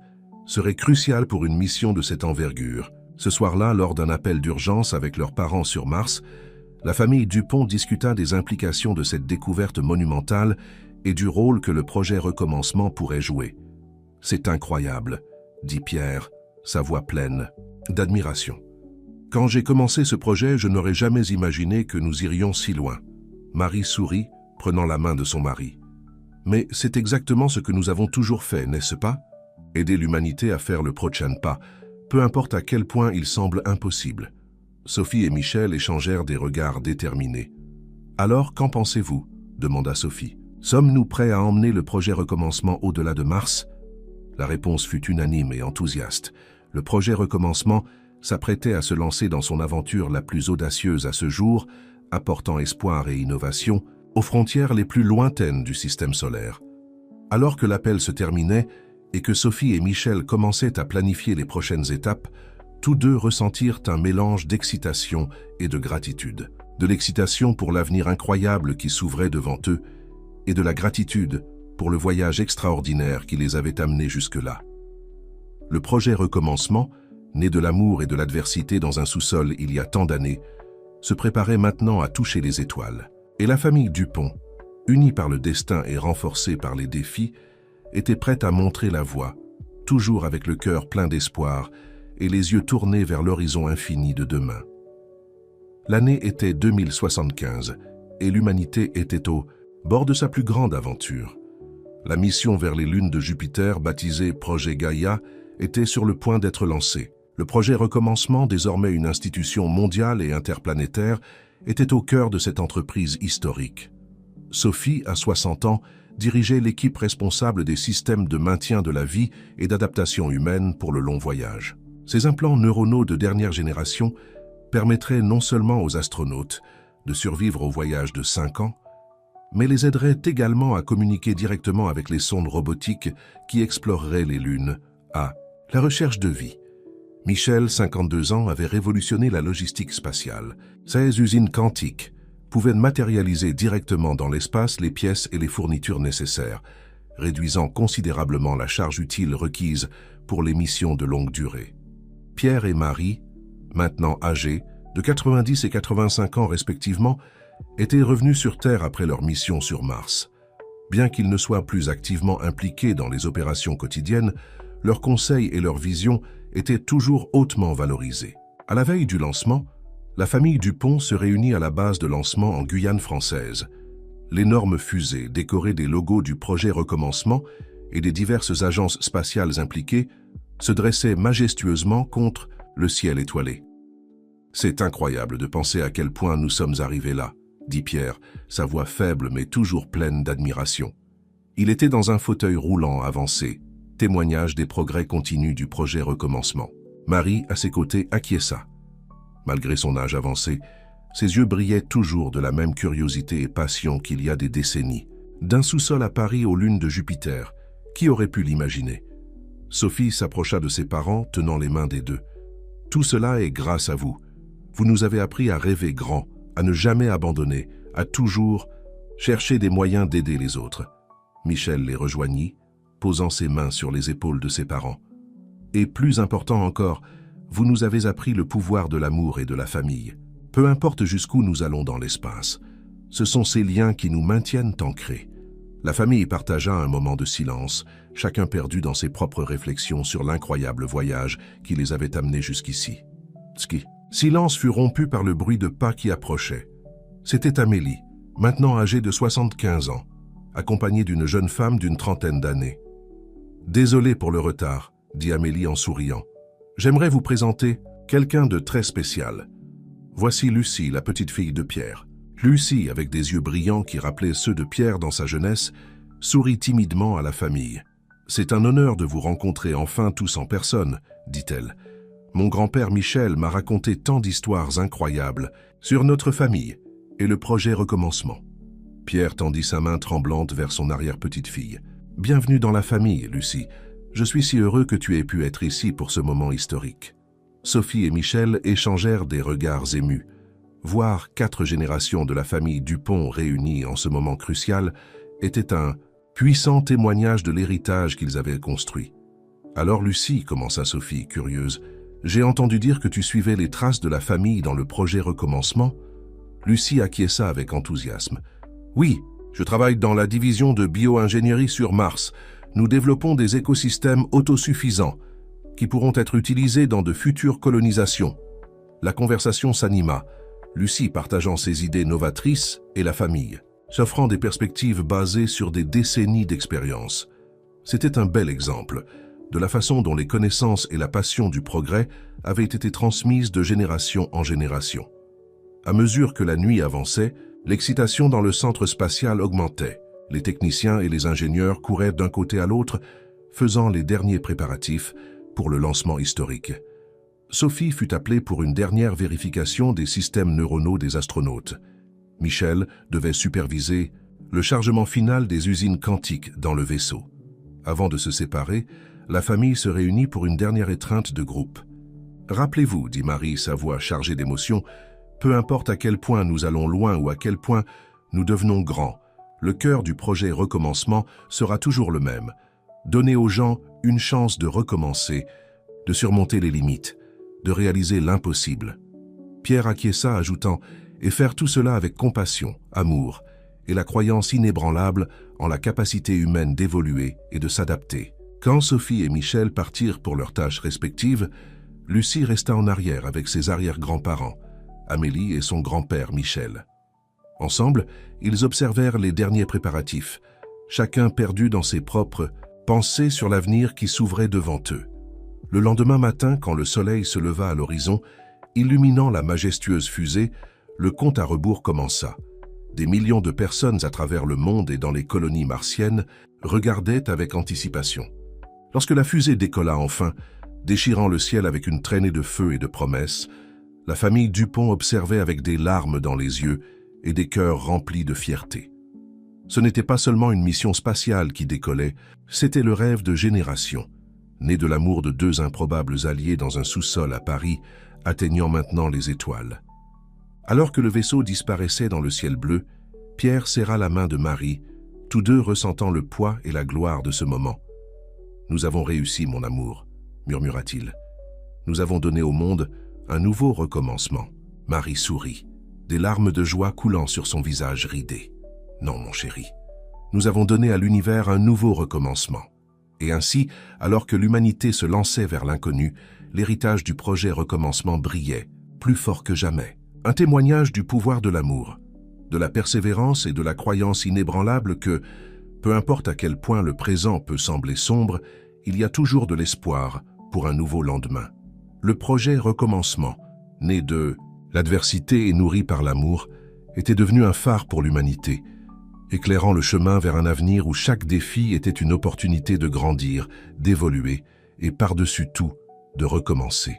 serait crucial pour une mission de cette envergure. Ce soir-là, lors d'un appel d'urgence avec leurs parents sur Mars, la famille Dupont discuta des implications de cette découverte monumentale et du rôle que le projet Recommencement pourrait jouer. « C'est incroyable, » dit Pierre, sa voix pleine d'admiration. « Quand j'ai commencé ce projet, je n'aurais jamais imaginé que nous irions si loin. » Marie sourit, prenant la main de son mari. « Mais c'est exactement ce que nous avons toujours fait, n'est-ce pas? Aider l'humanité à faire le prochain pas, peu importe à quel point il semble impossible. » Sophie et Michel échangèrent des regards déterminés. « Alors, qu'en pensez-vous » demanda Sophie. « Sommes-nous prêts à emmener le projet Recommencement au-delà de Mars ?» La réponse fut unanime et enthousiaste. Le projet Recommencement s'apprêtait à se lancer dans son aventure la plus audacieuse à ce jour, apportant espoir et innovation aux frontières les plus lointaines du système solaire. Alors que l'appel se terminait, et que Sophie et Michel commençaient à planifier les prochaines étapes, tous deux ressentirent un mélange d'excitation et de gratitude. De l'excitation pour l'avenir incroyable qui s'ouvrait devant eux, et de la gratitude pour le voyage extraordinaire qui les avait amenés jusque-là. Le projet Recommencement, né de l'amour et de l'adversité dans un sous-sol il y a tant d'années, se préparait maintenant à toucher les étoiles. Et la famille Dupont, unie par le destin et renforcée par les défis, était prête à montrer la voie, toujours avec le cœur plein d'espoir et les yeux tournés vers l'horizon infini de demain. L'année était 2075 et l'humanité était au bord de sa plus grande aventure. La mission vers les lunes de Jupiter, baptisée Projet Gaïa, était sur le point d'être lancée. Le projet Recommencement, désormais une institution mondiale et interplanétaire, était au cœur de cette entreprise historique. Sophie, à 60 ans, dirigeait l'équipe responsable des systèmes de maintien de la vie et d'adaptation humaine pour le long voyage. Ces implants neuronaux de dernière génération permettraient non seulement aux astronautes de survivre au voyage de 5 ans, mais les aideraient également à communiquer directement avec les sondes robotiques qui exploreraient les lunes. La recherche de vie. Michel, 52 ans, avait révolutionné la logistique spatiale. 16 usines quantiques pouvaient matérialiser directement dans l'espace les pièces et les fournitures nécessaires, réduisant considérablement la charge utile requise pour les missions de longue durée. Pierre et Marie, maintenant âgés, de 90 et 85 ans respectivement, étaient revenus sur Terre après leur mission sur Mars. Bien qu'ils ne soient plus activement impliqués dans les opérations quotidiennes, leurs conseils et leurs visions étaient toujours hautement valorisés. À la veille du lancement, la famille Dupont se réunit à la base de lancement en Guyane française. L'énorme fusée, décorée des logos du projet Recommencement et des diverses agences spatiales impliquées, se dressait majestueusement contre le ciel étoilé. « C'est incroyable de penser à quel point nous sommes arrivés là », dit Pierre, sa voix faible mais toujours pleine d'admiration. Il était dans un fauteuil roulant avancé, témoignage des progrès continus du projet Recommencement. Marie, à ses côtés, acquiesça. Malgré son âge avancé, ses yeux brillaient toujours de la même curiosité et passion qu'il y a des décennies. D'un sous-sol à Paris aux lunes de Jupiter, qui aurait pu l'imaginer? Sophie s'approcha de ses parents, tenant les mains des deux. « Tout cela est grâce à vous. Vous nous avez appris à rêver grand, à ne jamais abandonner, à toujours chercher des moyens d'aider les autres. » Michel les rejoignit, posant ses mains sur les épaules de ses parents. Et plus important encore, vous nous avez appris le pouvoir de l'amour et de la famille. Peu importe jusqu'où nous allons dans l'espace, ce sont ces liens qui nous maintiennent ancrés. La famille partagea un moment de silence, chacun perdu dans ses propres réflexions sur l'incroyable voyage qui les avait amenés jusqu'ici. Silence fut rompu par le bruit de pas qui approchait. C'était Amélie, maintenant âgée de 75 ans, accompagnée d'une jeune femme d'une trentaine d'années. « Désolé pour le retard », dit Amélie en souriant. « J'aimerais vous présenter quelqu'un de très spécial. Voici Lucie, la petite fille de Pierre. » Lucie, avec des yeux brillants qui rappelaient ceux de Pierre dans sa jeunesse, sourit timidement à la famille. « C'est un honneur de vous rencontrer enfin tous en personne, » dit-elle. « Mon grand-père Michel m'a raconté tant d'histoires incroyables sur notre famille et le projet Recommencement. » Pierre tendit sa main tremblante vers son arrière-petite-fille. « Bienvenue dans la famille, Lucie. Je suis si heureux que tu aies pu être ici pour ce moment historique. » Sophie et Michel échangèrent des regards émus. Voir 4 générations de la famille Dupont réunies en ce moment crucial était un puissant témoignage de l'héritage qu'ils avaient construit. « Alors Lucie, commença Sophie, curieuse, j'ai entendu dire que tu suivais les traces de la famille dans le projet Recommencement ?» Lucie acquiesça avec enthousiasme. « Oui, je travaille dans la division de bio-ingénierie sur Mars. Nous développons des écosystèmes autosuffisants qui pourront être utilisés dans de futures colonisations. » La conversation s'anima, Lucie partageant ses idées novatrices et la famille, s'offrant des perspectives basées sur des décennies d'expérience. C'était un bel exemple de la façon dont les connaissances et la passion du progrès avaient été transmises de génération en génération. À mesure que la nuit avançait, l'excitation dans le centre spatial augmentait. Les techniciens et les ingénieurs couraient d'un côté à l'autre, faisant les derniers préparatifs pour le lancement historique. Sophie fut appelée pour une dernière vérification des systèmes neuronaux des astronautes. Michel devait superviser le chargement final des usines quantiques dans le vaisseau. Avant de se séparer, la famille se réunit pour une dernière étreinte de groupe. « Rappelez-vous, dit Marie, sa voix chargée d'émotion, peu importe à quel point nous allons loin ou à quel point nous devenons grands, le cœur du projet Recommencement sera toujours le même. Donner aux gens une chance de recommencer, de surmonter les limites, de réaliser l'impossible. » Pierre acquiesça, ajoutant « et faire tout cela avec compassion, amour et la croyance inébranlable en la capacité humaine d'évoluer et de s'adapter. » Quand Sophie et Michel partirent pour leurs tâches respectives, Lucie resta en arrière avec ses arrière-grands-parents, Amélie et son grand-père Michel. Ensemble, ils observèrent les derniers préparatifs, chacun perdu dans ses propres pensées sur l'avenir qui s'ouvrait devant eux. Le lendemain matin, quand le soleil se leva à l'horizon, illuminant la majestueuse fusée, le compte à rebours commença. Des millions de personnes à travers le monde et dans les colonies martiennes regardaient avec anticipation. Lorsque la fusée décolla enfin, déchirant le ciel avec une traînée de feu et de promesses, la famille Dupont observait avec des larmes dans les yeux et des cœurs remplis de fierté. Ce n'était pas seulement une mission spatiale qui décollait, c'était le rêve de générations, né de l'amour de deux improbables alliés dans un sous-sol à Paris, atteignant maintenant les étoiles. Alors que le vaisseau disparaissait dans le ciel bleu, Pierre serra la main de Marie, tous deux ressentant le poids et la gloire de ce moment. « Nous avons réussi, mon amour, » murmura-t-il. « Nous avons donné au monde un nouveau recommencement. » Marie sourit, des larmes de joie coulant sur son visage ridé. « Non, mon chéri, nous avons donné à l'univers un nouveau recommencement. » Et ainsi, alors que l'humanité se lançait vers l'inconnu, l'héritage du projet Recommencement brillait, plus fort que jamais. Un témoignage du pouvoir de l'amour, de la persévérance et de la croyance inébranlable que, peu importe à quel point le présent peut sembler sombre, il y a toujours de l'espoir pour un nouveau lendemain. Le projet Recommencement, né de l'adversité et nourri par l'amour, était devenu un phare pour l'humanité, éclairant le chemin vers un avenir où chaque défi était une opportunité de grandir, d'évoluer et par-dessus tout, de recommencer.